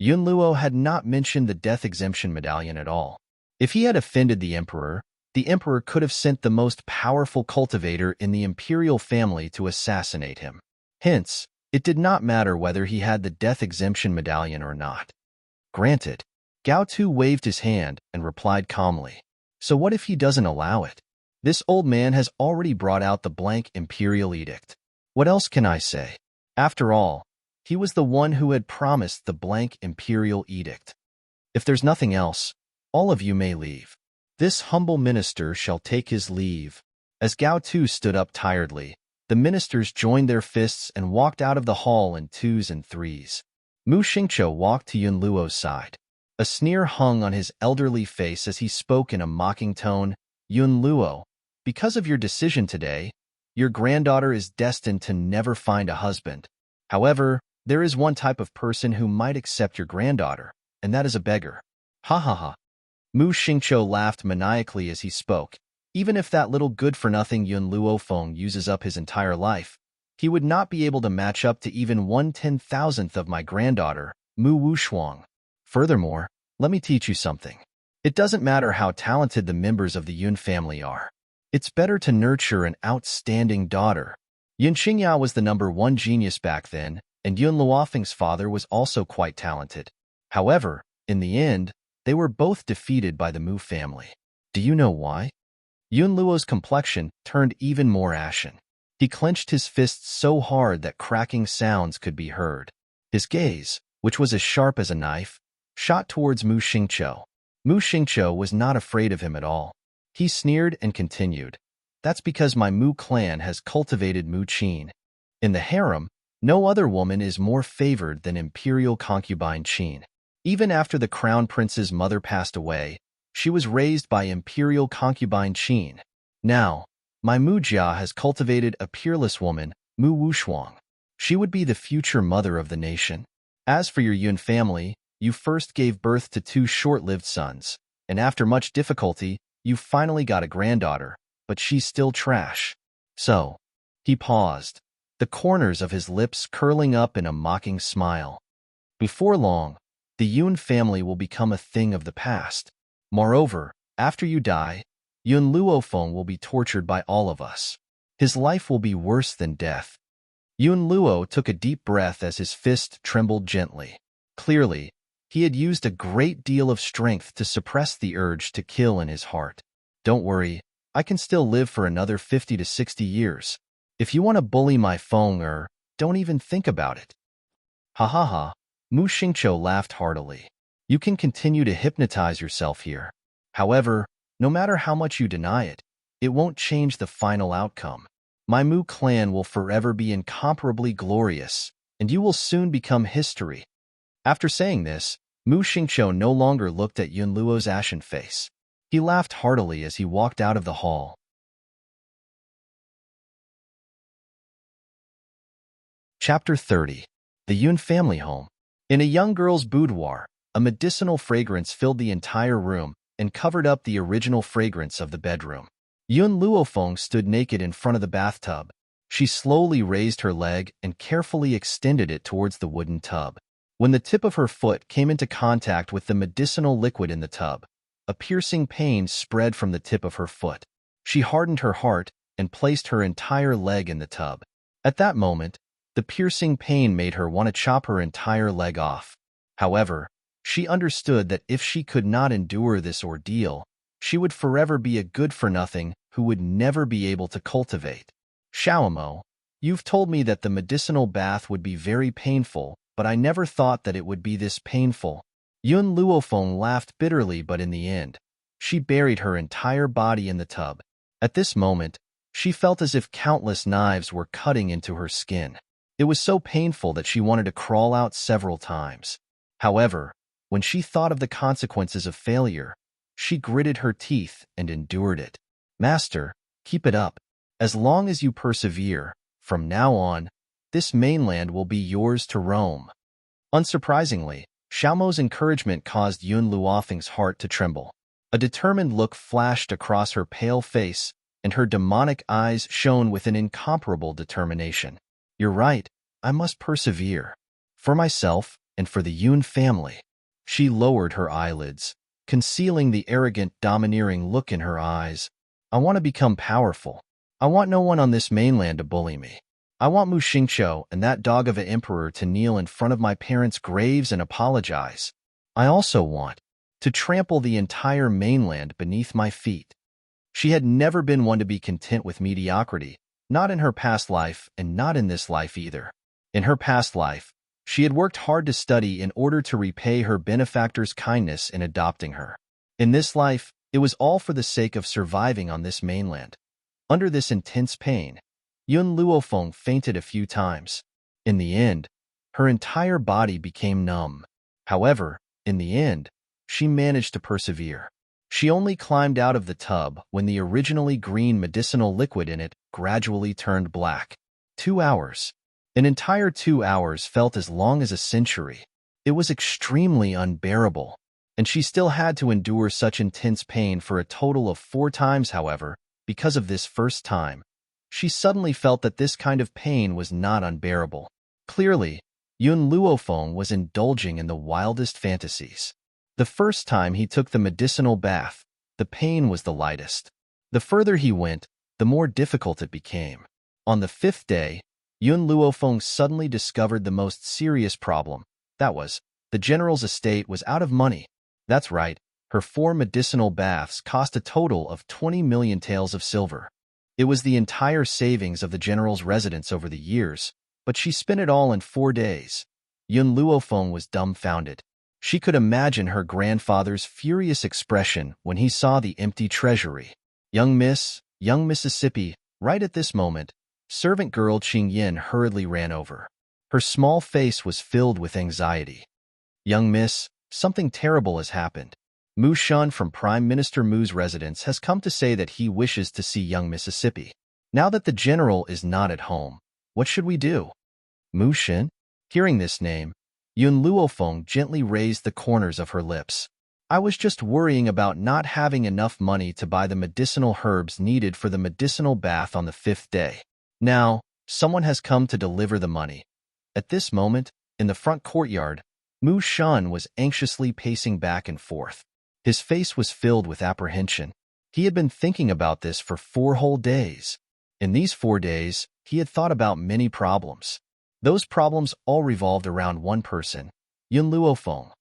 Speaker 1: Yun Luo had not mentioned the death exemption medallion at all. If he had offended the Emperor could have sent the most powerful cultivator in the Imperial family to assassinate him. Hence, it did not matter whether he had the death exemption medallion or not. Granted. Gao Tu waved his hand and replied calmly. So what if he doesn't allow it? This old man has already brought out the blank Imperial Edict. What else can I say? After all, he was the one who had promised the blank Imperial Edict. If there's nothing else, all of you may leave. This humble minister shall take his leave. As Gao Tu stood up tiredly, the ministers joined their fists and walked out of the hall in twos and threes. Mu Xingqiu walked to Yun Luo's side. A sneer hung on his elderly face as he spoke in a mocking tone. Yun Luo, because of your decision today, your granddaughter is destined to never find a husband. However, there is one type of person who might accept your granddaughter, and that is a beggar. Ha ha ha. Mu Xingqiu laughed maniacally as he spoke. Even if that little good-for-nothing Yun Luo Feng uses up his entire life, he would not be able to match up to even 1/10,000th of my granddaughter, Mu Wushuang. Furthermore, let me teach you something. It doesn't matter how talented the members of the Yun family are. It's better to nurture an outstanding daughter. Yun Xingya was the #1 genius back then, and Yun Luofeng's father was also quite talented. However, in the end, they were both defeated by the Mu family. Do you know why? Yun Luo's complexion turned even more ashen. He clenched his fists so hard that cracking sounds could be heard. His gaze, which was as sharp as a knife, shot towards Mu Xingqiu. Mu Xingqiu was not afraid of him at all. He sneered and continued, "That's because my Mu clan has cultivated Mu Qin. In the harem, no other woman is more favored than Imperial concubine Qin. Even after the crown prince's mother passed away, she was raised by Imperial concubine Qin. Now, my Mu Jia has cultivated a peerless woman, Mu Wushuang. She would be the future mother of the nation. As for your Yun family, you first gave birth to 2 short-lived sons, and after much difficulty, you finally got a granddaughter, but she's still trash." So, he paused, the corners of his lips curling up in a mocking smile. Before long, the Yun family will become a thing of the past. Moreover, after you die, Yun Luofeng will be tortured by all of us. His life will be worse than death. Yun Luo took a deep breath as his fist trembled gently. Clearly, he had used a great deal of strength to suppress the urge to kill in his heart. Don't worry, I can still live for another 50 to 60 years. If you want to bully my Feng, don't even think about it. Ha ha ha, Mu Xingqiu laughed heartily. You can continue to hypnotize yourself here. However, no matter how much you deny it, it won't change the final outcome. My Mu clan will forever be incomparably glorious, and you will soon become history. After saying this, Mu Xingqiu no longer looked at Yun Luo's ashen face. He laughed heartily as he walked out of the hall. Chapter 30. The Yun Family Home. In a young girl's boudoir, a medicinal fragrance filled the entire room and covered up the original fragrance of the bedroom. Yun Luofeng stood naked in front of the bathtub. She slowly raised her leg and carefully extended it towards the wooden tub. When the tip of her foot came into contact with the medicinal liquid in the tub, a piercing pain spread from the tip of her foot. She hardened her heart and placed her entire leg in the tub. At that moment, the piercing pain made her want to chop her entire leg off. However, she understood that if she could not endure this ordeal, she would forever be a good-for-nothing who would never be able to cultivate. Xiaomo, you've told me that the medicinal bath would be very painful, but I never thought that it would be this painful. Yun Luofeng laughed bitterly, but in the end, she buried her entire body in the tub. At this moment, she felt as if countless knives were cutting into her skin. It was so painful that she wanted to crawl out several times. However, when she thought of the consequences of failure, she gritted her teeth and endured it. Master, keep it up. As long as you persevere, from now on, this mainland will be yours to roam. Unsurprisingly, Xiaomo's encouragement caused Yun Luofeng's heart to tremble. A determined look flashed across her pale face, and her demonic eyes shone with an incomparable determination. You're right, I must persevere. For myself and for the Yun family. She lowered her eyelids, concealing the arrogant, domineering look in her eyes. I want to become powerful. I want no one on this mainland to bully me. I want Mu Xingqiu and that dog of an emperor to kneel in front of my parents' graves and apologize. I also want to trample the entire mainland beneath my feet. She had never been one to be content with mediocrity, not in her past life and not in this life either. In her past life, she had worked hard to study in order to repay her benefactor's kindness in adopting her. In this life, it was all for the sake of surviving on this mainland. Under this intense pain, Yun Luofeng fainted a few times. In the end, her entire body became numb. However, in the end, she managed to persevere. She only climbed out of the tub when the originally green medicinal liquid in it gradually turned black. 2 hours. An entire 2 hours felt as long as a century. It was extremely unbearable, and she still had to endure such intense pain for a total of 4 times. However, because of this first time, she suddenly felt that this kind of pain was not unbearable. Clearly, Yun Luofeng was indulging in the wildest fantasies. The first time he took the medicinal bath, the pain was the lightest. The further he went, the more difficult it became. On the 5th day, Yun Luofeng suddenly discovered the most serious problem. That was, the general's estate was out of money. That's right, her 4 medicinal baths cost a total of 20 million taels of silver. It was the entire savings of the general's residence over the years, but she spent it all in 4 days. Yun Luofeng was dumbfounded. She could imagine her grandfather's furious expression when he saw the empty treasury. Young Mississippi, right at this moment, servant girl Qing Yin hurriedly ran over. Her small face was filled with anxiety. Young Miss, something terrible has happened. Mu Shun from Prime Minister Mu's residence has come to say that he wishes to see young Mississippi. Now that the general is not at home, what should we do? Mu Shun? Hearing this name, Yun Luofeng gently raised the corners of her lips. I was just worrying about not having enough money to buy the medicinal herbs needed for the medicinal bath on the 5th day. Now, someone has come to deliver the money. At this moment, in the front courtyard, Mu Shun was anxiously pacing back and forth. His face was filled with apprehension. He had been thinking about this for 4 whole days. In these 4 days, he had thought about many problems. Those problems all revolved around one person, Yun Luofeng.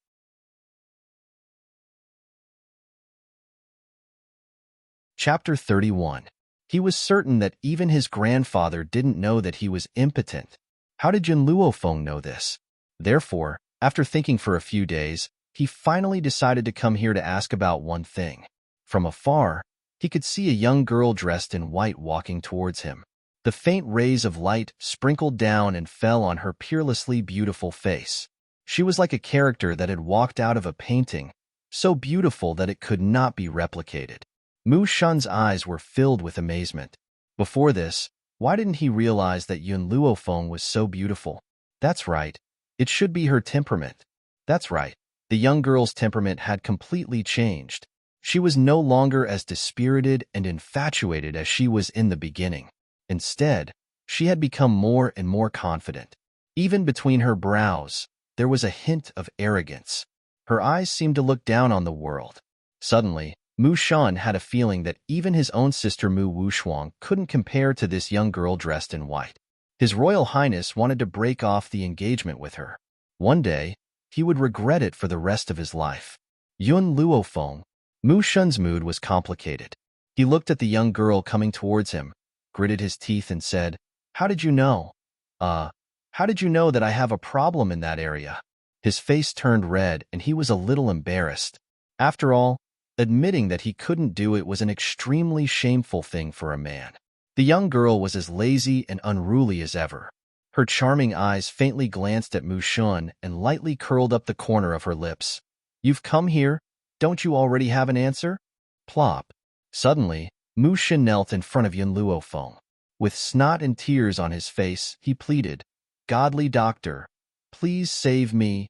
Speaker 1: Chapter 31. He was certain that even his grandfather didn't know that he was impotent. How did Yun Luofeng know this? Therefore, after thinking for a few days, he finally decided to come here to ask about one thing. From afar, he could see a young girl dressed in white walking towards him. The faint rays of light sprinkled down and fell on her peerlessly beautiful face. She was like a character that had walked out of a painting, so beautiful that it could not be replicated. Mu Shun's eyes were filled with amazement. Before this, why didn't he realize that Yun Luofeng was so beautiful? That's right, it should be her temperament. That's right, the young girl's temperament had completely changed. She was no longer as dispirited and infatuated as she was in the beginning. Instead, she had become more and more confident. Even between her brows, there was a hint of arrogance. Her eyes seemed to look down on the world. Suddenly, Mu Shan had a feeling that even his own sister Mu Wushuang couldn't compare to this young girl dressed in white. His Royal Highness wanted to break off the engagement with her. One day, he would regret it for the rest of his life. Yun Luofeng. Mu Shan's mood was complicated. He looked at the young girl coming towards him, gritted his teeth and said, "How did you know? How did you know that I have a problem in that area?" His face turned red and he was a little embarrassed. After all, admitting that he couldn't do it was an extremely shameful thing for a man. The young girl was as lazy and unruly as ever. Her charming eyes faintly glanced at Mu Shun and lightly curled up the corner of her lips. "You've come here? Don't you already have an answer?" Plop. Suddenly, Mu Shun knelt in front of Yun Luofeng. With snot and tears on his face, he pleaded, "Godly doctor, please save me.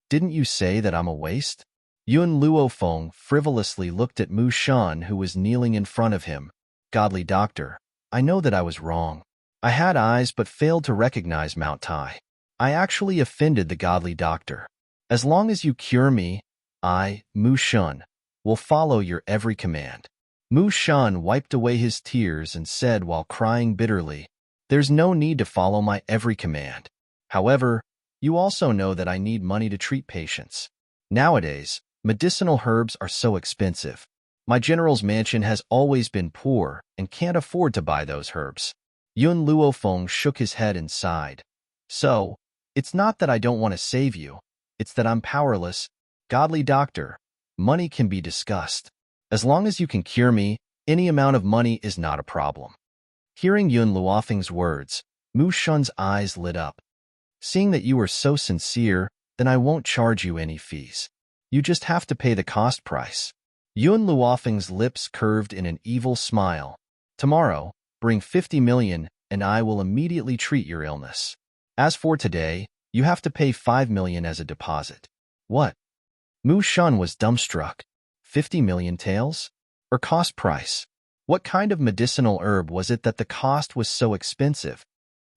Speaker 1: Didn't you say that I'm a waste?" Yun Luofeng frivolously looked at Mu Shan, who was kneeling in front of him. "Godly doctor, I know that I was wrong. I had eyes but failed to recognize Mount Tai. I actually offended the godly doctor. As long as you cure me, I, Mu Shun, will follow your every command." Mu Shan wiped away his tears and said while crying bitterly, "There's no need to follow my every command. However, you also know that I need money to treat patients. Nowadays, medicinal herbs are so expensive. My general's mansion has always been poor and can't afford to buy those herbs." Yun Luofeng shook his head and sighed. "So, it's not that I don't want to save you, it's that I'm powerless. Godly doctor, money can be discussed. As long as you can cure me, any amount of money is not a problem." Hearing Yun Luofeng's words, Mu Shun's eyes lit up. "Seeing that you are so sincere, then I won't charge you any fees. You just have to pay the cost price." Yun Luofeng's lips curved in an evil smile. "Tomorrow, bring 50 million and I will immediately treat your illness. As for today, you have to pay 5 million as a deposit." "What?" Mu Shun was dumbstruck. 50 million taels? Or cost price? What kind of medicinal herb was it that the cost was so expensive?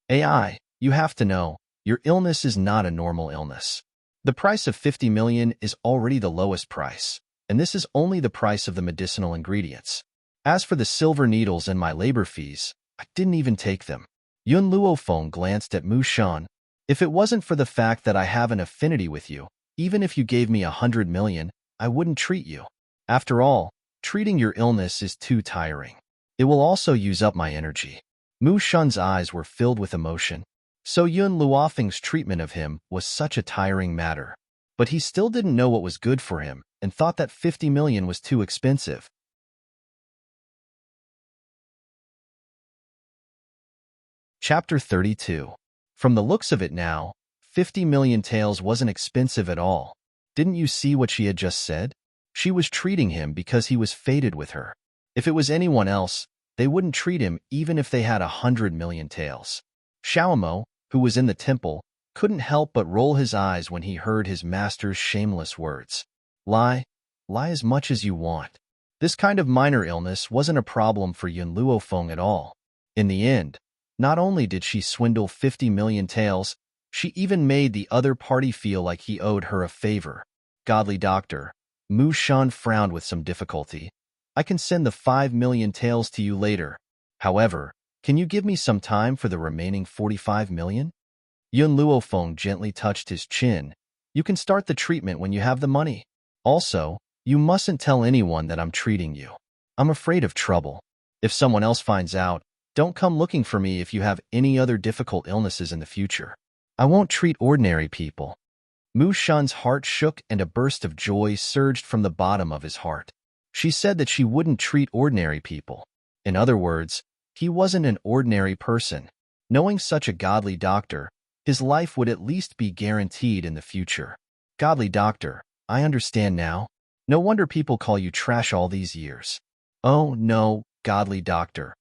Speaker 1: "AI, you have to know, your illness is not a normal illness. The price of 50 million is already the lowest price, and this is only the price of the medicinal ingredients. As for the silver needles and my labor fees, I didn't even take them." Yun Luofeng glanced at Mu Shan. "If it wasn't for the fact that I have an affinity with you, even if you gave me 100 million, I wouldn't treat you. After all, treating your illness is too tiring. It will also use up my energy." Mu Shun's eyes were filled with emotion. So Yun Luofeng's treatment of him was such a tiring matter. But he still didn't know what was good for him and thought that 50 million was too expensive. Chapter 32. From the looks of it now, 50 million taels wasn't expensive at all. Didn't you see what she had just said? She was treating him because he was fated with her. If it was anyone else, they wouldn't treat him even if they had 100 million taels. Xiaomo, who was in the temple, couldn't help but roll his eyes when he heard his master's shameless words. Lie as much as you want. This kind of minor illness wasn't a problem for Yun Luofeng at all. In the end, not only did she swindle 50 million taels, she even made the other party feel like he owed her a favor. "Godly doctor," Mu Shan frowned with some difficulty, "I can send the 5 million taels to you later. However, can you give me some time for the remaining 45 million? Yun Luofeng gently touched his chin. "You can start the treatment when you have the money. Also, you mustn't tell anyone that I'm treating you. I'm afraid of trouble. If someone else finds out, don't come looking for me if you have any other difficult illnesses in the future. I won't treat ordinary people." Mu Shan's heart shook and a burst of joy surged from the bottom of his heart. She said that she wouldn't treat ordinary people. In other words, he wasn't an ordinary person. Knowing such a godly doctor, his life would at least be guaranteed in the future. "Godly doctor, I understand now. No wonder people call you trash all these years." "Oh, no, godly doctor.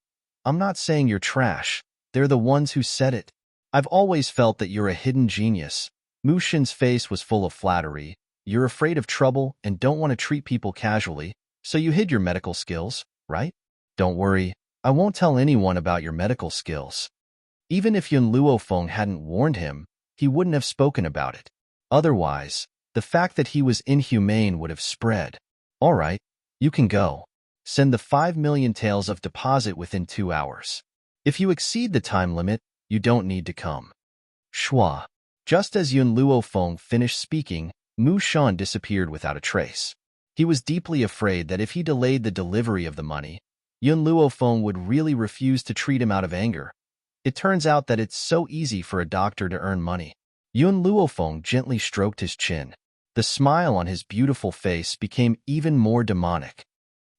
Speaker 1: I'm not saying you're trash. They're the ones who said it. I've always felt that you're a hidden genius." Mu Shan's face was full of flattery. "You're afraid of trouble and don't want to treat people casually, so you hid your medical skills, right? Don't worry, I won't tell anyone about your medical skills." Even if Yun Luofeng hadn't warned him, he wouldn't have spoken about it. Otherwise, the fact that he was inhumane would have spread. "All right, You can go. Send the 5 million taels of deposit within 2 hours. If you exceed the time limit, you don't need to come. Shua. Just as Yun Luofeng finished speaking, Mu Shan disappeared without a trace. He was deeply afraid that if he delayed the delivery of the money, Yun Luofeng would really refuse to treat him out of anger. It turns out that it's so easy for a doctor to earn money. Yun Luofeng gently stroked his chin. The smile on his beautiful face became even more demonic.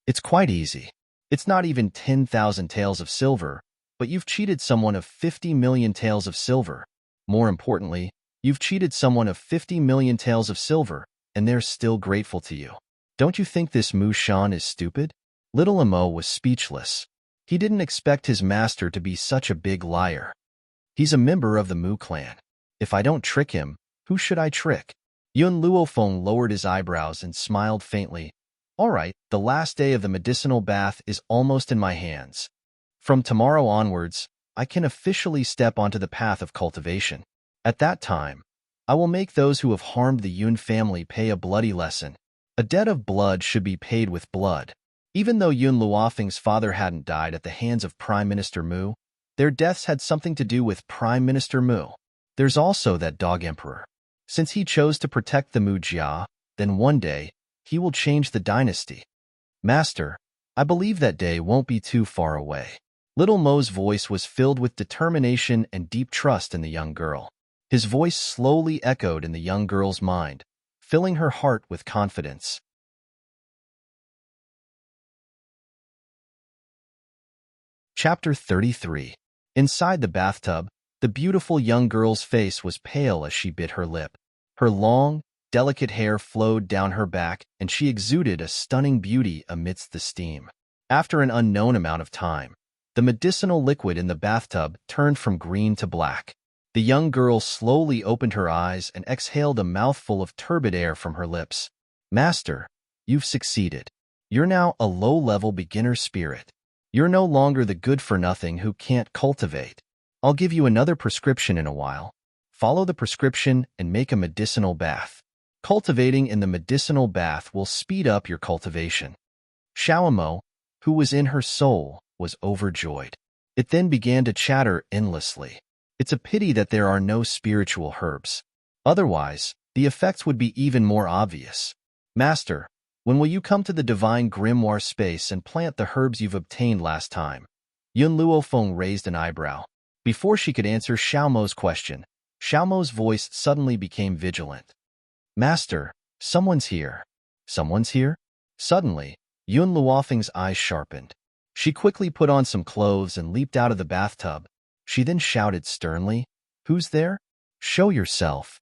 Speaker 1: It's quite easy. It's not even 10,000 taels of silver, but you've cheated someone of 50 million taels of silver. More importantly, you've cheated someone of 50 million taels of silver, and they're still grateful to you. Don't you think this Mu Shan is stupid? Little Amo was speechless. He didn't expect his master to be such a big liar. He's a member of the Mu clan. If I don't trick him, who should I trick? Yun Luofeng lowered his eyebrows and smiled faintly. All right, the last day of the medicinal bath is almost in my hands. From tomorrow onwards, I can officially step onto the path of cultivation. At that time, I will make those who have harmed the Yun family pay a bloody lesson. A debt of blood should be paid with blood. Even though Yun Luofeng's father hadn't died at the hands of Prime Minister Mu, their deaths had something to do with Prime Minister Mu. There's also that dog emperor. Since he chose to protect the Mu Jia, then one day, he will change the dynasty. Master, I believe that day won't be too far away. Little Mo's voice was filled with determination and deep trust in the young girl. His voice slowly echoed in the young girl's mind, filling her heart with confidence. Chapter 33. Inside the bathtub, the beautiful young girl's face was pale as she bit her lip. Her long, delicate hair flowed down her back, and she exuded a stunning beauty amidst the steam. After an unknown amount of time, the medicinal liquid in the bathtub turned from green to black. The young girl slowly opened her eyes and exhaled a mouthful of turbid air from her lips. Master, you've succeeded. You're now a low-level beginner spirit. You're no longer the good-for-nothing who can't cultivate. I'll give you another prescription in a while. Follow the prescription and make a medicinal bath. Cultivating in the medicinal bath will speed up your cultivation. Xiaomo, who was in her soul, was overjoyed. It then began to chatter endlessly. It's a pity that there are no spiritual herbs. Otherwise, the effects would be even more obvious. Master, when will you come to the divine grimoire space and plant the herbs you've obtained last time? Yun Luofeng raised an eyebrow. Before she could answer Xiaomo's question, Xiaomo's voice suddenly became vigilant. Master, someone's here. Someone's here? Suddenly, Yun Luofeng's eyes sharpened. She quickly put on some clothes and leaped out of the bathtub. She then shouted sternly, Who's there? Show yourself.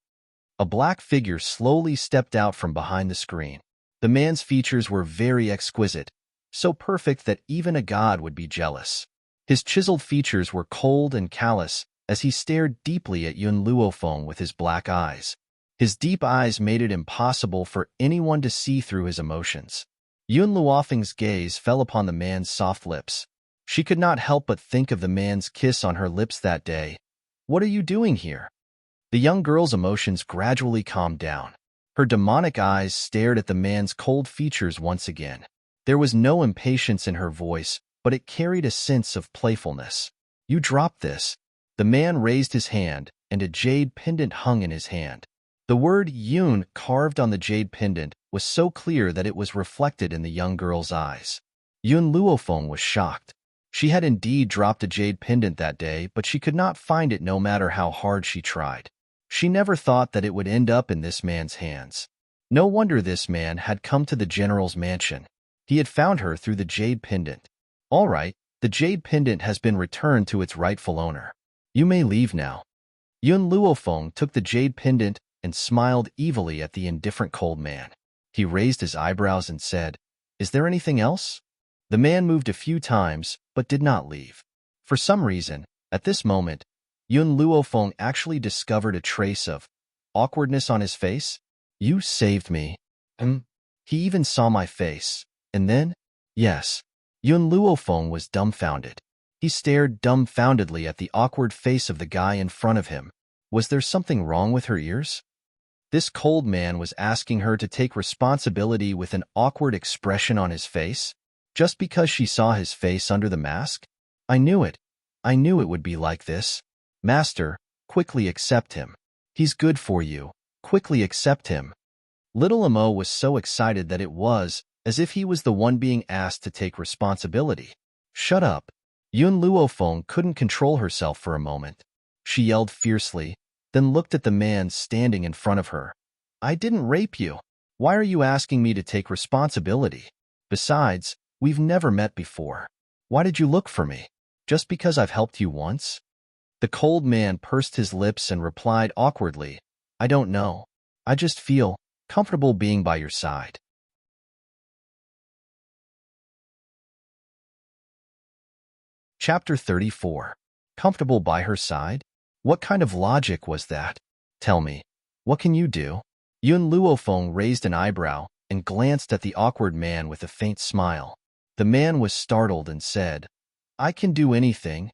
Speaker 1: A black figure slowly stepped out from behind the screen. The man's features were very exquisite, so perfect that even a god would be jealous. His chiseled features were cold and callous as he stared deeply at Yun Luofeng with his black eyes. His deep eyes made it impossible for anyone to see through his emotions. Yun Luofeng's gaze fell upon the man's soft lips. She could not help but think of the man's kiss on her lips that day. What are you doing here? The young girl's emotions gradually calmed down. Her demonic eyes stared at the man's cold features once again. There was no impatience in her voice, but it carried a sense of playfulness. You dropped this. The man raised his hand, and a jade pendant hung in his hand. The word Yun carved on the jade pendant was so clear that it was reflected in the young girl's eyes. Yun Luofeng was shocked. She had indeed dropped a jade pendant that day, but she could not find it no matter how hard she tried. She never thought that it would end up in this man's hands. No wonder this man had come to the general's mansion. He had found her through the jade pendant. All right, the jade pendant has been returned to its rightful owner. You may leave now. Yun Luofeng took the jade pendant and smiled evilly at the indifferent cold man. He raised his eyebrows and said, Is there anything else? The man moved a few times, but did not leave. For some reason, at this moment, Yun Luofeng actually discovered a trace of awkwardness on his face. You saved me. He even saw my face. And then? Yes. Yun Luofeng was dumbfounded. He stared dumbfoundedly at the awkward face of the guy in front of him. Was there something wrong with her ears? This cold man was asking her to take responsibility with an awkward expression on his face, just because she saw his face under the mask? I knew it. I knew it would be like this. Master, quickly accept him. He's good for you. Quickly accept him. Little Amo was so excited that it was as if he was the one being asked to take responsibility. Shut up. Yun Luofeng couldn't control herself for a moment. She yelled fiercely, then looked at the man standing in front of her. I didn't rape you. Why are you asking me to take responsibility? Besides, we've never met before. Why did you look for me? Just because I've helped you once? The cold man pursed his lips and replied awkwardly, I don't know. I just feel comfortable being by your side. Chapter 34. Comfortable by her side? What kind of logic was that? Tell me, what can you do? Yun Luofeng raised an eyebrow and glanced at the awkward man with a faint smile. The man was startled and said, I can do anything.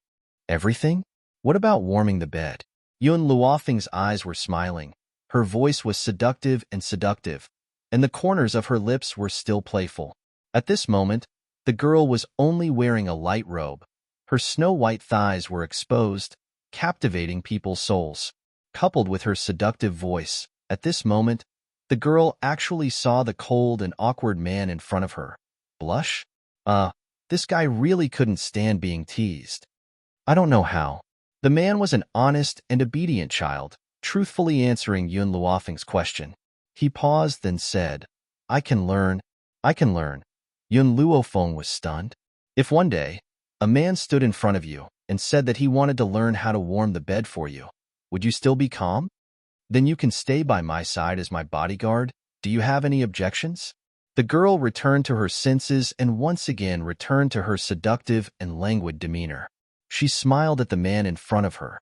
Speaker 1: Everything? What about warming the bed? Yun Luofeng's eyes were smiling. Her voice was seductive, and the corners of her lips were still playful. At this moment, the girl was only wearing a light robe. Her snow-white thighs were exposed, captivating people's souls. Coupled with her seductive voice, at this moment, the girl actually saw the cold and awkward man in front of her. Blush? This guy really couldn't stand being teased. I don't know how. The man was an honest and obedient child, truthfully answering Yun Luofeng's question. He paused, then said, I can learn. Yun Luofeng was stunned. If one day, a man stood in front of you and said that he wanted to learn how to warm the bed for you, would you still be calm? Then you can stay by my side as my bodyguard. Do you have any objections? The girl returned to her senses and once again returned to her seductive and languid demeanor. She smiled at the man in front of her.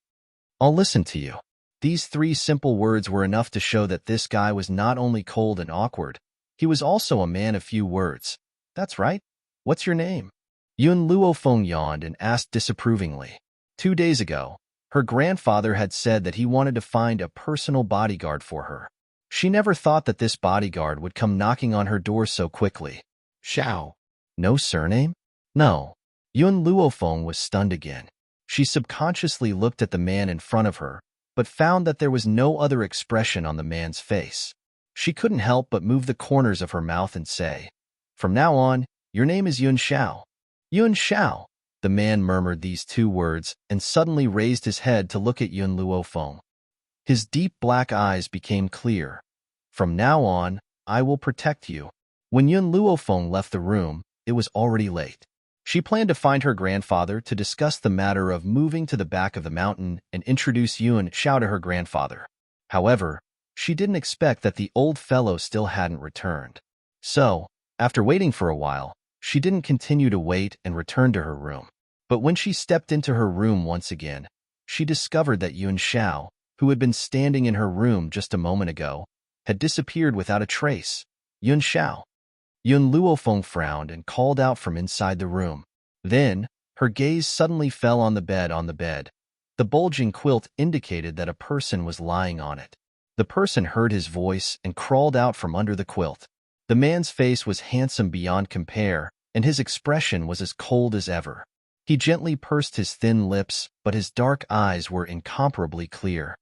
Speaker 1: I'll listen to you. These 3 simple words were enough to show that this guy was not only cold and awkward, he was also a man of few words. That's right. What's your name? Yun Luofeng yawned and asked disapprovingly. 2 days ago, her grandfather had said that he wanted to find a personal bodyguard for her. She never thought that this bodyguard would come knocking on her door so quickly. Xiao. No surname? No. Yun Luofeng was stunned again. She subconsciously looked at the man in front of her, but found that there was no other expression on the man's face. She couldn't help but move the corners of her mouth and say, From now on, your name is Yun Xiao. Yun Xiao. The man murmured these 2 words and suddenly raised his head to look at Yun Luofeng. His deep black eyes became clear. From now on, I will protect you. When Yun Luofeng left the room, it was already late. She planned to find her grandfather to discuss the matter of moving to the back of the mountain and introduce Yun Xiao to her grandfather. However, she didn't expect that the old fellow still hadn't returned. So, after waiting for a while, she didn't continue to wait and returned to her room. But when she stepped into her room once again, she discovered that Yun Xiao, who had been standing in her room just a moment ago, had disappeared without a trace. Yun Xiao. Yun Luofeng frowned and called out from inside the room. Then, her gaze suddenly fell on the bed. The bulging quilt indicated that a person was lying on it. The person heard his voice and crawled out from under the quilt. The man's face was handsome beyond compare, and his expression was as cold as ever. He gently pursed his thin lips, but his dark eyes were incomparably clear.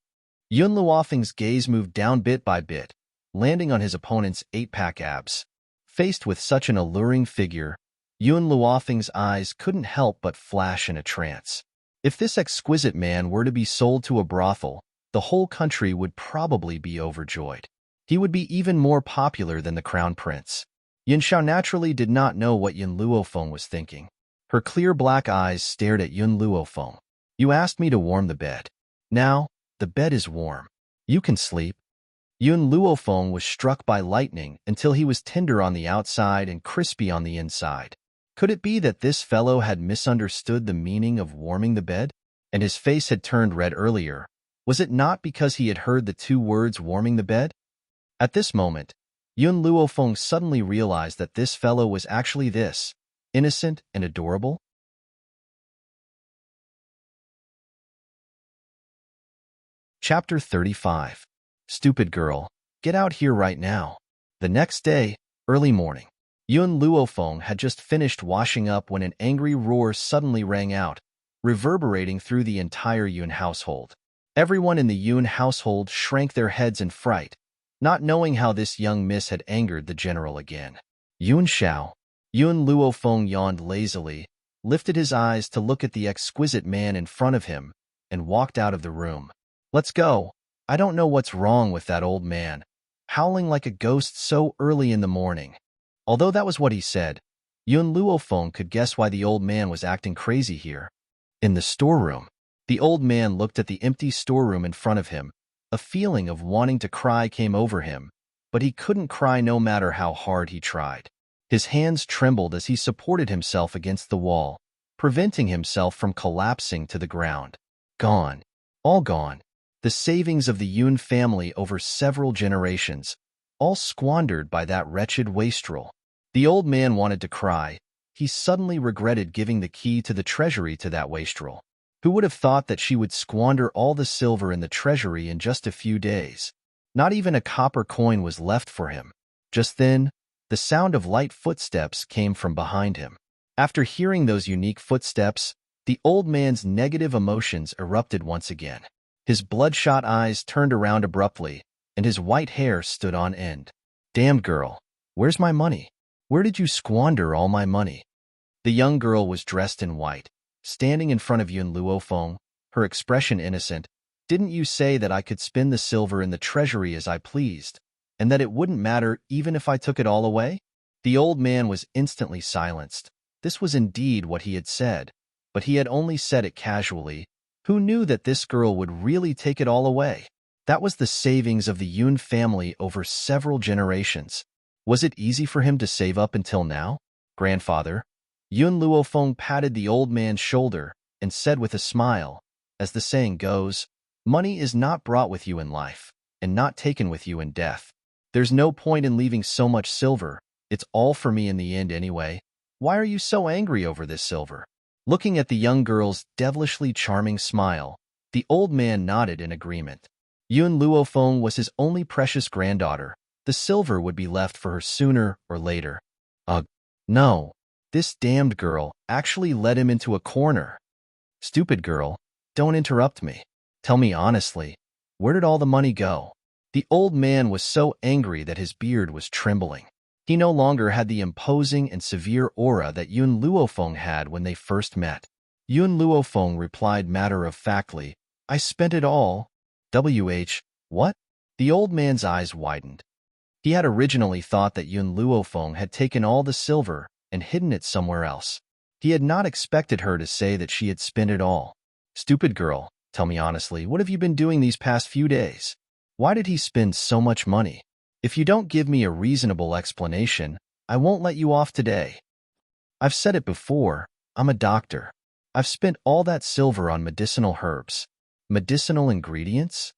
Speaker 1: Yun Luofeng's gaze moved down bit by bit, landing on his opponent's 8-pack abs. Faced with such an alluring figure, Yun Luofeng's eyes couldn't help but flash in a trance. If this exquisite man were to be sold to a brothel, the whole country would probably be overjoyed. He would be even more popular than the crown prince. Yun Xiao naturally did not know what Yun Luofeng was thinking. Her clear black eyes stared at Yun Luofeng. You asked me to warm the bed. Now, the bed is warm. You can sleep. Yun Luofeng was struck by lightning until he was tender on the outside and crispy on the inside. Could it be that this fellow had misunderstood the meaning of warming the bed? And his face had turned red earlier. Was it not because he had heard the 2 words warming the bed? At this moment, Yun Luofeng suddenly realized that this fellow was actually this, innocent and adorable. Chapter 35. Stupid girl, Get out here right now. The next day, early morning, Yun Luofeng had just finished washing up when an angry roar suddenly rang out, reverberating through the entire Yun household. Everyone in the Yun household shrank their heads in fright, not knowing how this young miss had angered the general again. Yun Xiao. Yun Luofeng yawned lazily, lifted his eyes to look at the exquisite man in front of him, and walked out of the room. Let's go. I don't know what's wrong with that old man, howling like a ghost so early in the morning. Although that was what he said, Yun Luofeng could guess why the old man was acting crazy here. In the storeroom, the old man looked at the empty storeroom in front of him. A feeling of wanting to cry came over him, but he couldn't cry no matter how hard he tried. His hands trembled as he supported himself against the wall, preventing himself from collapsing to the ground. Gone. All gone. The savings of the Yun family over several generations, all squandered by that wretched wastrel. The old man wanted to cry. He suddenly regretted giving the key to the treasury to that wastrel. Who would have thought that she would squander all the silver in the treasury in just a few days? Not even a copper coin was left for him. Just then, the sound of light footsteps came from behind him. After hearing those unique footsteps, the old man's negative emotions erupted once again. His bloodshot eyes turned around abruptly, and his white hair stood on end. Damn girl, where's my money? Where did you squander all my money? The young girl was dressed in white, standing in front of Yun Luofeng, her expression innocent. Didn't you say that I could spend the silver in the treasury as I pleased, and that it wouldn't matter even if I took it all away? The old man was instantly silenced. This was indeed what he had said, but he had only said it casually. Who knew that this girl would really take it all away? That was the savings of the Yun family over several generations. Was it easy for him to save up until now? Grandfather. Yun Luofeng patted the old man's shoulder and said with a smile, as the saying goes, money is not brought with you in life, and not taken with you in death. There's no point in leaving so much silver. It's all for me in the end anyway. Why are you so angry over this silver? Looking at the young girl's devilishly charming smile, the old man nodded in agreement. Yun Luofeng was his only precious granddaughter. The silver would be left for her sooner or later. Ugh, no. This damned girl actually led him into a corner. Stupid girl, don't interrupt me. Tell me honestly, where did all the money go? The old man was so angry that his beard was trembling. He no longer had the imposing and severe aura that Yun Luofeng had when they first met. Yun Luofeng replied matter-of-factly, I spent it all. What? The old man's eyes widened. He had originally thought that Yun Luofeng had taken all the silver and hidden it somewhere else. He had not expected her to say that she had spent it all. Stupid girl, tell me honestly, what have you been doing these past few days? Why did he spend so much money? If you don't give me a reasonable explanation, I won't let you off today. I've said it before, I'm a doctor. I've spent all that silver on medicinal herbs. Medicinal ingredients?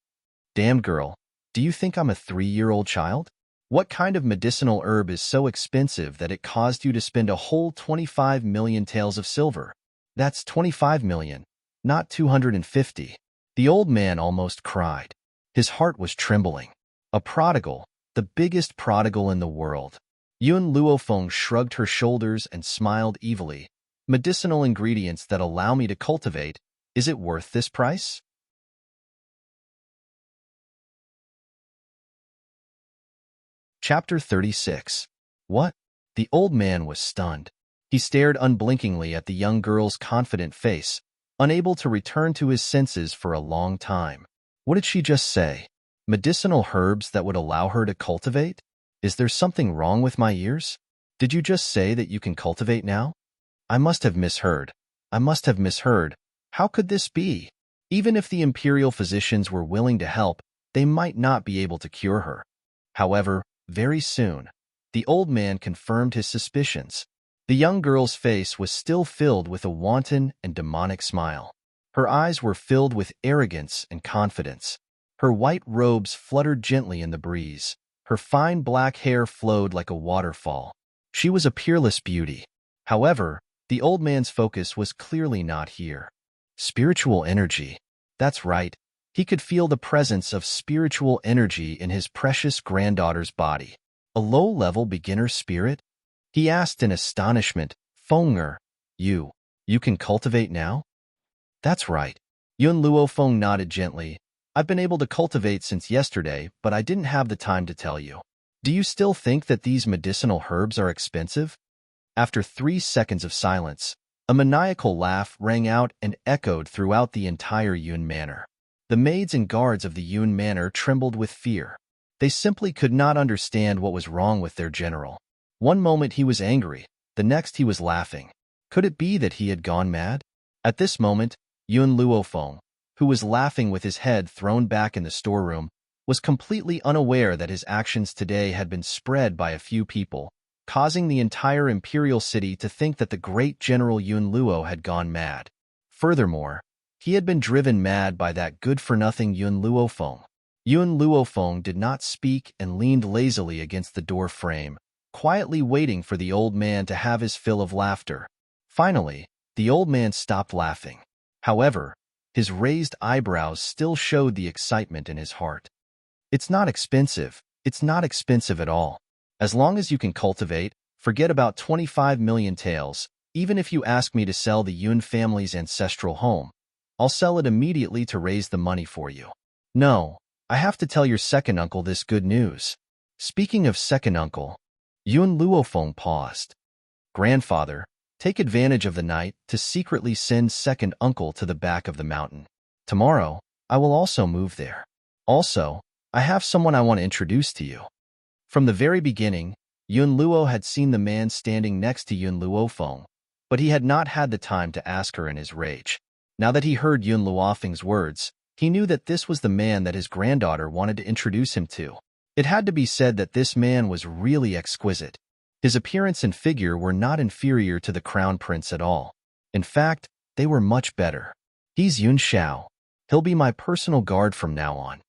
Speaker 1: Damn girl, do you think I'm a 3-year-old child? What kind of medicinal herb is so expensive that it caused you to spend a whole 25 million taels of silver? That's 25 million, not 250. The old man almost cried. His heart was trembling. A prodigal, the biggest prodigal in the world. Yun Luofeng shrugged her shoulders and smiled evilly. Medicinal ingredients that allow me to cultivate, is it worth this price? Chapter 36. What? The old man was stunned. He stared unblinkingly at the young girl's confident face, unable to return to his senses for a long time. What did she just say? Medicinal herbs that would allow her to cultivate? Is there something wrong with my ears? Did you just say that you can cultivate now? I must have misheard. I must have misheard. How could this be? Even if the imperial physicians were willing to help, they might not be able to cure her. However, very soon, the old man confirmed his suspicions. The young girl's face was still filled with a wanton and demonic smile. Her eyes were filled with arrogance and confidence. Her white robes fluttered gently in the breeze. Her fine black hair flowed like a waterfall. She was a peerless beauty. However, the old man's focus was clearly not here. Spiritual energy. That's right. He could feel the presence of spiritual energy in his precious granddaughter's body. A low-level beginner spirit? He asked in astonishment. Feng'er, you can cultivate now? That's right. Yun Luofeng nodded gently. I've been able to cultivate since yesterday, but I didn't have the time to tell you. Do you still think that these medicinal herbs are expensive? After 3 seconds of silence, a maniacal laugh rang out and echoed throughout the entire Yun Manor. The maids and guards of the Yun Manor trembled with fear. They simply could not understand what was wrong with their general. One moment he was angry, the next he was laughing. Could it be that he had gone mad? At this moment, Yun Luofeng, who was laughing with his head thrown back in the storeroom, was completely unaware that his actions today had been spread by a few people, causing the entire imperial city to think that the great General Yun Luo had gone mad. Furthermore, he had been driven mad by that good-for-nothing Yun Luofeng. Yun Luofeng did not speak and leaned lazily against the door frame, quietly waiting for the old man to have his fill of laughter. Finally, the old man stopped laughing. However, his raised eyebrows still showed the excitement in his heart. It's not expensive. It's not expensive at all. As long as you can cultivate, forget about 25 million taels. Even if you ask me to sell the Yun family's ancestral home, I'll sell it immediately to raise the money for you. No, I have to tell your second uncle this good news. Speaking of second uncle, Yun Luofeng paused. Grandfather, take advantage of the night to secretly send second uncle to the back of the mountain. Tomorrow, I will also move there. Also, I have someone I want to introduce to you. From the very beginning, Yun Luo had seen the man standing next to Yun Luofeng, but he had not had the time to ask her in his rage. Now that he heard Yun Luofeng's words, he knew that this was the man that his granddaughter wanted to introduce him to. It had to be said that this man was really exquisite. His appearance and figure were not inferior to the crown prince at all. In fact, they were much better. He's Yun Xiao. He'll be my personal guard from now on.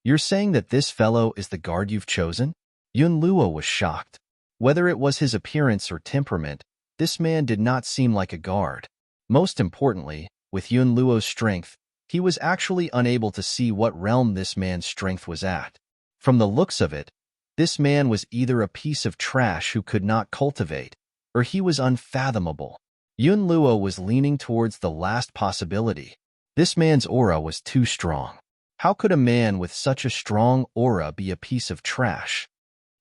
Speaker 1: You're saying that this fellow is the guard you've chosen? Yun Luo was shocked. Whether it was his appearance or temperament, this man did not seem like a guard. Most importantly, with Yun Luo's strength, he was actually unable to see what realm this man's strength was at. From the looks of it, this man was either a piece of trash who could not cultivate, or he was unfathomable. Yun Luo was leaning towards the last possibility. This man's aura was too strong. How could a man with such a strong aura be a piece of trash?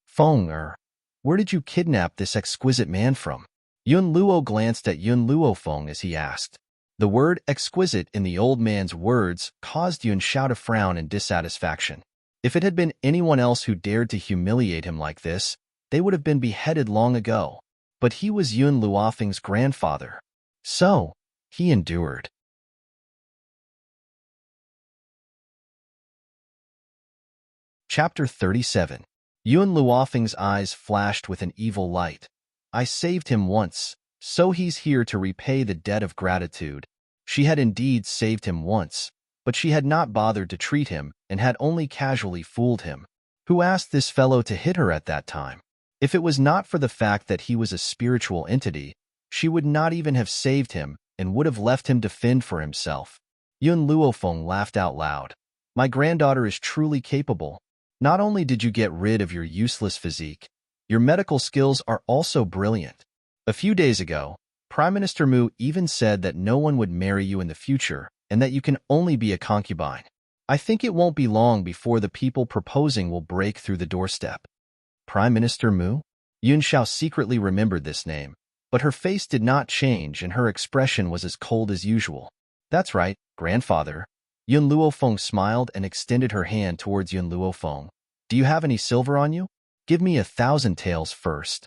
Speaker 1: Feng'er, where did you kidnap this exquisite man from? Yun Luo glanced at Yun Luofeng as he asked. The word exquisite in the old man's words caused Yun Xiao to frown in dissatisfaction. If it had been anyone else who dared to humiliate him like this, they would have been beheaded long ago. But he was Yun Luofeng's grandfather. So, he endured. Chapter 37. Yun Luofeng's eyes flashed with an evil light. I saved him once, so he's here to repay the debt of gratitude. She had indeed saved him once, but she had not bothered to treat him and had only casually fooled him. Who asked this fellow to hit her at that time? If it was not for the fact that he was a spiritual entity, she would not even have saved him and would have left him to fend for himself. Yun Luofeng laughed out loud. My granddaughter is truly capable. Not only did you get rid of your useless physique, your medical skills are also brilliant. A few days ago, Prime Minister Mu even said that no one would marry you in the future and that you can only be a concubine. I think it won't be long before the people proposing will break through the doorstep. Prime Minister Mu? Yun Xiao secretly remembered this name, but her face did not change and her expression was as cold as usual. That's right, grandfather. Yun Luofeng smiled and extended her hand towards Yun Luofeng. Do you have any silver on you? Give me 1,000 taels first.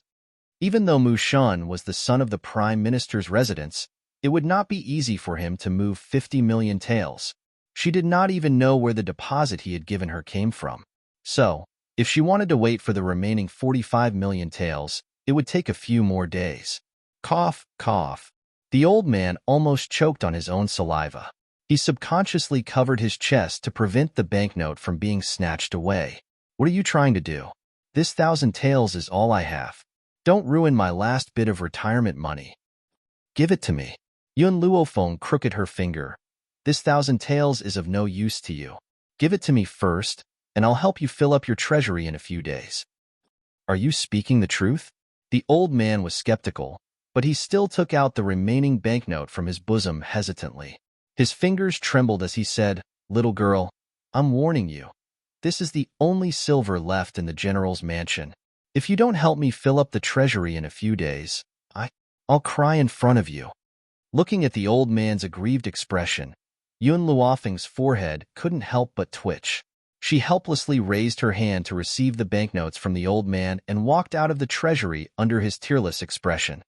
Speaker 1: Even though Mu Shun was the son of the Prime Minister's residence, it would not be easy for him to move 50 million taels. She did not even know where the deposit he had given her came from. So, if she wanted to wait for the remaining 45 million taels, it would take a few more days. Cough, cough. The old man almost choked on his own saliva. He subconsciously covered his chest to prevent the banknote from being snatched away. What are you trying to do? This 1,000 taels is all I have. Don't ruin my last bit of retirement money. Give it to me. Yun Luofeng crooked her finger. This 1,000 taels is of no use to you. Give it to me first, and I'll help you fill up your treasury in a few days. Are you speaking the truth? The old man was skeptical, but he still took out the remaining banknote from his bosom hesitantly. His fingers trembled as he said, "Little girl, I'm warning you. This is the only silver left in the general's mansion. If you don't help me fill up the treasury in a few days, I'll cry in front of you." Looking at the old man's aggrieved expression, Yun Luofeng's forehead couldn't help but twitch. She helplessly raised her hand to receive the banknotes from the old man and walked out of the treasury under his tearless expression.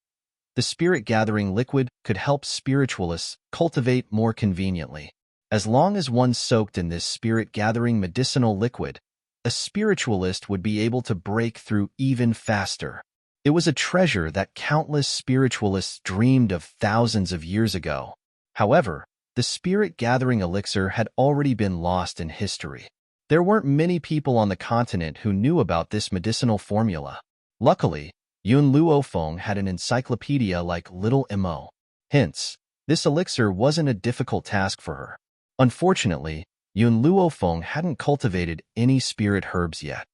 Speaker 1: The spirit-gathering liquid could help spiritualists cultivate more conveniently. As long as one soaked in this spirit-gathering medicinal liquid, a spiritualist would be able to break through even faster. It was a treasure that countless spiritualists dreamed of thousands of years ago. However, the spirit-gathering elixir had already been lost in history. There weren't many people on the continent who knew about this medicinal formula. Luckily, Yun Luofeng had an encyclopedia like Little Mo. Hence, this elixir wasn't a difficult task for her. Unfortunately, Yun Luofeng hadn't cultivated any spirit herbs yet.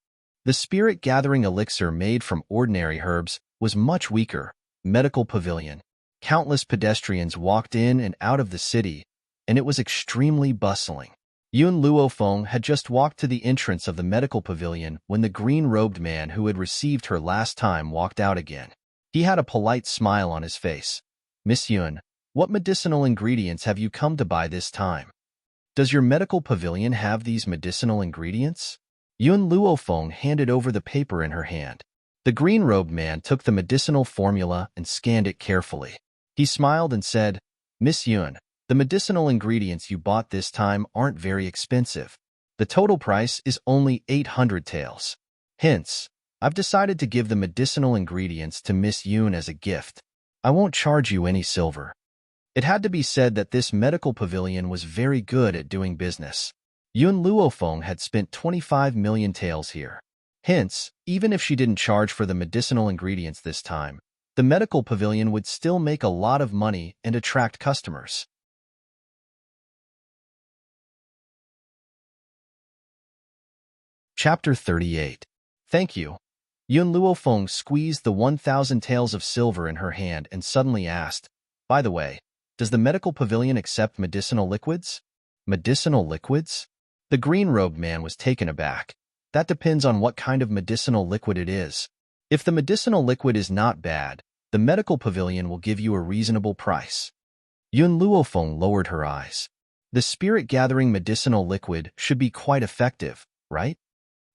Speaker 1: The spirit-gathering elixir made from ordinary herbs was much weaker. Medical pavilion. Countless pedestrians walked in and out of the city, and it was extremely bustling. Yun Luofeng had just walked to the entrance of the medical pavilion when the green-robed man who had received her last time walked out again. He had a polite smile on his face. "Miss Yun, what medicinal ingredients have you come to buy this time? Does your medical pavilion have these medicinal ingredients?" Yun Luofeng handed over the paper in her hand. The green-robed man took the medicinal formula and scanned it carefully. He smiled and said, "Miss Yun, the medicinal ingredients you bought this time aren't very expensive. The total price is only 800 taels. Hence, I've decided to give the medicinal ingredients to Miss Yun as a gift. I won't charge you any silver." It had to be said that this medical pavilion was very good at doing business. Yun Luofeng had spent 25 million taels here. Hence, even if she didn't charge for the medicinal ingredients this time, the medical pavilion would still make a lot of money and attract customers. Chapter 38. Thank you. Yun Luofeng squeezed the 1,000 taels of silver in her hand and suddenly asked, "By the way, does the medical pavilion accept medicinal liquids?" "Medicinal liquids?" The green-robed man was taken aback. "That depends on what kind of medicinal liquid it is. If the medicinal liquid is not bad, the medical pavilion will give you a reasonable price." Yun Luofeng lowered her eyes. "The spirit-gathering medicinal liquid should be quite effective, right?"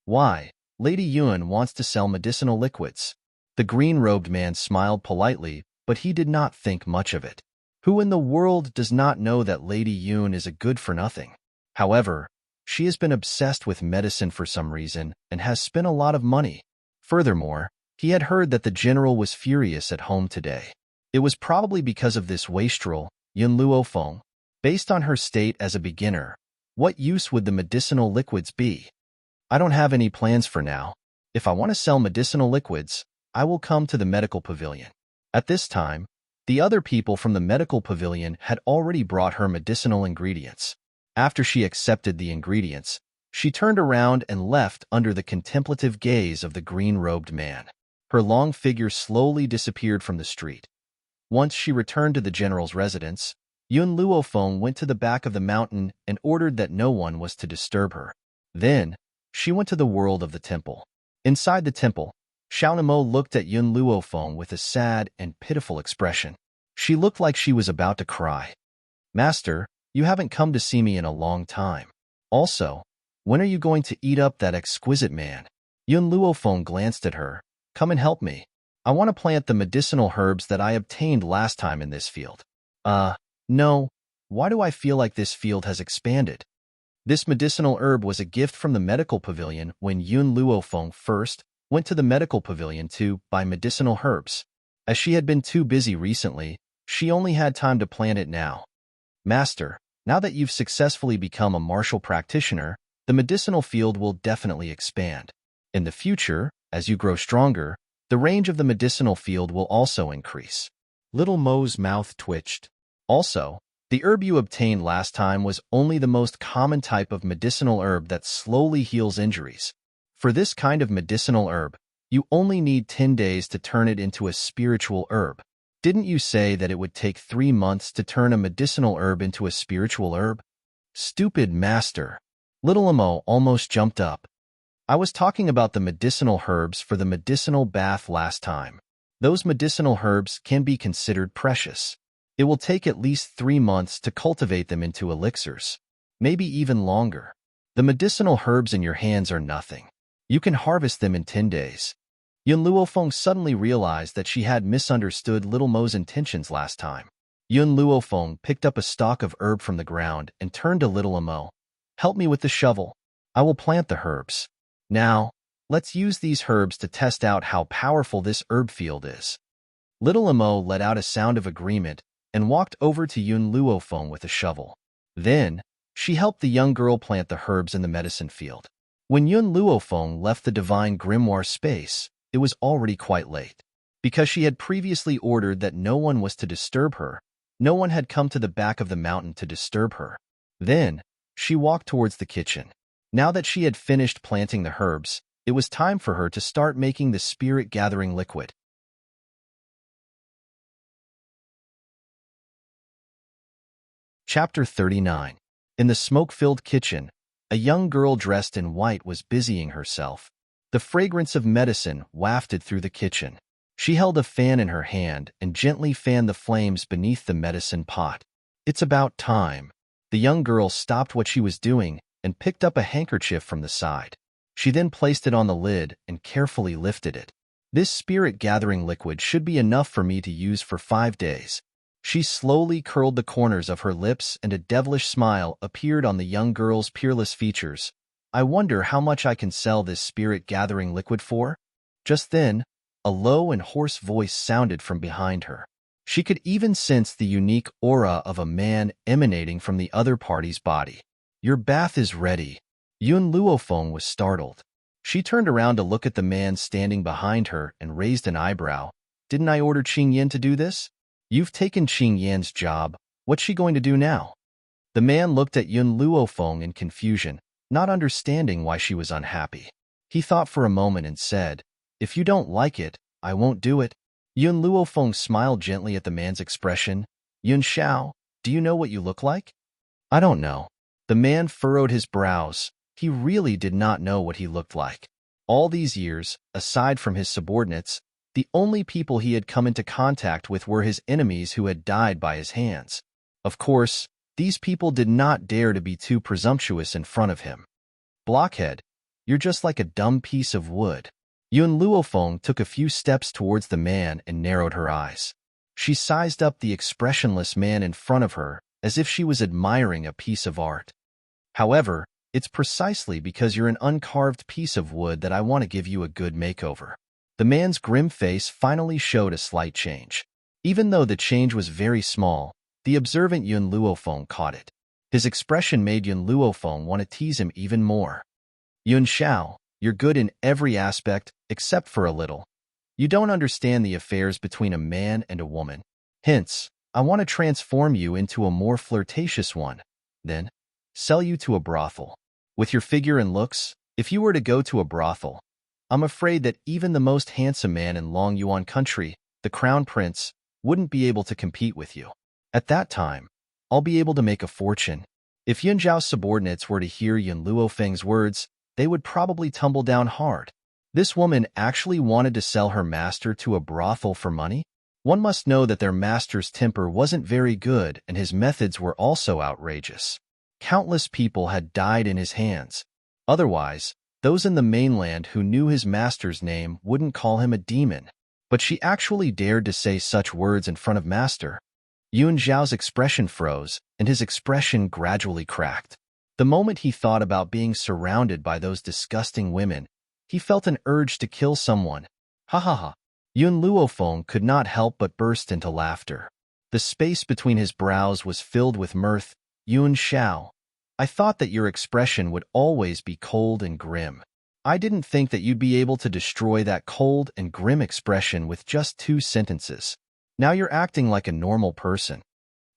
Speaker 1: "Why? Lady Yun wants to sell medicinal liquids." The green-robed man smiled politely, but he did not think much of it. Who in the world does not know that Lady Yun is a good-for-nothing? However, she has been obsessed with medicine for some reason and has spent a lot of money. Furthermore, he had heard that the general was furious at home today. It was probably because of this wastrel, Yun Luofeng. Based on her state as a beginner, what use would the medicinal liquids be? "I don't have any plans for now. If I want to sell medicinal liquids, I will come to the medical pavilion." At this time, the other people from the medical pavilion had already brought her medicinal ingredients. After she accepted the ingredients, she turned around and left under the contemplative gaze of the green-robed man. Her long figure slowly disappeared from the street. Once she returned to the general's residence, Yun Luofeng went to the back of the mountain and ordered that no one was to disturb her. Then, she went to the world of the temple. Inside the temple, Xiaonamo looked at Yun Luofeng with a sad and pitiful expression. She looked like she was about to cry. "Master, you haven't come to see me in a long time. Also, when are you going to eat up that exquisite man?" Yun Luofeng glanced at her. "Come and help me. I want to plant the medicinal herbs that I obtained last time in this field." No. Why do I feel like this field has expanded?" This medicinal herb was a gift from the medical pavilion when Yun Luofeng first went to the medical pavilion to buy medicinal herbs. As she had been too busy recently, she only had time to plant it now. "Master, now that you've successfully become a martial practitioner, the medicinal field will definitely expand. In the future, as you grow stronger, the range of the medicinal field will also increase." Little Mo's mouth twitched. "Also, The herb you obtained last time was only the most common type of medicinal herb that slowly heals injuries. For this kind of medicinal herb, you only need 10 days to turn it into a spiritual herb. Didn't you say that it would take 3 months to turn a medicinal herb into a spiritual herb? Stupid master. Little Amo almost jumped up. I was talking about the medicinal herbs for the medicinal bath last time. Those medicinal herbs can be considered precious. It will take at least 3 months to cultivate them into elixirs, maybe even longer. The medicinal herbs in your hands are nothing. You can harvest them in 10 days. Yun Luofeng suddenly realized that she had misunderstood Little Mo's intentions last time. Yun Luofeng picked up a stalk of herb from the ground and turned to Little Mo. Help me with the shovel. I will plant the herbs. Now, let's use these herbs to test out how powerful this herb field is. Little Mo let out a sound of agreement and walked over to Yun Luofeng with a shovel. Then, she helped the young girl plant the herbs in the medicine field. When Yun Luofeng left the divine grimoire space, it was already quite late. Because she had previously ordered that no one was to disturb her, no one had come to the back of the mountain to disturb her. Then, she walked towards the kitchen. Now that she had finished planting the herbs, it was time for her to start making the spirit-gathering liquid. Chapter 39. In the smoke-filled kitchen, a young girl dressed in white was busying herself. The fragrance of medicine wafted through the kitchen. She held a fan in her hand and gently fanned the flames beneath the medicine pot. It's about time. The young girl stopped what she was doing and picked up a handkerchief from the side. She then placed it on the lid and carefully lifted it. This spirit-gathering liquid should be enough for me to use for 5 days. She slowly curled the corners of her lips and a devilish smile appeared on the young girl's peerless features. I wonder how much I can sell this spirit-gathering liquid for? Just then, a low and hoarse voice sounded from behind her. She could even sense the unique aura of a man emanating from the other party's body. Your bath is ready. Yun Luofeng was startled. She turned around to look at the man standing behind her and raised an eyebrow. Didn't I order Qing Yan to do this? You've taken Qing Yan's job. What's she going to do now? The man looked at Yun Luofeng in confusion, not understanding why she was unhappy. He thought for a moment and said, If you don't like it, I won't do it. Yun Luofeng smiled gently at the man's expression. Yun Xiao, do you know what you look like? I don't know. The man furrowed his brows. He really did not know what he looked like. All these years, aside from his subordinates, the only people he had come into contact with were his enemies who had died by his hands. Of course, these people did not dare to be too presumptuous in front of him. Blockhead, you're just like a dumb piece of wood. Yun Luofeng took a few steps towards the man and narrowed her eyes. She sized up the expressionless man in front of her as if she was admiring a piece of art. However, it's precisely because you're an uncarved piece of wood that I want to give you a good makeover. The man's grim face finally showed a slight change. Even though the change was very small, the observant Yun Luofeng caught it. His expression made Yun Luofeng want to tease him even more. Yun Xiao, you're good in every aspect except for a little. You don't understand the affairs between a man and a woman. Hence, I want to transform you into a more flirtatious one. Then, sell you to a brothel. With your figure and looks, if you were to go to a brothel, I'm afraid that even the most handsome man in Long Yuan country, the crown prince, wouldn't be able to compete with you. At that time, I'll be able to make a fortune. If Yun Zhao's subordinates were to hear Yun Luofeng's words, they would probably tumble down hard. This woman actually wanted to sell her master to a brothel for money? One must know that their master's temper wasn't very good and his methods were also outrageous. Countless people had died in his hands. Otherwise, those in the mainland who knew his master's name wouldn't call him a demon. But she actually dared to say such words in front of master. Yun Zhao's expression froze, and his expression gradually cracked. The moment he thought about being surrounded by those disgusting women, he felt an urge to kill someone. Ha ha ha. Yun Luofeng could not help but burst into laughter. The space between his brows was filled with mirth. Yun Xiao, I thought that your expression would always be cold and grim. I didn't think that you'd be able to destroy that cold and grim expression with just 2 sentences. Now you're acting like a normal person.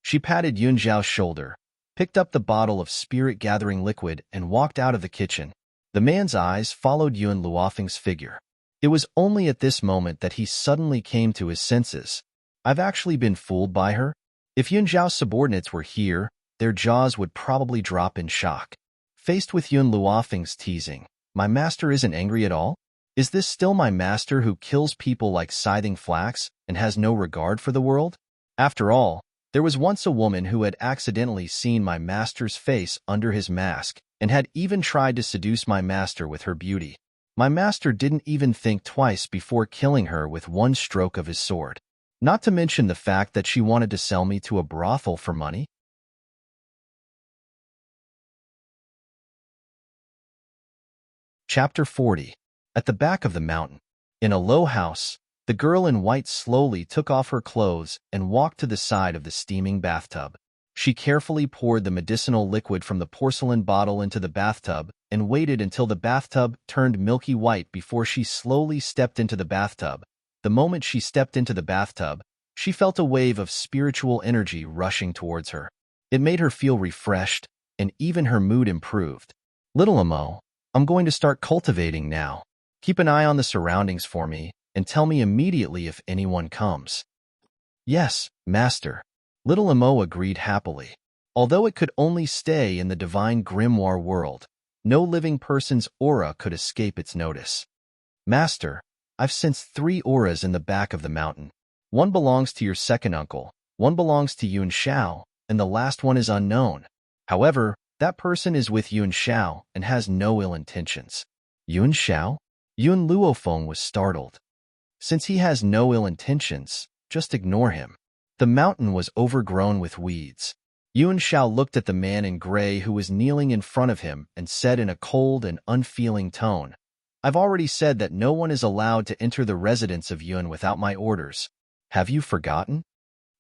Speaker 1: She patted Yun Zhao's shoulder, picked up the bottle of spirit-gathering liquid, and walked out of the kitchen. The man's eyes followed Yun Luofeng's figure. It was only at this moment that he suddenly came to his senses. I've actually been fooled by her? If Yun Zhao's subordinates were here, their jaws would probably drop in shock. Faced with Yun Luofeng's teasing, my master isn't angry at all? Is this still my master who kills people like scything flax and has no regard for the world? After all, there was once a woman who had accidentally seen my master's face under his mask and had even tried to seduce my master with her beauty. My master didn't even think twice before killing her with one stroke of his sword. Not to mention the fact that she wanted to sell me to a brothel for money. Chapter 40. At the back of the mountain. In a low house, the girl in white slowly took off her clothes and walked to the side of the steaming bathtub. She carefully poured the medicinal liquid from the porcelain bottle into the bathtub and waited until the bathtub turned milky white before she slowly stepped into the bathtub. The moment she stepped into the bathtub, she felt a wave of spiritual energy rushing towards her. It made her feel refreshed, and even her mood improved. Little Amo, I'm going to start cultivating now. Keep an eye on the surroundings for me, and tell me immediately if anyone comes. Yes, master. Little Amo agreed happily. Although it could only stay in the divine grimoire world, no living person's aura could escape its notice. Master, I've sensed 3 auras in the back of the mountain. One belongs to your second uncle, one belongs to Yun Xiao, and the last one is unknown. However, that person is with Yun Xiao and has no ill intentions. Yun Xiao? Yun Luofeng was startled. Since he has no ill intentions, just ignore him. The mountain was overgrown with weeds. Yun Xiao looked at the man in gray who was kneeling in front of him and said in a cold and unfeeling tone, I've already said that no one is allowed to enter the residence of Yun without my orders. Have you forgotten?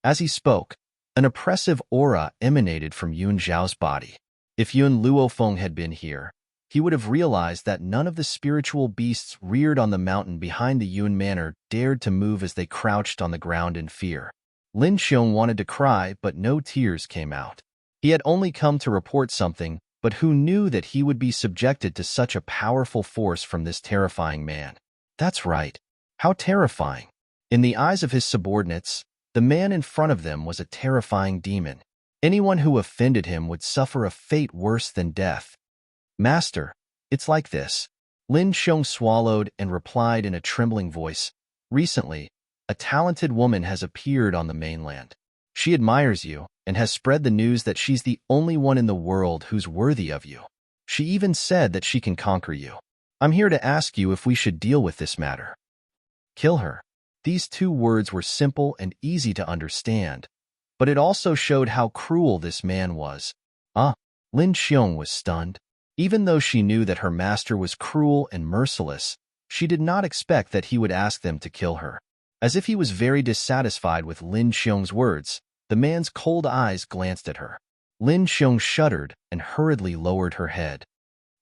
Speaker 1: As he spoke, an oppressive aura emanated from Yun Zhao's body. If Yun Luofeng had been here, he would have realized that none of the spiritual beasts reared on the mountain behind the Yun Manor dared to move as they crouched on the ground in fear. Lin Xiong wanted to cry, but no tears came out. He had only come to report something, but who knew that he would be subjected to such a powerful force from this terrifying man? That's right. How terrifying. In the eyes of his subordinates, the man in front of them was a terrifying demon. Anyone who offended him would suffer a fate worse than death. Master, it's like this. Lin Xiong swallowed and replied in a trembling voice. Recently, a talented woman has appeared on the mainland. She admires you and has spread the news that she's the only one in the world who's worthy of you. She even said that she can conquer you. I'm here to ask you if we should deal with this matter. Kill her. These 2 words were simple and easy to understand, but it also showed how cruel this man was. Lin Xiong was stunned. Even though she knew that her master was cruel and merciless, she did not expect that he would ask them to kill her. As if he was very dissatisfied with Lin Xiong's words, the man's cold eyes glanced at her. Lin Xiong shuddered and hurriedly lowered her head.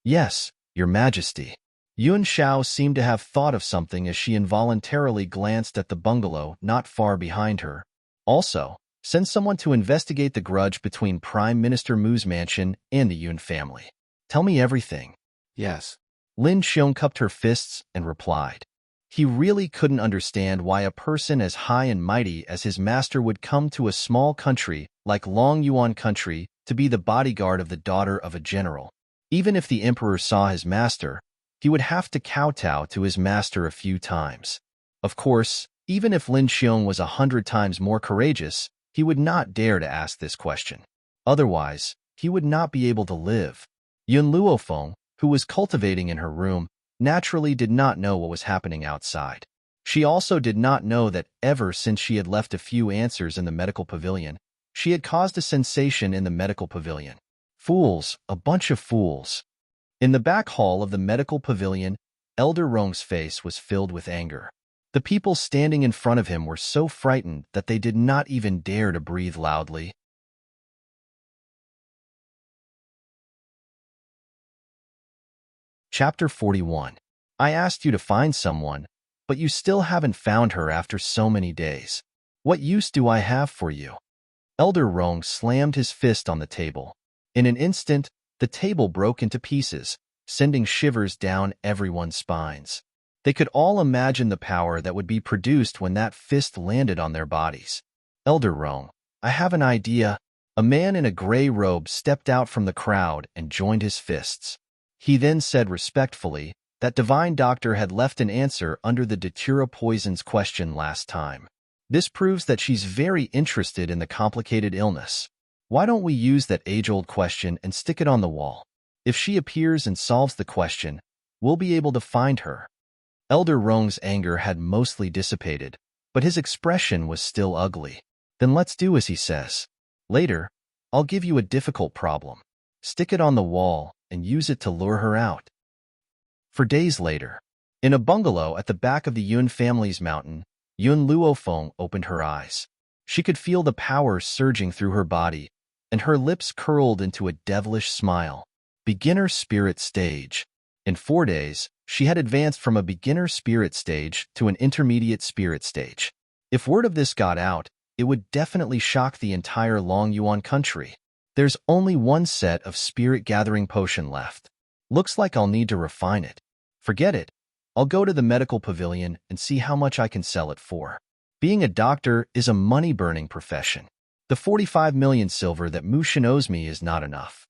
Speaker 1: Yes, Your Majesty. Yun Xiao seemed to have thought of something as she involuntarily glanced at the bungalow not far behind her. Also, send someone to investigate the grudge between Prime Minister Mu's mansion and the Yun family. Tell me everything. Yes. Lin Xiong cupped her fists and replied. He really couldn't understand why a person as high and mighty as his master would come to a small country like Long Yuan country to be the bodyguard of the daughter of a general. Even if the emperor saw his master, he would have to kowtow to his master a few times. Of course, even if Lin Xiong was 100 times more courageous, he would not dare to ask this question. Otherwise, he would not be able to live. Yun Luofeng, who was cultivating in her room, naturally did not know what was happening outside. She also did not know that ever since she had left a few answers in the medical pavilion, she had caused a sensation in the medical pavilion. Fools, a bunch of fools. In the back hall of the medical pavilion, Elder Rong's face was filled with anger. The people standing in front of him were so frightened that they did not even dare to breathe loudly. Chapter 41. I asked you to find someone, but you still haven't found her after so many days. What use do I have for you? Elder Rong slammed his fist on the table. In an instant, the table broke into pieces, sending shivers down everyone's spines. They could all imagine the power that would be produced when that fist landed on their bodies. Elder Rong, I have an idea. A man in a gray robe stepped out from the crowd and joined his fists. He then said respectfully that Divine Doctor had left an answer under the Datura poisons question last time. This proves that she's very interested in the complicated illness. Why don't we use that age-old question and stick it on the wall? If she appears and solves the question, we'll be able to find her. Elder Rong's anger had mostly dissipated, but his expression was still ugly. Then let's do as he says. Later, I'll give you a difficult problem. Stick it on the wall and use it to lure her out. For days later, in a bungalow at the back of the Yun family's mountain, Yun Luofeng opened her eyes. She could feel the power surging through her body, and her lips curled into a devilish smile. Beginner spirit stage. In 4 days, she had advanced from a beginner spirit stage to an intermediate spirit stage. If word of this got out, it would definitely shock the entire Long Yuan country. There's only one set of spirit gathering potion left. Looks like I'll need to refine it. Forget it. I'll go to the medical pavilion and see how much I can sell it for. Being a doctor is a money-burning profession. The 45 million silver that Mu Shen owes me is not enough.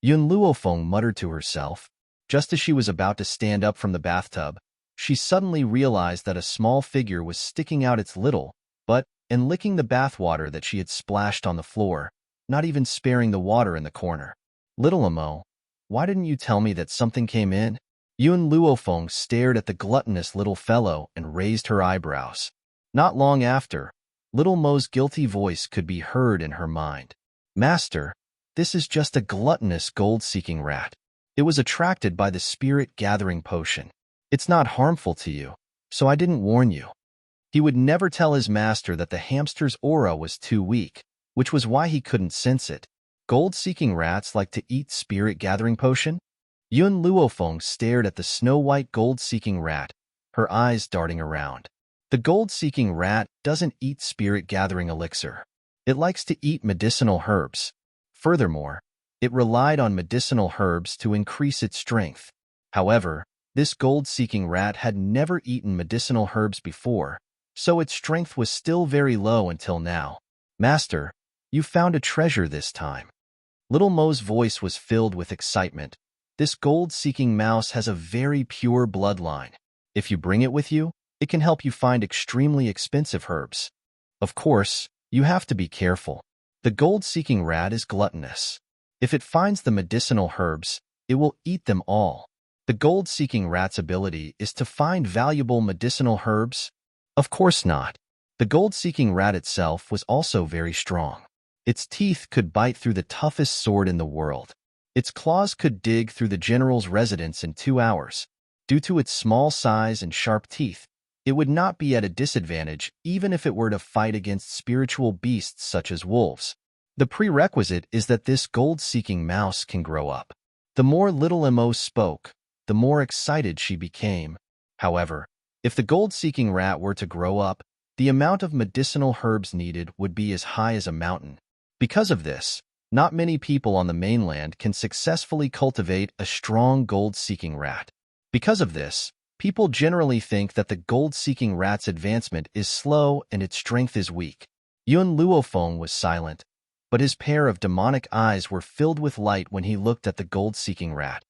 Speaker 1: Yun Luofeng muttered to herself. Just as she was about to stand up from the bathtub, she suddenly realized that a small figure was sticking out its little butt and licking the bathwater that she had splashed on the floor, not even sparing the water in the corner. Little Amo, why didn't you tell me that something came in? Yun Luofeng stared at the gluttonous little fellow and raised her eyebrows. Not long after, little Mo's guilty voice could be heard in her mind. Master, this is just a gluttonous gold-seeking rat. It was attracted by the spirit-gathering potion. It's not harmful to you, so I didn't warn you. He would never tell his master that the hamster's aura was too weak, which was why he couldn't sense it. Gold-seeking rats like to eat spirit-gathering potion? Yun Luofeng stared at the snow-white gold-seeking rat, her eyes darting around. The gold-seeking rat doesn't eat spirit-gathering elixir. It likes to eat medicinal herbs. Furthermore, it relied on medicinal herbs to increase its strength. However, this gold-seeking rat had never eaten medicinal herbs before, so its strength was still very low until now. Master, you found a treasure this time. Little Mo's voice was filled with excitement. This gold-seeking mouse has a very pure bloodline. If you bring it with you, it can help you find extremely expensive herbs. Of course, you have to be careful. The gold-seeking rat is gluttonous. If it finds the medicinal herbs, it will eat them all. The gold-seeking rat's ability is to find valuable medicinal herbs? Of course not. The gold-seeking rat itself was also very strong. Its teeth could bite through the toughest sword in the world. Its claws could dig through the general's residence in 2 hours. Due to its small size and sharp teeth, it would not be at a disadvantage even if it were to fight against spiritual beasts such as wolves. The prerequisite is that this gold-seeking mouse can grow up. The more little Mo spoke, the more excited she became. However, if the gold-seeking rat were to grow up, the amount of medicinal herbs needed would be as high as a mountain. Because of this, not many people on the mainland can successfully cultivate a strong gold-seeking rat. Because of this, people generally think that the gold-seeking rat's advancement is slow and its strength is weak. Yun Luofeng was silent, but his pair of demonic eyes were filled with light when he looked at the gold-seeking rat.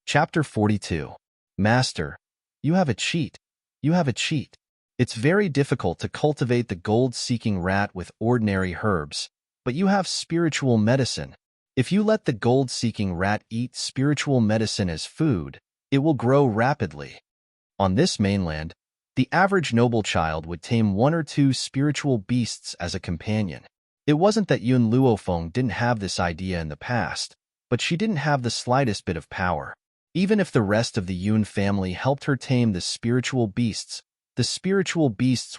Speaker 1: Chapter 42. Master, you have a cheat. You have a cheat. It's very difficult to cultivate the gold-seeking rat with ordinary herbs, but you have spiritual medicine. If you let the gold-seeking rat eat spiritual medicine as food, it will grow rapidly. On this mainland, the average noble child would tame 1 or 2 spiritual beasts as a companion. It wasn't that Yun Luofeng didn't have this idea in the past, but she didn't have the slightest bit of power. Even if the rest of the Yun family helped her tame the spiritual beasts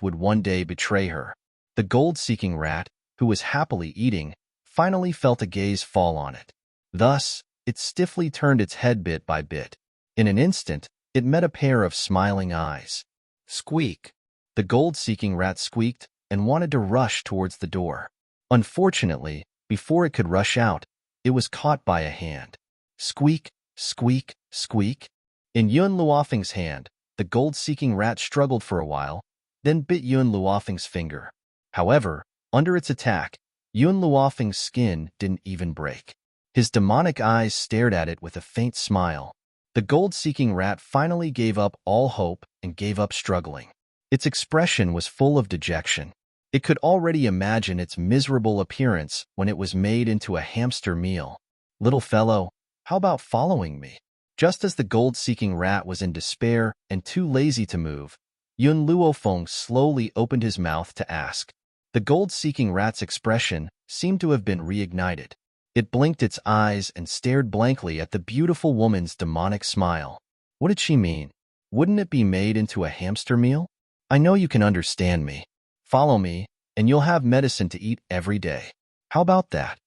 Speaker 1: would one day betray her. The gold-seeking rat, who was happily eating, finally felt a gaze fall on it. Thus, it stiffly turned its head bit by bit. In an instant, it met a pair of smiling eyes. Squeak! The gold-seeking rat squeaked and wanted to rush towards the door. Unfortunately, before it could rush out, it was caught by a hand. Squeak, squeak, squeak. In Yun Luofeng's hand, the gold-seeking rat struggled for a while, then bit Yun Luofeng's finger. However, under its attack, Yun Luofeng's skin didn't even break. His demonic eyes stared at it with a faint smile. The gold-seeking rat finally gave up all hope and gave up struggling. Its expression was full of dejection. It could already imagine its miserable appearance when it was made into a hamster meal. Little fellow, how about following me? Just as the gold-seeking rat was in despair and too lazy to move, Yun Luofeng slowly opened his mouth to ask. The gold-seeking rat's expression seemed to have been reignited. It blinked its eyes and stared blankly at the beautiful woman's demonic smile. What did she mean? Wouldn't it be made into a hamster meal? I know you can understand me. Follow me, and you'll have medicine to eat every day. How about that?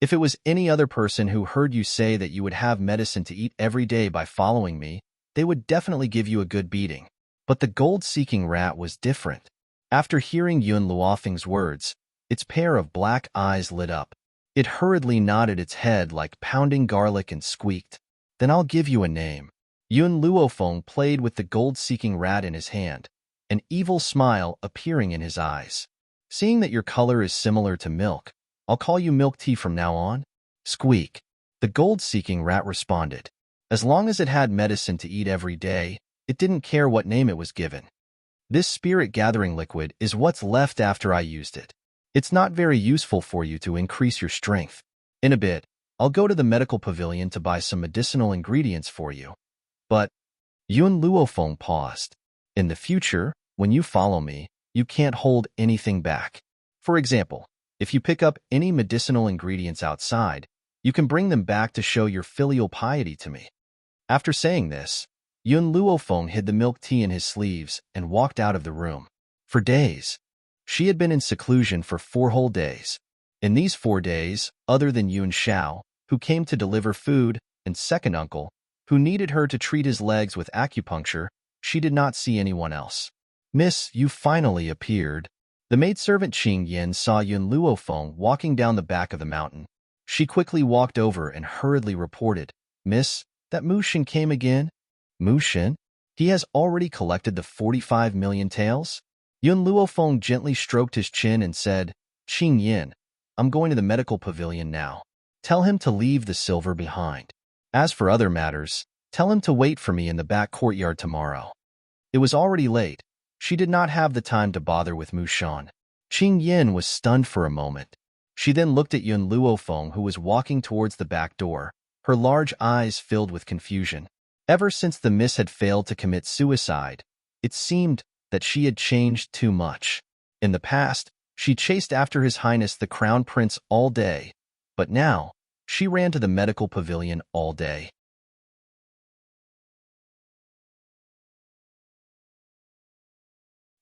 Speaker 1: If it was any other person who heard you say that you would have medicine to eat every day by following me, they would definitely give you a good beating. But the gold-seeking rat was different. After hearing Yun Luofeng's words, its pair of black eyes lit up. It hurriedly nodded its head like pounding garlic and squeaked. Then I'll give you a name. Yun Luofeng played with the gold-seeking rat in his hand, an evil smile appearing in his eyes. Seeing that your color is similar to milk, I'll call you Milk Tea from now on. Squeak! The gold-seeking rat responded. As long as it had medicine to eat every day, it didn't care what name it was given. This spirit-gathering liquid is what's left after I used it. It's not very useful for you to increase your strength. In a bit, I'll go to the medical pavilion to buy some medicinal ingredients for you. But Yun Luofeng paused. In the future, when you follow me, you can't hold anything back. For example, if you pick up any medicinal ingredients outside, you can bring them back to show your filial piety to me. After saying this, Yun Luofeng hid the milk tea in his sleeves and walked out of the room. For days, she had been in seclusion for 4 whole days. In these 4 days, other than Yun Xiao, who came to deliver food, and second uncle, who needed her to treat his legs with acupuncture, she did not see anyone else. Miss, you finally appeared. The maidservant Qing Yin saw Yun Luofeng walking down the back of the mountain. She quickly walked over and hurriedly reported, Miss, that Mu Shen came again? Mu Shen? He has already collected the 45 million taels? Yun Luofeng gently stroked his chin and said, Qing Yin, I'm going to the medical pavilion now. Tell him to leave the silver behind. As for other matters, tell him to wait for me in the back courtyard tomorrow. It was already late. She did not have the time to bother with Mu Shan. Qing Yin was stunned for a moment. She then looked at Yun Luofeng, who was walking towards the back door, her large eyes filled with confusion. Ever since the miss had failed to commit suicide, it seemed that she had changed too much. In the past, she chased after His Highness the Crown Prince all day, but now, she ran to the medical pavilion all day.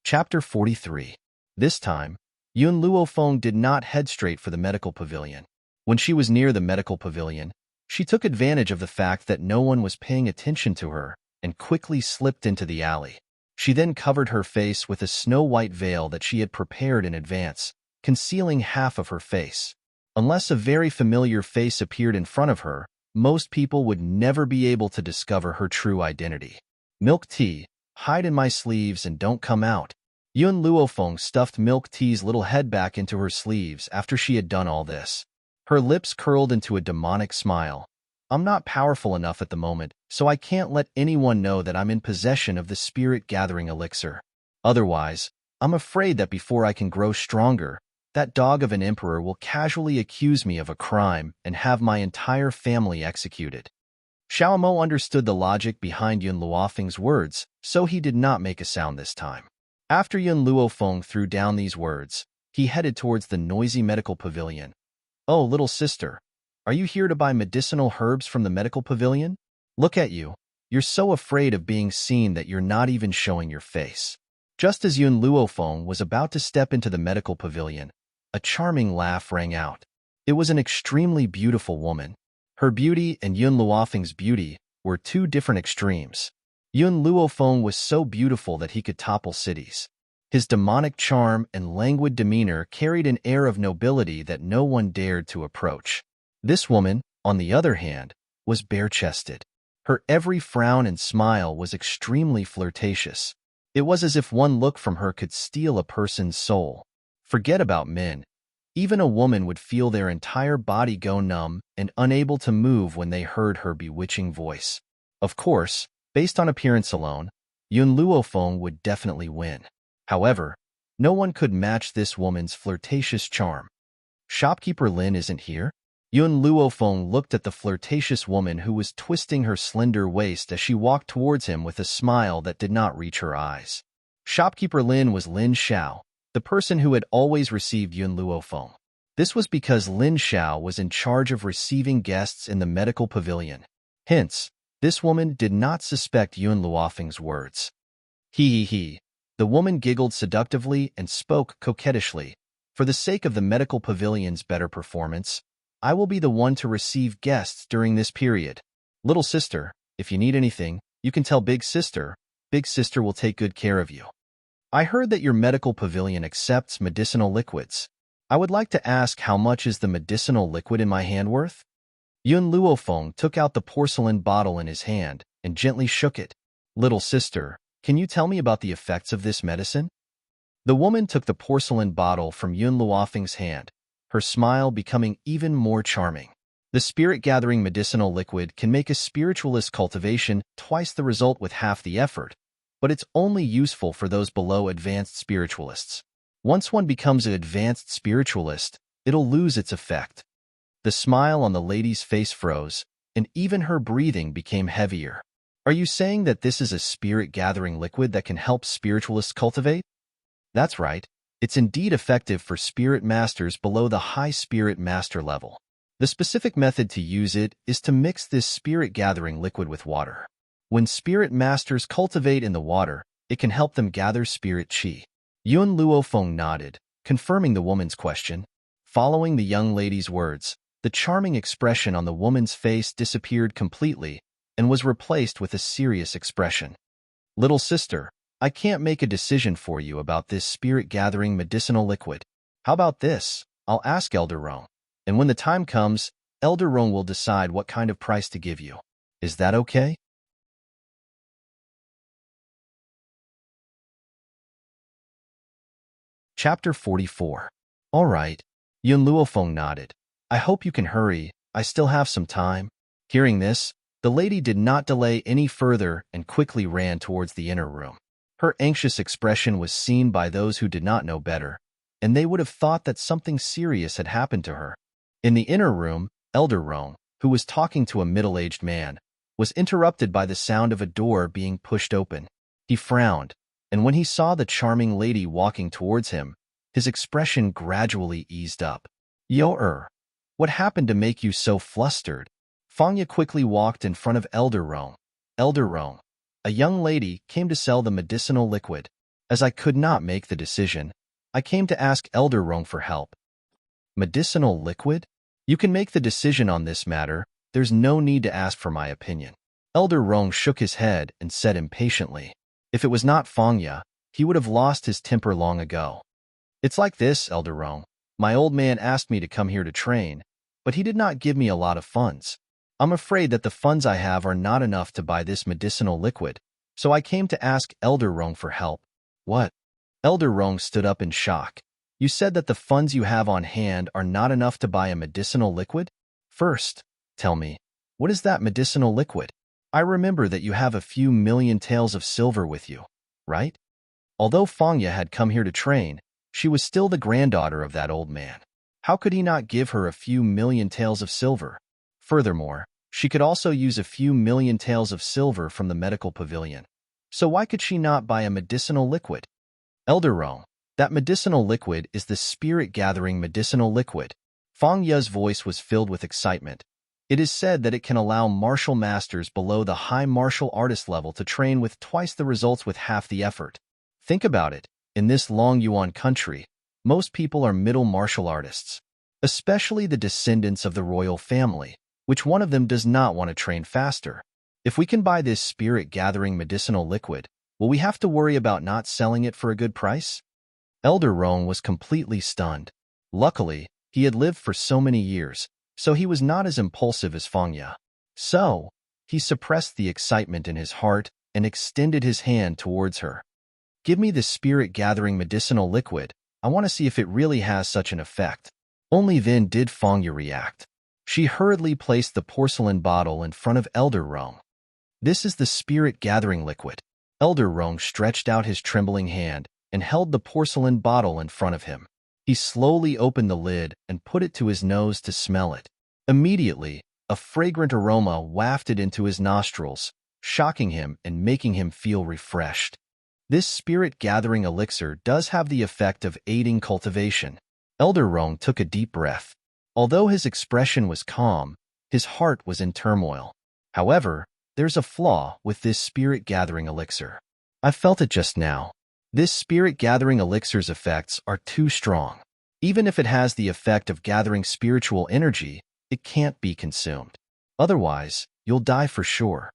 Speaker 1: Chapter 43. This time, Yun Luofeng did not head straight for the medical pavilion. When she was near the medical pavilion, she took advantage of the fact that no one was paying attention to her and quickly slipped into the alley. She then covered her face with a snow-white veil that she had prepared in advance, concealing half of her face. Unless a very familiar face appeared in front of her, most people would never be able to discover her true identity. Milk Tea, hide in my sleeves and don't come out. Yun Luofeng stuffed Milk Tea's little head back into her sleeves after she had done all this. Her lips curled into a demonic smile. I'm not powerful enough at the moment, so I can't let anyone know that I'm in possession of the spirit-gathering elixir. Otherwise, I'm afraid that before I can grow stronger, that dog of an emperor will casually accuse me of a crime and have my entire family executed. Xiao Mo understood the logic behind Yun Luofeng's words, so he did not make a sound this time. After Yun Luofeng threw down these words, he headed towards the noisy medical pavilion. Oh, little sister, are you here to buy medicinal herbs from the medical pavilion? Look at you. You're so afraid of being seen that you're not even showing your face. Just as Yun Luofeng was about to step into the medical pavilion, a charming laugh rang out. It was an extremely beautiful woman. Her beauty and Yun Luofeng's beauty were 2 different extremes. Yun Luofeng was so beautiful that he could topple cities. His demonic charm and languid demeanor carried an air of nobility that no one dared to approach. This woman, on the other hand, was bare-chested. Her every frown and smile was extremely flirtatious. It was as if one look from her could steal a person's soul. Forget about men. Even a woman would feel their entire body go numb and unable to move when they heard her bewitching voice. Of course, based on appearance alone, Yun Luofeng would definitely win. However, no one could match this woman's flirtatious charm. Shopkeeper Lin isn't here? Yun Luofeng looked at the flirtatious woman who was twisting her slender waist as she walked towards him with a smile that did not reach her eyes. Shopkeeper Lin was Lin Xiao, the person who had always received Yun Luofeng. This was because Lin Xiao was in charge of receiving guests in the medical pavilion. Hence, this woman did not suspect Yun Luofeng's words. He. The woman giggled seductively and spoke coquettishly. For the sake of the medical pavilion's better performance, I will be the one to receive guests during this period. Little sister, if you need anything, you can tell Big Sister. Big Sister will take good care of you. I heard that your medical pavilion accepts medicinal liquids. I would like to ask how much is the medicinal liquid in my hand worth? Yun Luofeng took out the porcelain bottle in his hand and gently shook it. Little sister, can you tell me about the effects of this medicine? The woman took the porcelain bottle from Yun Luofeng's hand, her smile becoming even more charming. The spirit-gathering medicinal liquid can make a spiritualist cultivation twice the result with half the effort, but it's only useful for those below advanced spiritualists. Once one becomes an advanced spiritualist, it'll lose its effect. The smile on the lady's face froze, and even her breathing became heavier. Are you saying that this is a spirit-gathering liquid that can help spiritualists cultivate? That's right. It's indeed effective for spirit masters below the high spirit master level. The specific method to use it is to mix this spirit-gathering liquid with water. When spirit masters cultivate in the water, it can help them gather spirit qi. Yun Luofeng nodded, confirming the woman's question. Following the young lady's words, the charming expression on the woman's face disappeared completely and was replaced with a serious expression. Little sister, I can't make a decision for you about this spirit-gathering medicinal liquid. How about this? I'll ask Elder Rong, and when the time comes, Elder Rong will decide what kind of price to give you. Is that okay? Chapter 44. All right. Yun Luofeng nodded. I hope you can hurry. I still have some time. Hearing this, the lady did not delay any further and quickly ran towards the inner room. Her anxious expression was seen by those who did not know better, and they would have thought that something serious had happened to her. In the inner room, Elder Rong, who was talking to a middle-aged man, was interrupted by the sound of a door being pushed open. He frowned, and when he saw the charming lady walking towards him, his expression gradually eased up. Yo, what happened to make you so flustered? Fangya quickly walked in front of Elder Rong. Elder Rong, a young lady, came to sell the medicinal liquid. As I could not make the decision, I came to ask Elder Rong for help. Medicinal liquid? You can make the decision on this matter. There's no need to ask for my opinion. Elder Rong shook his head and said impatiently. If it was not Fangya, he would have lost his temper long ago. It's like this, Elder Rong. My old man asked me to come here to train, but he did not give me a lot of funds. I'm afraid that the funds I have are not enough to buy this medicinal liquid, so I came to ask Elder Rong for help. What? Elder Rong stood up in shock. You said that the funds you have on hand are not enough to buy a medicinal liquid? First, tell me, what is that medicinal liquid? I remember that you have a few million taels of silver with you, right? Although Fangya had come here to train, she was still the granddaughter of that old man. How could he not give her a few million taels of silver? Furthermore, she could also use a few million taels of silver from the medical pavilion. So why could she not buy a medicinal liquid? Elder Rong, that medicinal liquid is the spirit-gathering medicinal liquid. Fang Ya's voice was filled with excitement. It is said that it can allow martial masters below the high martial artist level to train with twice the results with half the effort. Think about it. In this Long Yuan country, most people are middle martial artists, especially the descendants of the royal family, which one of them does not want to train faster. If we can buy this spirit-gathering medicinal liquid, will we have to worry about not selling it for a good price? Elder Roang was completely stunned. Luckily, he had lived for so many years, so he was not as impulsive as Fangya. So, he suppressed the excitement in his heart and extended his hand towards her. Give me the spirit-gathering medicinal liquid. I want to see if it really has such an effect. Only then did Fangya react. She hurriedly placed the porcelain bottle in front of Elder Roang. This is the spirit-gathering liquid. Elder Roang stretched out his trembling hand and held the porcelain bottle in front of him. He slowly opened the lid and put it to his nose to smell it. Immediately, a fragrant aroma wafted into his nostrils, shocking him and making him feel refreshed. This spirit-gathering elixir does have the effect of aiding cultivation. Elder Roang took a deep breath. Although his expression was calm, his heart was in turmoil. However, there's a flaw with this spirit-gathering elixir. I felt it just now. This spirit-gathering elixir's effects are too strong. Even if it has the effect of gathering spiritual energy, it can't be consumed. Otherwise, you'll die for sure.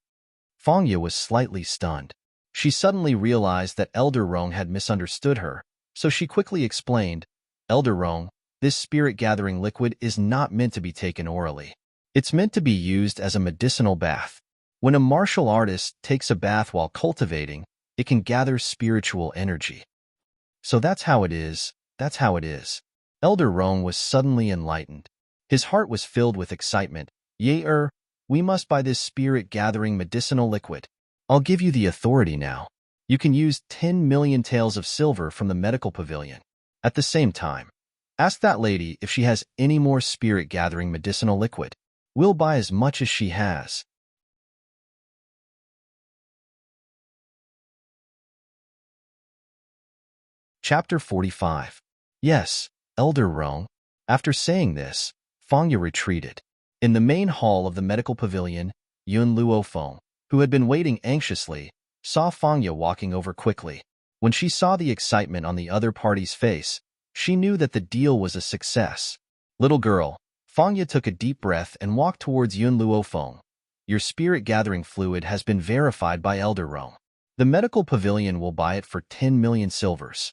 Speaker 1: Fangya was slightly stunned. She suddenly realized that Elder Roang had misunderstood her, so she quickly explained, Elder Roang, this spirit-gathering liquid is not meant to be taken orally. It's meant to be used as a medicinal bath. When a martial artist takes a bath while cultivating, it can gather spiritual energy. So that's how it is. Elder Roang was suddenly enlightened. His heart was filled with excitement. We must buy this spirit-gathering medicinal liquid. I'll give you the authority now. You can use 10 million taels of silver from the medical pavilion. At the same time, ask that lady if she has any more spirit-gathering medicinal liquid. We'll buy as much as she has. Chapter 45. Yes, Elder Roang. After saying this, Fangya retreated. In the main hall of the medical pavilion, Yun Luofeng, who had been waiting anxiously, saw Fangya walking over quickly. When she saw the excitement on the other party's face, she knew that the deal was a success. Little girl, Fangya took a deep breath and walked towards Yun Luofeng. Your spirit-gathering fluid has been verified by Elder Roang. The medical pavilion will buy it for 10 million silvers.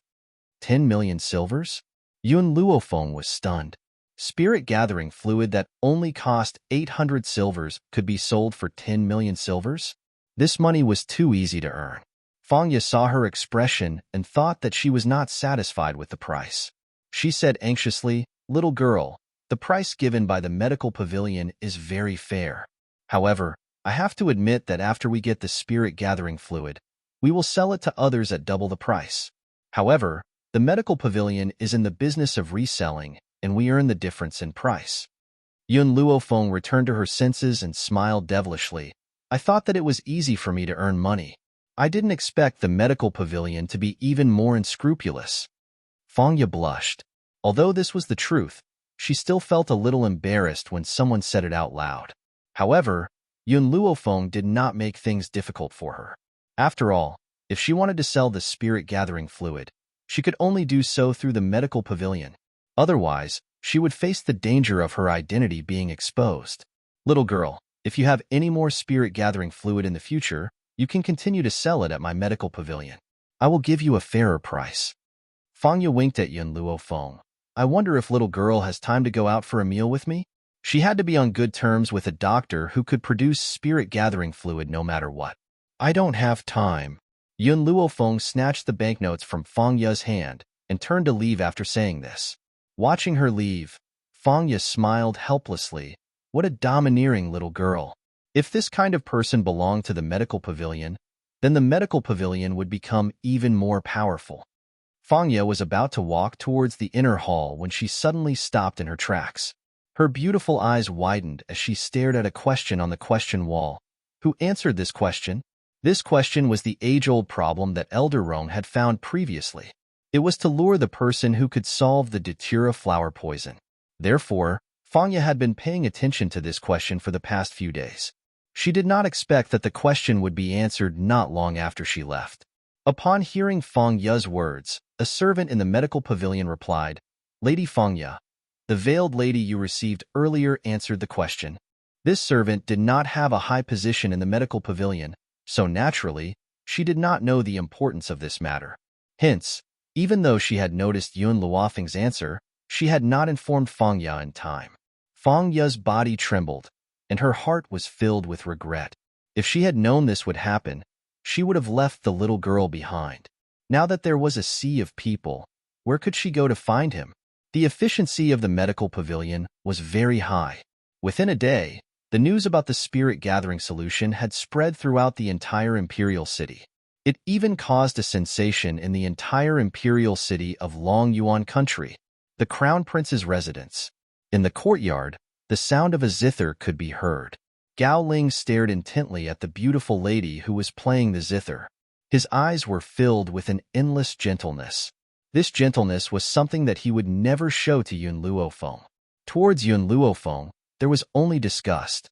Speaker 1: 10 million silvers? Yun Luofeng was stunned. Spirit-gathering fluid that only cost 800 silvers could be sold for 10 million silvers? This money was too easy to earn. Fangya saw her expression and thought that she was not satisfied with the price. She said anxiously, Little girl, the price given by the medical pavilion is very fair. However, I have to admit that after we get the spirit-gathering fluid, we will sell it to others at double the price. However, the medical pavilion is in the business of reselling, and we earn the difference in price. Yun Luofeng returned to her senses and smiled devilishly. I thought that it was easy for me to earn money. I didn't expect the medical pavilion to be even more unscrupulous. Fangya blushed. Although this was the truth, she still felt a little embarrassed when someone said it out loud. However, Yun Luofeng did not make things difficult for her. After all, if she wanted to sell the spirit-gathering fluid, she could only do so through the medical pavilion. Otherwise, she would face the danger of her identity being exposed. Little girl, if you have any more spirit-gathering fluid in the future, you can continue to sell it at my medical pavilion. I will give you a fairer price. Fangya winked at Yun Luofeng. I wonder if little girl has time to go out for a meal with me? She had to be on good terms with a doctor who could produce spirit-gathering fluid no matter what. I don't have time. Yun Luofeng snatched the banknotes from Fangya's hand and turned to leave after saying this. Watching her leave, Fangya smiled helplessly. What a domineering little girl. If this kind of person belonged to the medical pavilion, then the medical pavilion would become even more powerful. Fangya was about to walk towards the inner hall when she suddenly stopped in her tracks. Her beautiful eyes widened as she stared at a question on the question wall. Who answered this question? This question was the age-old problem that Elder Roang had found previously. It was to lure the person who could solve the datura flower poison. Therefore, Fangya had been paying attention to this question for the past few days. She did not expect that the question would be answered not long after she left. Upon hearing Fangya's words, a servant in the medical pavilion replied, Lady Fangya, the veiled lady you received earlier answered the question. This servant did not have a high position in the medical pavilion, so naturally, she did not know the importance of this matter. Hence, even though she had noticed Yun Luofeng's answer, she had not informed Feng Ya in time. Feng Ya's body trembled, and her heart was filled with regret. If she had known this would happen, she would have left the little girl behind. Now that there was a sea of people, where could she go to find him? The efficiency of the medical pavilion was very high. Within a day, the news about the spirit gathering solution had spread throughout the entire imperial city. It even caused a sensation in the entire imperial city of Long Yuan country, the crown prince's residence. In the courtyard, the sound of a zither could be heard. Gao Ling stared intently at the beautiful lady who was playing the zither. His eyes were filled with an endless gentleness. This gentleness was something that he would never show to Yun Luofeng. Towards Yun Luofeng, there was only disgust.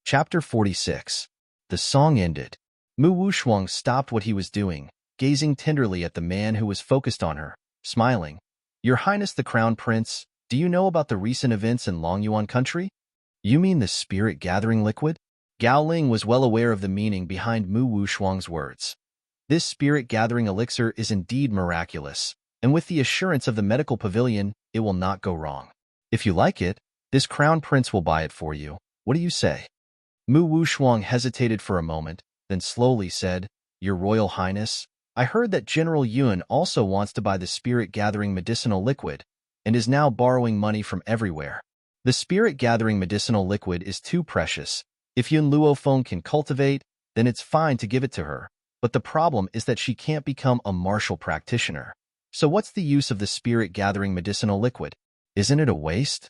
Speaker 1: Chapter 46. The song ended. Mu Wushuang stopped what he was doing, gazing tenderly at the man who was focused on her, smiling. Your Highness the Crown Prince, do you know about the recent events in Long Yuan country? You mean the spirit gathering liquid? Gao Ling was well aware of the meaning behind Mu Wushuang's words. This spirit gathering elixir is indeed miraculous, and with the assurance of the medical pavilion, it will not go wrong. If you like it, this Crown Prince will buy it for you. What do you say? Mu Wushuang hesitated for a moment, then slowly said, Your Royal Highness, I heard that General Yun also wants to buy the spirit-gathering medicinal liquid, and is now borrowing money from everywhere. The spirit-gathering medicinal liquid is too precious. If Yun Luofeng can cultivate, then it's fine to give it to her, but the problem is that she can't become a martial practitioner. So what's the use of the spirit-gathering medicinal liquid? Isn't it a waste?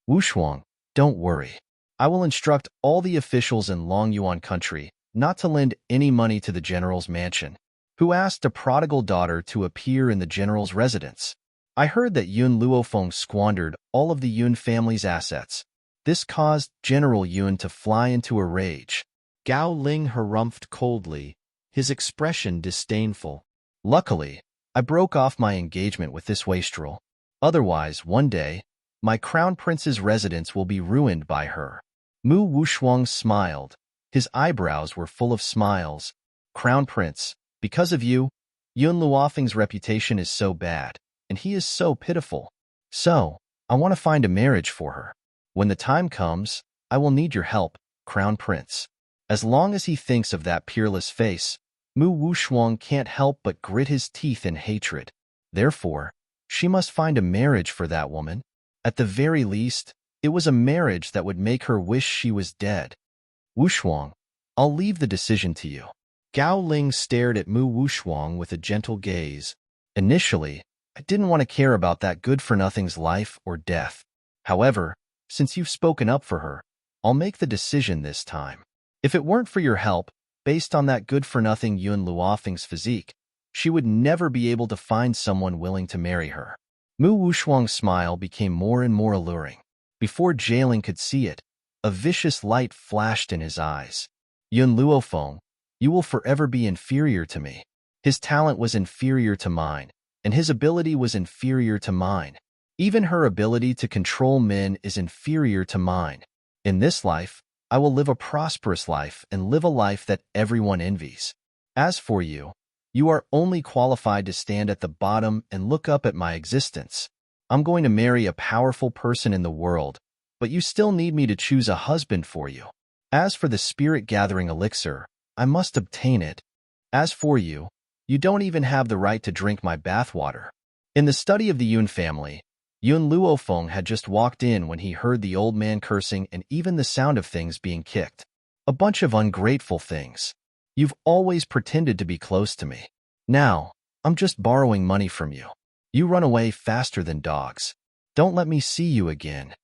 Speaker 1: Wushuang, don't worry. I will instruct all the officials in Long Yuan country not to lend any money to the general's mansion, who asked a prodigal daughter to appear in the general's residence. I heard that Yun Luofeng squandered all of the Yun family's assets. This caused General Yun to fly into a rage. Gao Ling harumphed coldly, his expression disdainful. Luckily, I broke off my engagement with this wastrel. Otherwise, one day, my crown prince's residence will be ruined by her. Mu Wushuang smiled. His eyebrows were full of smiles. Crown Prince, because of you, Yun Luofeng's reputation is so bad, and he is so pitiful. So, I want to find a marriage for her. When the time comes, I will need your help, Crown Prince. As long as he thinks of that peerless face, Mu Wushuang can't help but grit his teeth in hatred. Therefore, she must find a marriage for that woman. At the very least, it was a marriage that would make her wish she was dead. Wushuang, I'll leave the decision to you. Gao Ling stared at Mu Wushuang with a gentle gaze. Initially, I didn't want to care about that good-for-nothing's life or death. However, since you've spoken up for her, I'll make the decision this time. If it weren't for your help, based on that good-for-nothing Yun Luofeng's physique, she would never be able to find someone willing to marry her. Mu Wushuang's smile became more and more alluring. Before Jailing could see it, a vicious light flashed in his eyes. Yun Luofeng, you will forever be inferior to me. His talent was inferior to mine, and his ability was inferior to mine. Even her ability to control men is inferior to mine. In this life, I will live a prosperous life and live a life that everyone envies. As for you, you are only qualified to stand at the bottom and look up at my existence. I'm going to marry a powerful person in the world, but you still need me to choose a husband for you. As for the spirit-gathering elixir, I must obtain it. As for you, you don't even have the right to drink my bathwater. In the study of the Yun family, Yun Luofeng had just walked in when he heard the old man cursing and even the sound of things being kicked. A bunch of ungrateful things. You've always pretended to be close to me. Now, I'm just borrowing money from you. You run away faster than dogs. Don't let me see you again.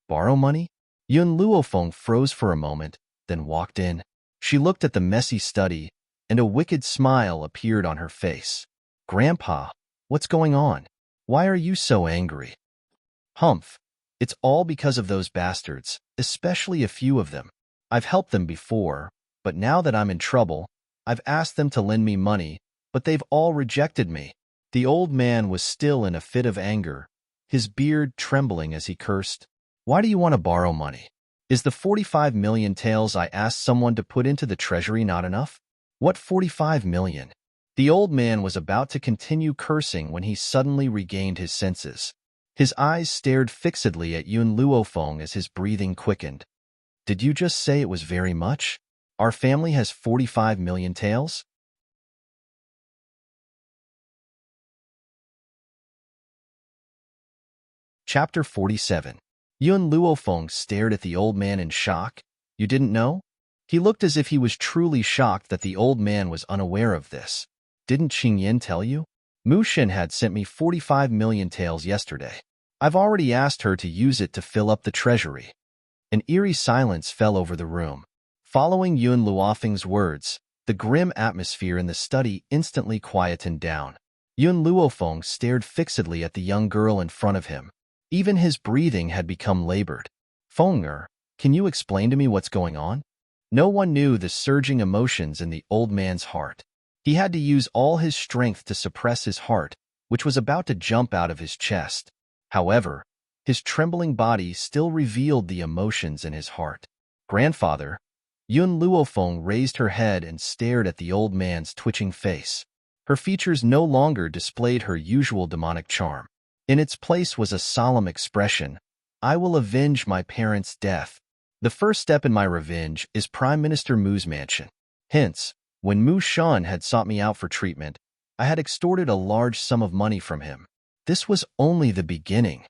Speaker 1: Borrow money? Yun Luofeng froze for a moment, then walked in. She looked at the messy study, and a wicked smile appeared on her face. Grandpa, what's going on? Why are you so angry? Humph, it's all because of those bastards, especially a few of them. I've helped them before, but now that I'm in trouble, I've asked them to lend me money, but they've all rejected me. The old man was still in a fit of anger, his beard trembling as he cursed. Why do you want to borrow money? Is the 45 million taels I asked someone to put into the treasury not enough? What 45 million? The old man was about to continue cursing when he suddenly regained his senses. His eyes stared fixedly at Yun Luofeng as his breathing quickened. Did you just say it was very much? Our family has 45 million taels? Chapter 47. Yun Luofeng stared at the old man in shock. You didn't know? He looked as if he was truly shocked that the old man was unaware of this. Didn't Qingyan tell you? Mu Xin had sent me 45 million taels yesterday. I've already asked her to use it to fill up the treasury. An eerie silence fell over the room. Following Yun Luofeng's words, the grim atmosphere in the study instantly quietened down. Yun Luofeng stared fixedly at the young girl in front of him. Even his breathing had become labored. Feng'er, can you explain to me what's going on? No one knew the surging emotions in the old man's heart. He had to use all his strength to suppress his heart, which was about to jump out of his chest. However, his trembling body still revealed the emotions in his heart. Grandfather, Yun Luofeng raised her head and stared at the old man's twitching face. Her features no longer displayed her usual demonic charm. In its place was a solemn expression. I will avenge my parents' death. The first step in my revenge is Prime Minister Mu's mansion. Hence, when Mu Shan had sought me out for treatment, I had extorted a large sum of money from him. This was only the beginning.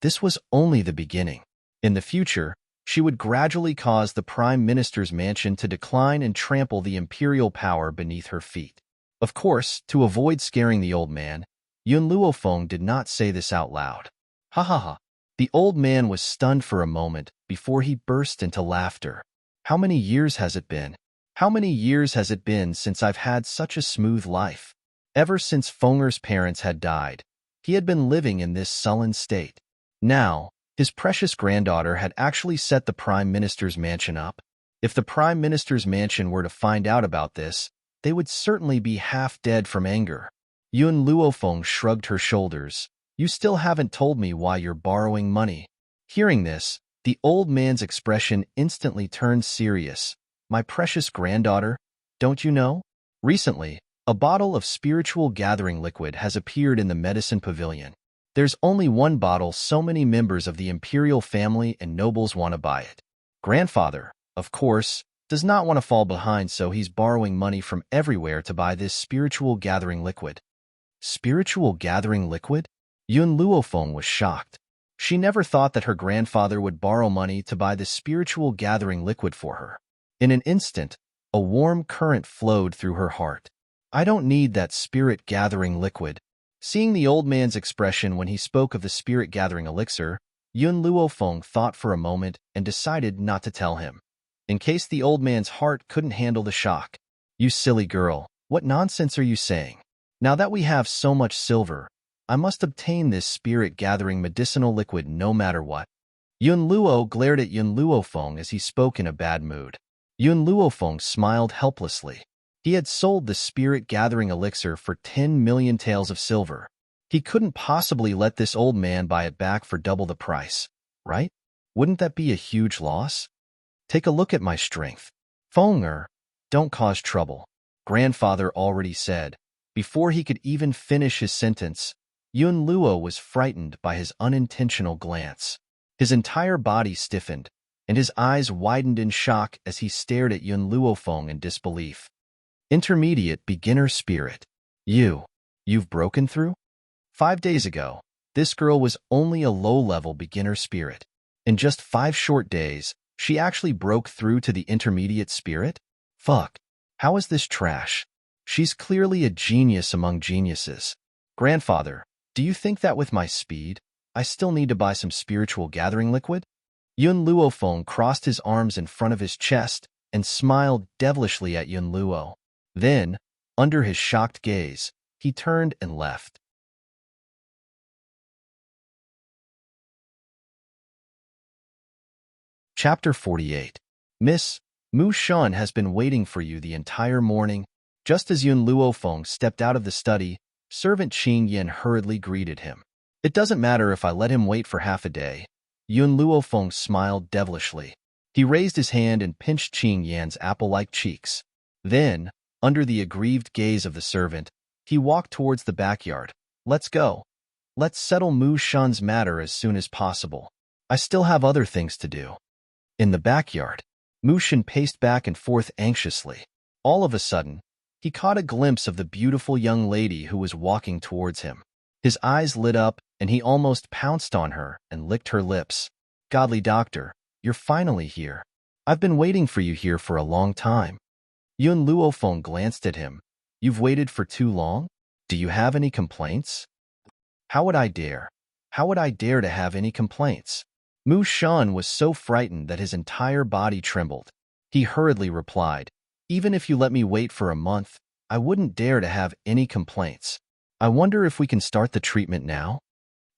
Speaker 1: This was only the beginning. In the future, she would gradually cause the Prime Minister's mansion to decline and trample the imperial power beneath her feet. Of course, to avoid scaring the old man, Yun Luofeng did not say this out loud. Ha ha ha. The old man was stunned for a moment before he burst into laughter. How many years has it been? How many years has it been since I've had such a smooth life? Ever since Feng'er's parents had died, he had been living in this sullen state. Now, his precious granddaughter had actually set the Prime Minister's mansion up. If the Prime Minister's mansion were to find out about this, they would certainly be half dead from anger. Yun Luofeng shrugged her shoulders. You still haven't told me why you're borrowing money. Hearing this, the old man's expression instantly turned serious. My precious granddaughter, don't you know? Recently, a bottle of spiritual gathering liquid has appeared in the medicine pavilion. There's only one bottle, so many members of the imperial family and nobles want to buy it. Grandfather, of course, does not want to fall behind, so he's borrowing money from everywhere to buy this spiritual gathering liquid. Spiritual gathering liquid? Yun Luofeng was shocked. She never thought that her grandfather would borrow money to buy the spiritual gathering liquid for her. In an instant, a warm current flowed through her heart. I don't need that spirit gathering liquid. Seeing the old man's expression when he spoke of the spirit gathering elixir, Yun Luofeng thought for a moment and decided not to tell him, in case the old man's heart couldn't handle the shock. You silly girl, what nonsense are you saying? Now that we have so much silver, I must obtain this spirit-gathering medicinal liquid no matter what. Yun Luo glared at Yun Luofeng as he spoke in a bad mood. Yun Luofeng smiled helplessly. He had sold the spirit-gathering elixir for 10 million taels of silver. He couldn't possibly let this old man buy it back for double the price, right? Wouldn't that be a huge loss? Take a look at my strength. Feng'er, don't cause trouble. Grandfather already said. Before he could even finish his sentence, Yun Luo was frightened by his unintentional glance. His entire body stiffened, and his eyes widened in shock as he stared at Yun Luofeng in disbelief. Intermediate beginner spirit. You've broken through? 5 days ago, this girl was only a low-level beginner spirit. In just 5 short days, she actually broke through to the intermediate spirit? Fuck. How is this trash? She's clearly a genius among geniuses. Grandfather, do you think that with my speed, I still need to buy some spiritual gathering liquid? Yun Luofeng crossed his arms in front of his chest and smiled devilishly at Yun Luo. Then, under his shocked gaze, he turned and left. Chapter 48. Miss, Mu Shan has been waiting for you the entire morning. Just as Yun Luofeng stepped out of the study, Servant Qing Yan hurriedly greeted him. It doesn't matter if I let him wait for half a day. Yun Luofeng smiled devilishly. He raised his hand and pinched Qing Yan's apple-like cheeks. Then, under the aggrieved gaze of the servant, he walked towards the backyard. Let's go. Let's settle Mu Shan's matter as soon as possible. I still have other things to do. In the backyard, Mu Shan paced back and forth anxiously. All of a sudden, he caught a glimpse of the beautiful young lady who was walking towards him. His eyes lit up, and he almost pounced on her and licked her lips. Godly doctor, you're finally here. I've been waiting for you here for a long time. Yun Luofeng glanced at him. You've waited for too long? Do you have any complaints? How would I dare? How would I dare to have any complaints? Mu Shan was so frightened that his entire body trembled. He hurriedly replied, even if you let me wait for a month, I wouldn't dare to have any complaints. I wonder if we can start the treatment now?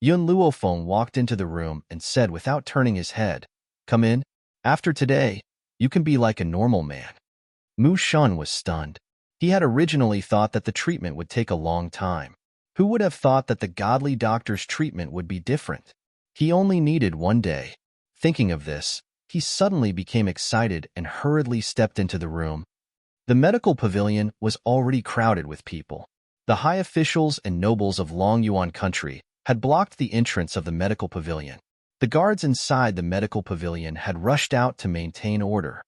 Speaker 1: Yun Luofeng walked into the room and said without turning his head, come in. After today, you can be like a normal man. Mu Shan was stunned. He had originally thought that the treatment would take a long time. Who would have thought that the godly doctor's treatment would be different? He only needed one day. Thinking of this, he suddenly became excited and hurriedly stepped into the room. The medical pavilion was already crowded with people. The high officials and nobles of Long Yuan country had blocked the entrance of the medical pavilion. The guards inside the medical pavilion had rushed out to maintain order.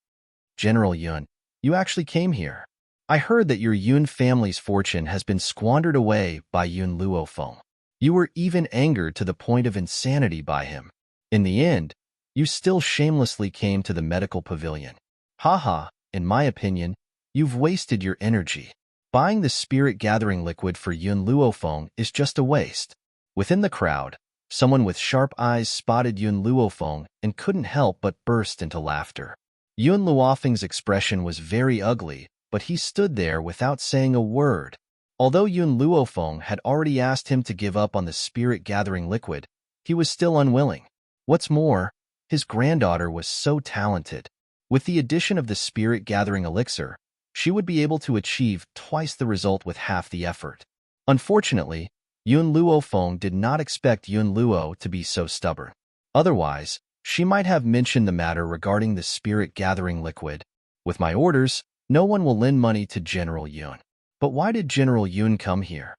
Speaker 1: General Yun, you actually came here. I heard that your Yun family's fortune has been squandered away by Yun Luofeng. You were even angered to the point of insanity by him. In the end, you still shamelessly came to the medical pavilion. Haha, in my opinion, you've wasted your energy. Buying the spirit-gathering liquid for Yun Luofeng is just a waste. Within the crowd, someone with sharp eyes spotted Yun Luofeng and couldn't help but burst into laughter. Yun Luofeng's expression was very ugly, but he stood there without saying a word. Although Yun Luofeng had already asked him to give up on the spirit-gathering liquid, he was still unwilling. What's more, his granddaughter was so talented. With the addition of the spirit-gathering elixir, she would be able to achieve twice the result with half the effort. Unfortunately, Yun Luofeng did not expect Yun Luo to be so stubborn. Otherwise, she might have mentioned the matter regarding the spirit-gathering liquid. With my orders, no one will lend money to General Yun. But why did General Yun come here?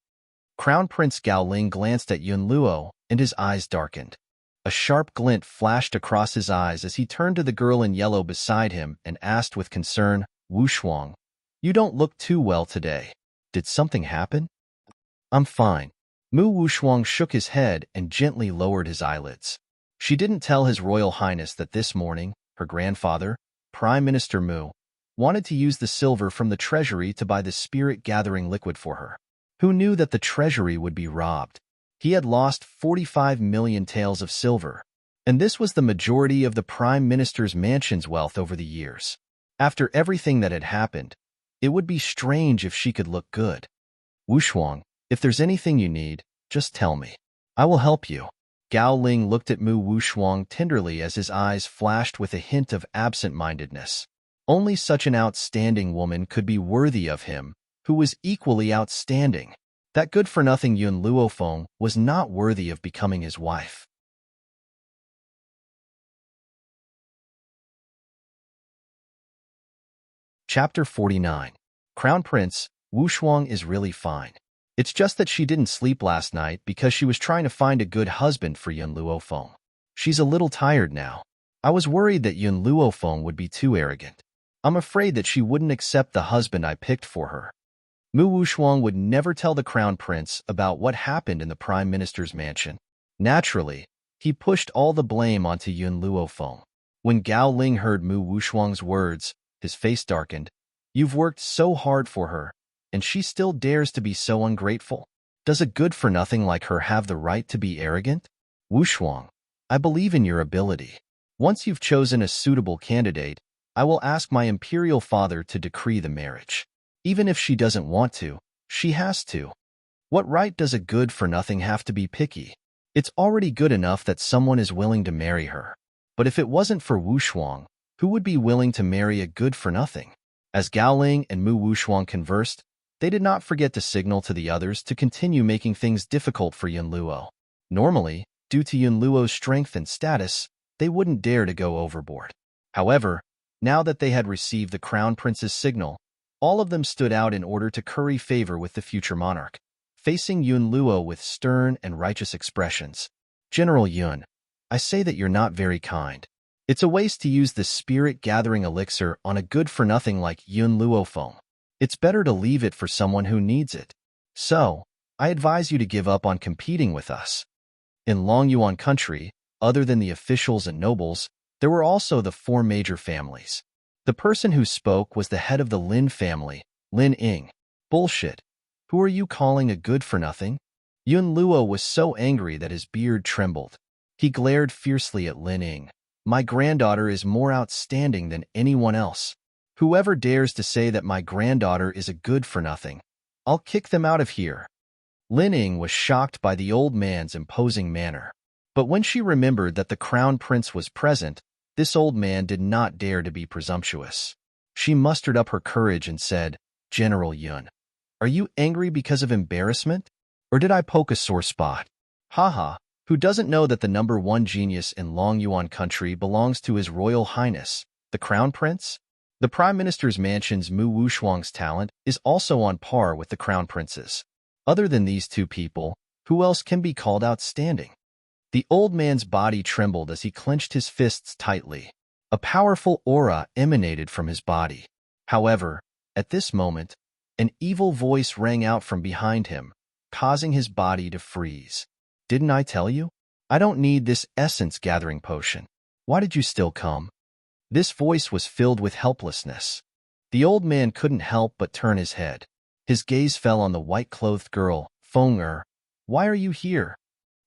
Speaker 1: Crown Prince Gao Ling glanced at Yun Luo, and his eyes darkened. A sharp glint flashed across his eyes as he turned to the girl in yellow beside him and asked with concern, Wu Shuang, you don't look too well today. Did something happen? I'm fine. Mu Wushuang shook his head and gently lowered his eyelids. She didn't tell His Royal Highness that this morning, her grandfather, Prime Minister Mu, wanted to use the silver from the treasury to buy the spirit-gathering liquid for her. Who knew that the treasury would be robbed? He had lost 45 million taels of silver, and this was the majority of the Prime Minister's mansion's wealth over the years. After everything that had happened, it would be strange if she could look good. Wushuang, if there's anything you need, just tell me. I will help you. Gao Ling looked at Mu Wushuang tenderly as his eyes flashed with a hint of absent-mindedness. Only such an outstanding woman could be worthy of him, who was equally outstanding. That good-for-nothing Yun Luofeng was not worthy of becoming his wife. Chapter 49. Crown Prince, Wushuang is really fine. It's just that she didn't sleep last night because she was trying to find a good husband for Yun Luofeng. She's a little tired now. I was worried that Yun Luofeng would be too arrogant. I'm afraid that she wouldn't accept the husband I picked for her. Mu Wushuang would never tell the Crown Prince about what happened in the Prime Minister's mansion. Naturally, he pushed all the blame onto Yun Luofeng. When Gao Ling heard Mu Wushuang's words, his face darkened. You've worked so hard for her, and she still dares to be so ungrateful? Does a good-for-nothing like her have the right to be arrogant? Wushuang, I believe in your ability. Once you've chosen a suitable candidate, I will ask my imperial father to decree the marriage. Even if she doesn't want to, she has to. What right does a good-for-nothing have to be picky? It's already good enough that someone is willing to marry her. But if it wasn't for Wushuang, who would be willing to marry a good-for-nothing? As Gao Ling and Mu Wushuang conversed, They did not forget to signal to the others to continue making things difficult for Yunluo. Normally, due to Yunluo's strength and status, they wouldn't dare to go overboard. However, now that they had received the Crown Prince's signal, all of them stood out in order to curry favor with the future monarch, facing Yunluo with stern and righteous expressions. General Yun, I say that you're not very kind. It's a waste to use the spirit-gathering elixir on a good-for-nothing like Yunluo Feng. It's better to leave it for someone who needs it. So, I advise you to give up on competing with us. In Longyuan country, other than the officials and nobles, there were also the four major families. The person who spoke was the head of the Lin family, Lin Ying. Bullshit. Who are you calling a good-for-nothing? Yunluo was so angry that his beard trembled. He glared fiercely at Lin Ying. My granddaughter is more outstanding than anyone else. Whoever dares to say that my granddaughter is a good-for-nothing, I'll kick them out of here. Lin Ying was shocked by the old man's imposing manner. But when she remembered that the Crown Prince was present, this old man did not dare to be presumptuous. She mustered up her courage and said, General Yun, are you angry because of embarrassment? Or did I poke a sore spot? Haha, who doesn't know that the #1 genius in Longyuan country belongs to His Royal Highness, the Crown Prince? The Prime Minister's mansion's Mu Wushuang's talent is also on par with the Crown Prince's. Other than these two people, who else can be called outstanding? The old man's body trembled as he clenched his fists tightly. A powerful aura emanated from his body. However, at this moment, an evil voice rang out from behind him, causing his body to freeze. Didn't I tell you? I don't need this essence-gathering potion. Why did you still come? This voice was filled with helplessness. The old man couldn't help but turn his head. His gaze fell on the white-clothed girl, Feng Er. Why are you here?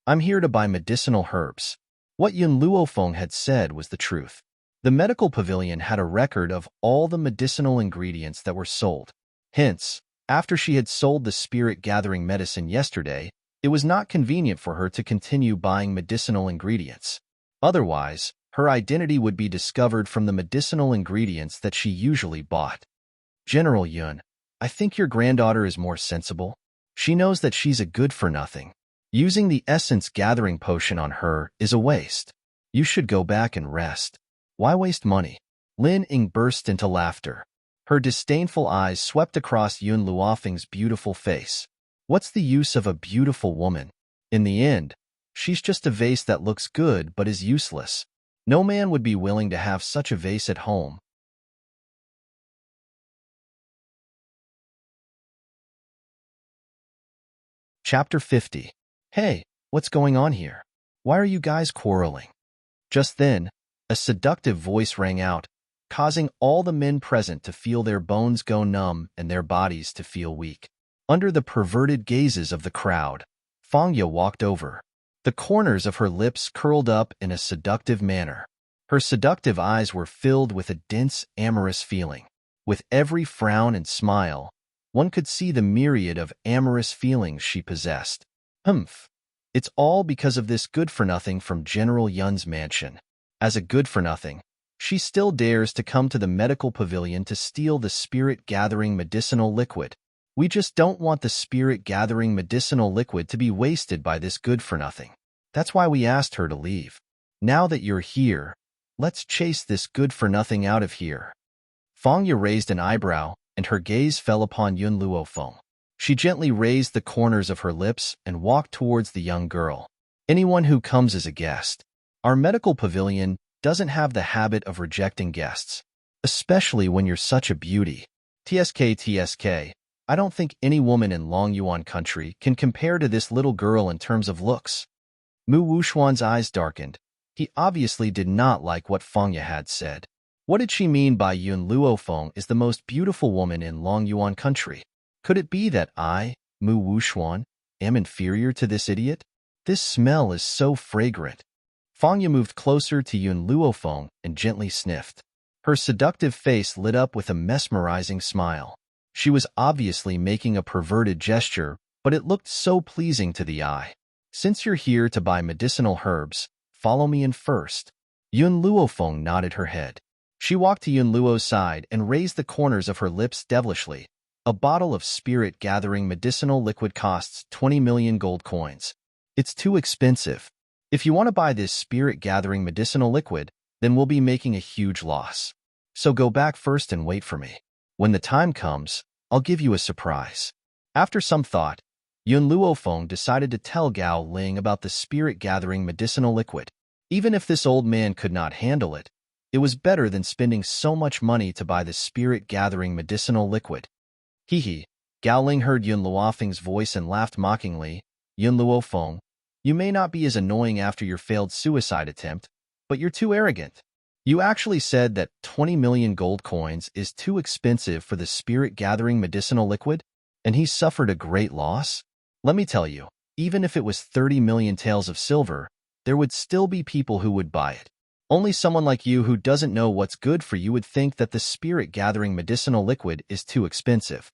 Speaker 1: I'm here to buy medicinal herbs. What Yunluo Feng had said was the truth. The medical pavilion had a record of all the medicinal ingredients that were sold. Hence, after she had sold the spirit-gathering medicine yesterday, it was not convenient for her to continue buying medicinal ingredients. Otherwise, her identity would be discovered from the medicinal ingredients that she usually bought. General Yun, I think your granddaughter is more sensible. She knows that she's a good-for-nothing. Using the essence-gathering potion on her is a waste. You should go back and rest. Why waste money? Lin Ying burst into laughter. Her disdainful eyes swept across Yun Luofeng's beautiful face. What's the use of a beautiful woman? In the end, she's just a vase that looks good but is useless. No man would be willing to have such a vase at home. Chapter 50. Hey, what's going on here? Why are you guys quarreling? Just then, a seductive voice rang out, causing all the men present to feel their bones go numb and their bodies to feel weak. Under the perverted gazes of the crowd, Fangya walked over. The corners of her lips curled up in a seductive manner. Her seductive eyes were filled with a dense, amorous feeling. With every frown and smile, one could see the myriad of amorous feelings she possessed. Humph. It's all because of this good-for-nothing from General Yun's mansion. As a good-for-nothing, she still dares to come to the medical pavilion to steal the spirit-gathering medicinal liquid. We just don't want the spirit-gathering medicinal liquid to be wasted by this good-for-nothing. That's why we asked her to leave. Now that you're here, let's chase this good-for-nothing out of here. Fangya raised an eyebrow, and her gaze fell upon Yunluo Feng. She gently raised the corners of her lips and walked towards the young girl. Anyone who comes as a guest. Our medical pavilion doesn't have the habit of rejecting guests, especially when you're such a beauty. TSK, I don't think any woman in Longyuan country can compare to this little girl in terms of looks. Mu Wushuan's eyes darkened. He obviously did not like what Fangya had said. What did she mean by Yunluo Feng is the most beautiful woman in Longyuan country? Could it be that I, Mu Wushuan, am inferior to this idiot? This smell is so fragrant. Fangya moved closer to Yunluo Feng and gently sniffed. Her seductive face lit up with a mesmerizing smile. She was obviously making a perverted gesture, but it looked so pleasing to the eye. Since you're here to buy medicinal herbs, follow me in first. Yunluo Feng nodded her head. She walked to Yunluo's side and raised the corners of her lips devilishly. A bottle of spirit-gathering medicinal liquid costs 20 million gold coins. It's too expensive. If you want to buy this spirit-gathering medicinal liquid, then we'll be making a huge loss. So go back first and wait for me. When the time comes, I'll give you a surprise. After some thought, Yun Luofeng decided to tell Gao Ling about the spirit-gathering medicinal liquid. Even if this old man could not handle it, it was better than spending so much money to buy the spirit-gathering medicinal liquid. Hee. Gao Ling heard Yun Luofeng's voice and laughed mockingly. Yun Luofeng, you may not be as annoying after your failed suicide attempt, but you're too arrogant. You actually said that 20 million gold coins is too expensive for the spirit-gathering medicinal liquid, and he suffered a great loss? Let me tell you, even if it was 30 million taels of silver, there would still be people who would buy it. Only someone like you who doesn't know what's good for you would think that the spirit-gathering medicinal liquid is too expensive.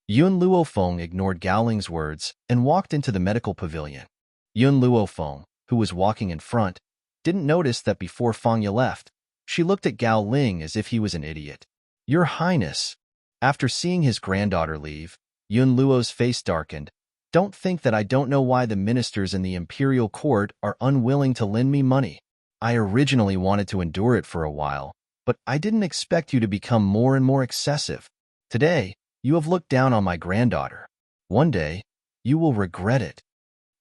Speaker 1: Yun Luofeng ignored Gao Ling's words and walked into the medical pavilion. Yun Luofeng, who was walking in front, didn't notice that before Fangya left, she looked at Gao Ling as if he was an idiot. Your Highness. After seeing his granddaughter leave, Yun Luo's face darkened. Don't think that I don't know why the ministers in the imperial court are unwilling to lend me money. I originally wanted to endure it for a while, but I didn't expect you to become more and more excessive. Today, you have looked down on my granddaughter. One day, you will regret it.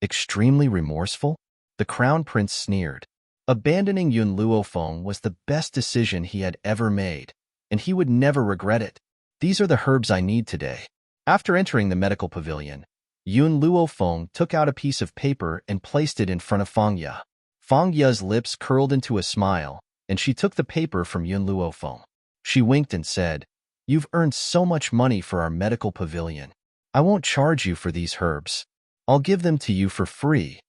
Speaker 1: Extremely remorseful? The crown prince sneered. Abandoning Yun Luofeng was the best decision he had ever made, and he would never regret it. These are the herbs I need today. After entering the medical pavilion, Yun Luofeng took out a piece of paper and placed it in front of Fangya. Fangya's lips curled into a smile, and she took the paper from Yun Luofeng. She winked and said, You've earned so much money for our medical pavilion. I won't charge you for these herbs. I'll give them to you for free.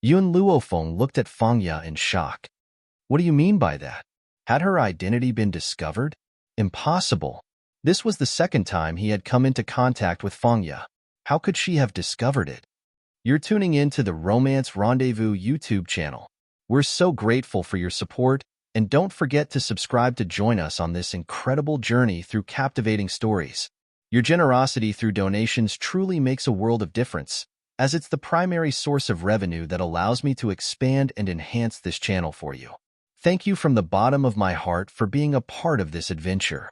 Speaker 1: Yun Luofeng looked at Fangya in shock. What do you mean by that? Had her identity been discovered? Impossible. This was the second time he had come into contact with Fangya. How could she have discovered it? You're tuning in to the Romance Rendezvous YouTube channel. We're so grateful for your support, and don't forget to subscribe to join us on this incredible journey through captivating stories. Your generosity through donations truly makes a world of difference, as it's the primary source of revenue that allows me to expand and enhance this channel for you. Thank you from the bottom of my heart for being a part of this adventure.